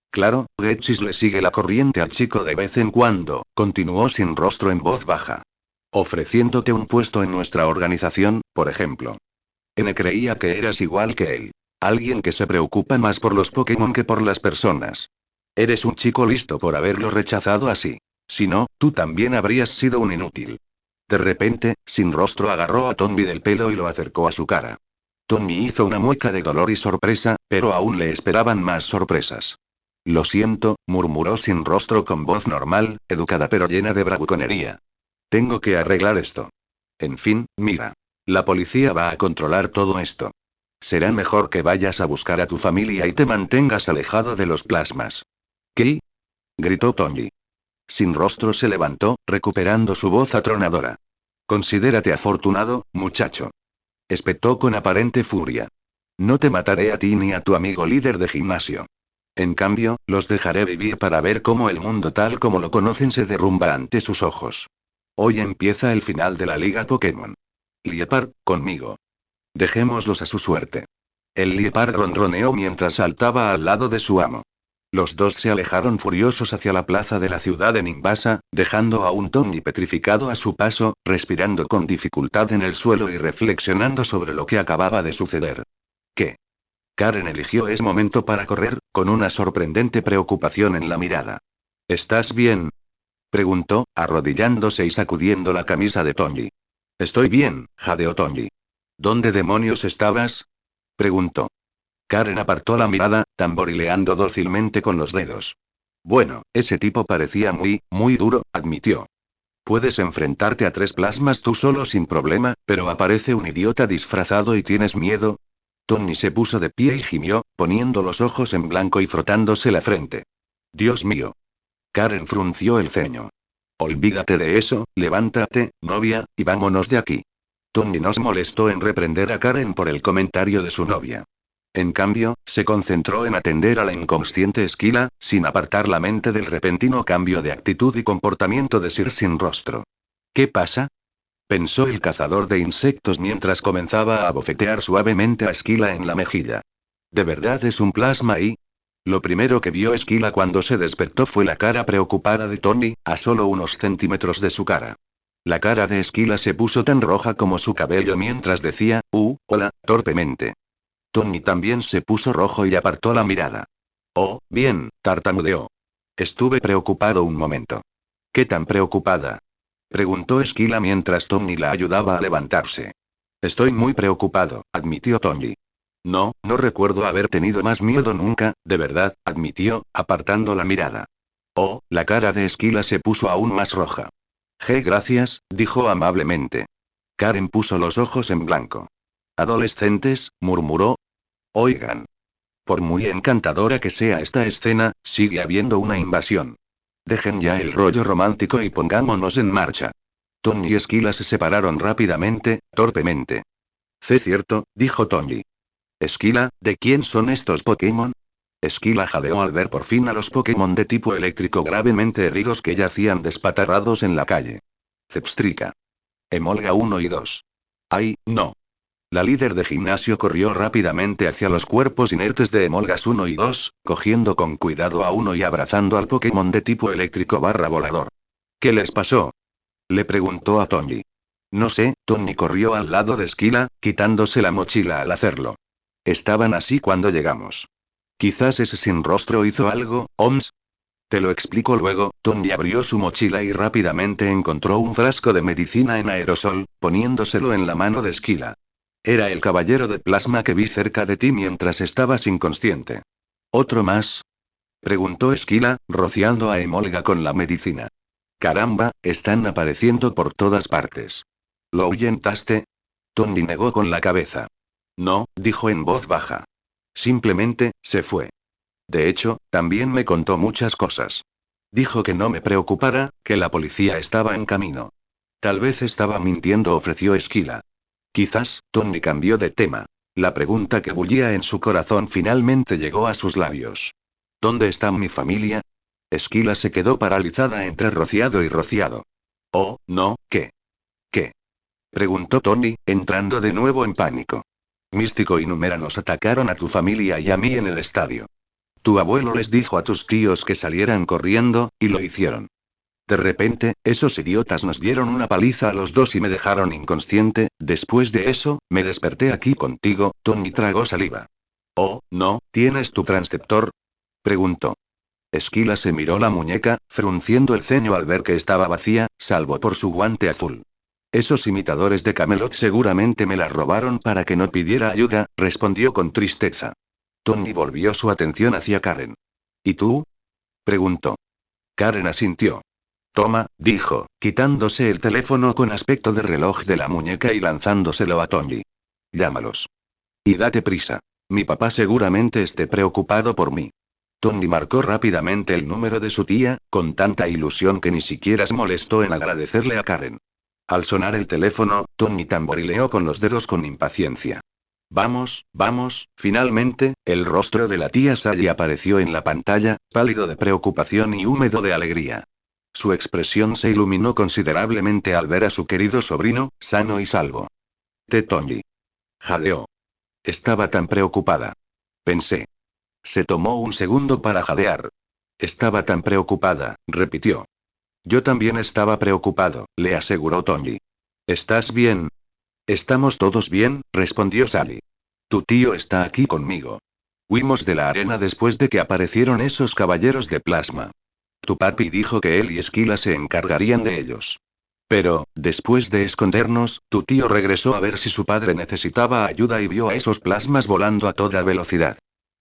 Claro, Getsis le sigue la corriente al chico de vez en cuando, continuó sin rostro en voz baja. Ofreciéndote un puesto en nuestra organización, por ejemplo. N creía que eras igual que él. Alguien que se preocupa más por los Pokémon que por las personas. Eres un chico listo por haberlo rechazado así. Si no, tú también habrías sido un inútil. De repente, Sin Rostro agarró a Tommy del pelo y lo acercó a su cara. Tommy hizo una mueca de dolor y sorpresa, pero aún le esperaban más sorpresas. Lo siento, murmuró Sin Rostro con voz normal, educada pero llena de bravuconería. Tengo que arreglar esto. En fin, mira. La policía va a controlar todo esto. Será mejor que vayas a buscar a tu familia y te mantengas alejado de los plasmas. ¿Qué? Gritó Tommy. Sin Rostro se levantó, recuperando su voz atronadora. Considérate afortunado, muchacho. Espetó con aparente furia. No te mataré a ti ni a tu amigo líder de gimnasio. En cambio, los dejaré vivir para ver cómo el mundo tal como lo conocen se derrumba ante sus ojos. Hoy empieza el final de la Liga Pokémon. Liepard, conmigo. Dejémoslos a su suerte. El Liepard ronroneó mientras saltaba al lado de su amo. Los dos se alejaron furiosos hacia la plaza de la ciudad de Nimbasa, dejando a un Tony petrificado a su paso, respirando con dificultad en el suelo y reflexionando sobre lo que acababa de suceder. ¿Qué? Karen eligió ese momento para correr, con una sorprendente preocupación en la mirada. ¿Estás bien? Preguntó, arrodillándose y sacudiendo la camisa de Tony. Estoy bien, jadeó Tony. ¿Dónde demonios estabas? Preguntó. Karen apartó la mirada, tamborileando dócilmente con los dedos. Bueno, ese tipo parecía muy duro, admitió. Puedes enfrentarte a 3 plasmas tú solo sin problema, pero aparece un idiota disfrazado y tienes miedo. Tony se puso de pie y gimió, poniendo los ojos en blanco y frotándose la frente. Dios mío. Karen frunció el ceño. Olvídate de eso, levántate, novia, y vámonos de aquí. Tony no se molestó en reprender a Karen por el comentario de su novia. En cambio, se concentró en atender a la inconsciente Esquila, sin apartar la mente del repentino cambio de actitud y comportamiento de Sir Sin Rostro. ¿Qué pasa? Pensó el cazador de insectos mientras comenzaba a abofetear suavemente a Esquila en la mejilla. ¿De verdad es un plasma y? Lo primero que vio Esquila cuando se despertó fue la cara preocupada de Tony, a solo unos centímetros de su cara. La cara de Esquila se puso tan roja como su cabello mientras decía, hola, torpemente. Tony también se puso rojo y apartó la mirada. Oh, bien, tartamudeó. Estuve preocupado un momento. ¿Qué tan preocupada? Preguntó Esquila mientras Tony la ayudaba a levantarse. Estoy muy preocupado, admitió Tony. No recuerdo haber tenido más miedo nunca, de verdad, admitió, apartando la mirada. Oh, la cara de Esquila se puso aún más roja. Gracias, dijo amablemente. Karen puso los ojos en blanco. Adolescentes, murmuró. Oigan. Por muy encantadora que sea esta escena, sigue habiendo una invasión. Dejen ya el rollo romántico y pongámonos en marcha. Tony y Esquila se separaron rápidamente, torpemente. Cierto, dijo Tony. Esquila, ¿de quién son estos Pokémon? Esquila jadeó al ver por fin a los Pokémon de tipo eléctrico gravemente heridos que yacían despatarrados en la calle. Zepstrika. Emolga 1 y 2. ¡Ay, no! La líder de gimnasio corrió rápidamente hacia los cuerpos inertes de Emolgas 1 y 2, cogiendo con cuidado a uno y abrazando al Pokémon de tipo eléctrico volador. ¿Qué les pasó? Le preguntó a Tony. No sé, Tony corrió al lado de Esquila, quitándose la mochila al hacerlo. Estaban así cuando llegamos. Quizás ese Sin Rostro hizo algo, Oms. Te lo explico luego. Tony abrió su mochila y rápidamente encontró un frasco de medicina en aerosol, poniéndoselo en la mano de Esquila. Era el caballero de plasma que vi cerca de ti mientras estabas inconsciente. ¿Otro más? Preguntó Esquila, rociando a Emolga con la medicina. Caramba, están apareciendo por todas partes. ¿Lo ahuyentaste? Tony negó con la cabeza. No, dijo en voz baja. Simplemente, se fue. De hecho, también me contó muchas cosas. Dijo que no me preocupara, que la policía estaba en camino. Tal vez estaba mintiendo, ofreció Esquila. Quizás, Tony cambió de tema. La pregunta que bullía en su corazón finalmente llegó a sus labios. ¿Dónde está mi familia? Esquila se quedó paralizada entre rociado y rociado. Oh, no, ¿qué? ¿Qué? Preguntó Tony, entrando de nuevo en pánico. Místico y Numera nos atacaron a tu familia y a mí en el estadio. Tu abuelo les dijo a tus tíos que salieran corriendo, y lo hicieron. De repente, esos idiotas nos dieron una paliza a los dos y me dejaron inconsciente. Después de eso, me desperté aquí contigo. Tony tragó saliva. Oh, no, ¿tienes tu transceptor? Preguntó. Esquila se miró la muñeca, frunciendo el ceño al ver que estaba vacía, salvo por su guante azul. Esos imitadores de Camelot seguramente me la robaron para que no pidiera ayuda, respondió con tristeza. Tony volvió su atención hacia Karen. ¿Y tú? Preguntó. Karen asintió. Toma, dijo, quitándose el teléfono con aspecto de reloj de la muñeca y lanzándoselo a Tony. Llámalos. Y date prisa. Mi papá seguramente esté preocupado por mí. Tony marcó rápidamente el número de su tía, con tanta ilusión que ni siquiera se molestó en agradecerle a Karen. Al sonar el teléfono, Tony tamborileó con los dedos con impaciencia. Vamos, vamos, finalmente, el rostro de la tía Sally apareció en la pantalla, pálido de preocupación y húmedo de alegría. Su expresión se iluminó considerablemente al ver a su querido sobrino, sano y salvo. Tony. Jadeó. Estaba tan preocupada. Pensé. Se tomó un segundo para jadear. Estaba tan preocupada, repitió. Yo también estaba preocupado, le aseguró Tony. ¿Estás bien? Estamos todos bien, respondió Sally. Tu tío está aquí conmigo. Huimos de la arena después de que aparecieron esos caballeros de plasma. Tu papi dijo que él y Esquila se encargarían de ellos. Pero, después de escondernos, tu tío regresó a ver si su padre necesitaba ayuda y vio a esos plasmas volando a toda velocidad.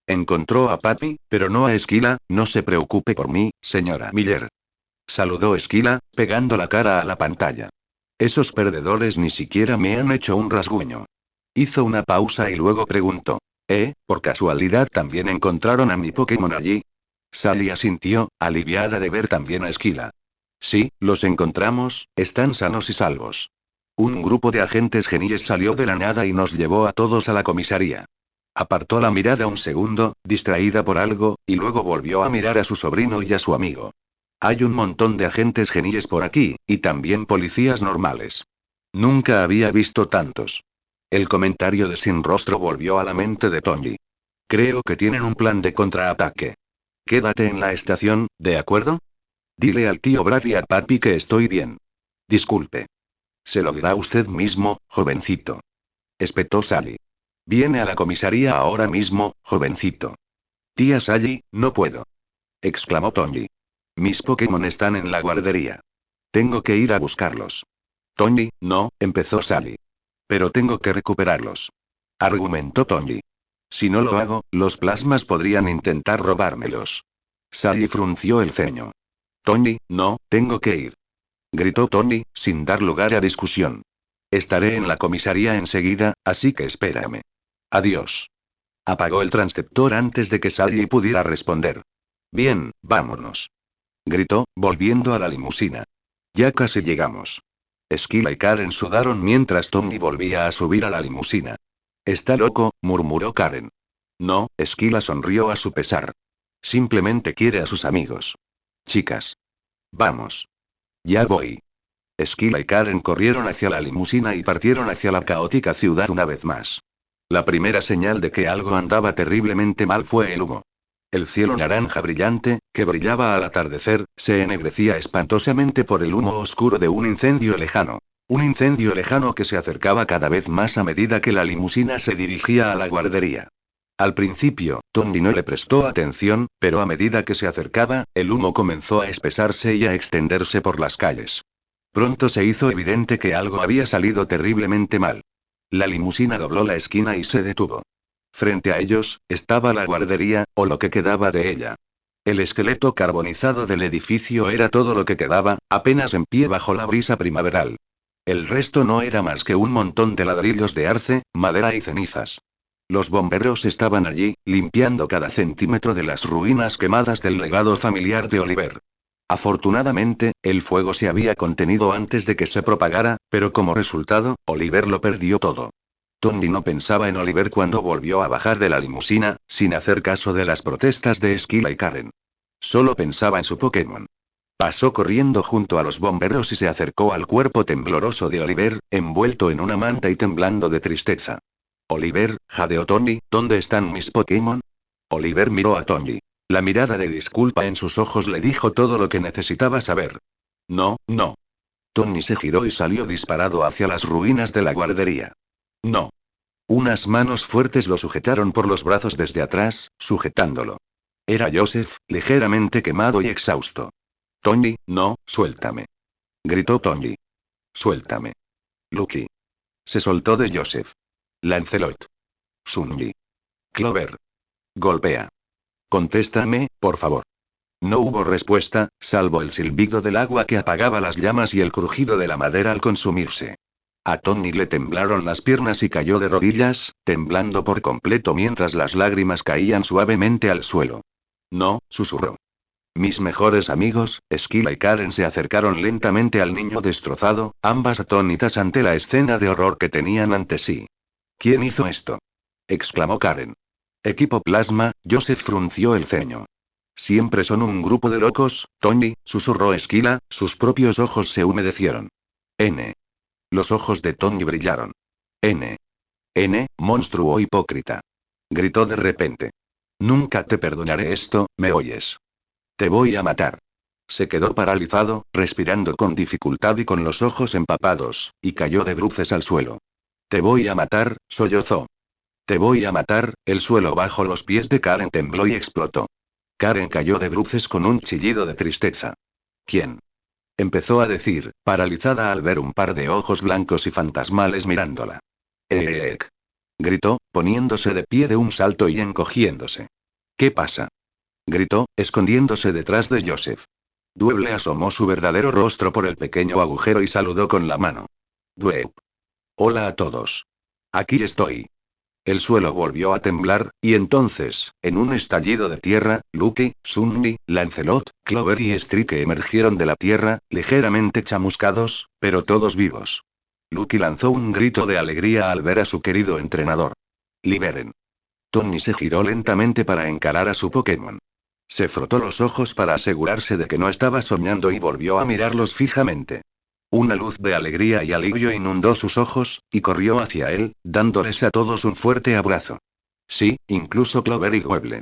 Encontró a papi, pero no a Esquila. No se preocupe por mí, señora Miller. Saludó Esquila, pegando la cara a la pantalla. Esos perdedores ni siquiera me han hecho un rasguño. Hizo una pausa y luego preguntó. ¿Por casualidad también encontraron a mi Pokémon allí? Sally asintió, aliviada de ver también a Esquila. Sí, los encontramos, están sanos y salvos. Un grupo de agentes genies salió de la nada y nos llevó a todos a la comisaría. Apartó la mirada un segundo, distraída por algo, y luego volvió a mirar a su sobrino y a su amigo. Hay un montón de agentes genies por aquí, y también policías normales. Nunca había visto tantos. El comentario de Sin Rostro volvió a la mente de Tony. Creo que tienen un plan de contraataque. Quédate en la estación, ¿de acuerdo? Dile al tío Brad y a papi que estoy bien. Disculpe. Se lo dirá usted mismo, jovencito. Espetó Sally. Viene a la comisaría ahora mismo, jovencito. Tía Sally, no puedo. Exclamó Tony. Mis Pokémon están en la guardería. Tengo que ir a buscarlos. Tony, no, empezó Sally. Pero tengo que recuperarlos. Argumentó Tony. Si no lo hago, los plasmas podrían intentar robármelos. Sally frunció el ceño. Tony, no, tengo que ir. Gritó Tony, sin dar lugar a discusión. Estaré en la comisaría enseguida, así que espérame. Adiós. Apagó el transceptor antes de que Sally pudiera responder. Bien, vámonos. Gritó, volviendo a la limusina. Ya casi llegamos. Esquila y Karen sudaron mientras Tony volvía a subir a la limusina. Está loco, murmuró Karen. No, Esquila sonrió a su pesar. Simplemente quiere a sus amigos. Chicas. Vamos. Ya voy. Esquila y Karen corrieron hacia la limusina y partieron hacia la caótica ciudad una vez más. La primera señal de que algo andaba terriblemente mal fue el humo. El cielo naranja brillante, que brillaba al atardecer, se ennegrecía espantosamente por el humo oscuro de un incendio lejano. Un incendio lejano que se acercaba cada vez más a medida que la limusina se dirigía a la guardería. Al principio, Tony no le prestó atención, pero a medida que se acercaba, el humo comenzó a espesarse y a extenderse por las calles. Pronto se hizo evidente que algo había salido terriblemente mal. La limusina dobló la esquina y se detuvo. Frente a ellos, estaba la guardería, o lo que quedaba de ella. El esqueleto carbonizado del edificio era todo lo que quedaba, apenas en pie bajo la brisa primaveral. El resto no era más que un montón de ladrillos de arce, madera y cenizas. Los bomberos estaban allí, limpiando cada centímetro de las ruinas quemadas del legado familiar de Oliver. Afortunadamente, el fuego se había contenido antes de que se propagara, pero como resultado, Oliver lo perdió todo. Tony no pensaba en Oliver cuando volvió a bajar de la limusina, sin hacer caso de las protestas de Esquila y Karen. Solo pensaba en su Pokémon. Pasó corriendo junto a los bomberos y se acercó al cuerpo tembloroso de Oliver, envuelto en una manta y temblando de tristeza. Oliver, jadeó Tony, ¿dónde están mis Pokémon? Oliver miró a Tony. La mirada de disculpa en sus ojos le dijo todo lo que necesitaba saber. No, no. Tony se giró y salió disparado hacia las ruinas de la guardería. No. Unas manos fuertes lo sujetaron por los brazos desde atrás, sujetándolo. Era Joseph, ligeramente quemado y exhausto. Tony, no, suéltame. Gritó Tony. Suéltame. Lucky. Se soltó de Joseph. Lancelot. Sunji. Clover. Golpea. Contéstame, por favor. No hubo respuesta, salvo el silbido del agua que apagaba las llamas y el crujido de la madera al consumirse. A Tony le temblaron las piernas y cayó de rodillas, temblando por completo mientras las lágrimas caían suavemente al suelo. No, susurró. Mis mejores amigos, Esquila y Karen se acercaron lentamente al niño destrozado, ambas atónitas ante la escena de horror que tenían ante sí. ¿Quién hizo esto? Exclamó Karen. Equipo Plasma, Joseph frunció el ceño. Siempre son un grupo de locos, Tony, susurró Esquila, sus propios ojos se humedecieron. Los ojos de Tony brillaron. Monstruo hipócrita. Gritó de repente. Nunca te perdonaré esto, ¿me oyes? Te voy a matar. Se quedó paralizado, respirando con dificultad y con los ojos empapados, y cayó de bruces al suelo. Te voy a matar, sollozó. Te voy a matar, el suelo bajo los pies de Karen tembló y explotó. Karen cayó de bruces con un chillido de tristeza. ¿Quién? Empezó a decir, paralizada al ver un par de ojos blancos y fantasmales mirándola. Gritó, poniéndose de pie de un salto y encogiéndose. ¿Qué pasa? Gritó, escondiéndose detrás de Joseph. Dweeb asomó su verdadero rostro por el pequeño agujero y saludó con la mano. Dweeb. Hola a todos. Aquí estoy. El suelo volvió a temblar, y entonces, en un estallido de tierra, Lucky, Sunny, Lancelot, Clover y Strike emergieron de la tierra, ligeramente chamuscados, pero todos vivos. Lucky lanzó un grito de alegría al ver a su querido entrenador. Liberen. Tony se giró lentamente para encarar a su Pokémon. Se frotó los ojos para asegurarse de que no estaba soñando y volvió a mirarlos fijamente. Una luz de alegría y alivio inundó sus ojos, y corrió hacia él, dándoles a todos un fuerte abrazo. Sí, incluso Clover y Dweeb.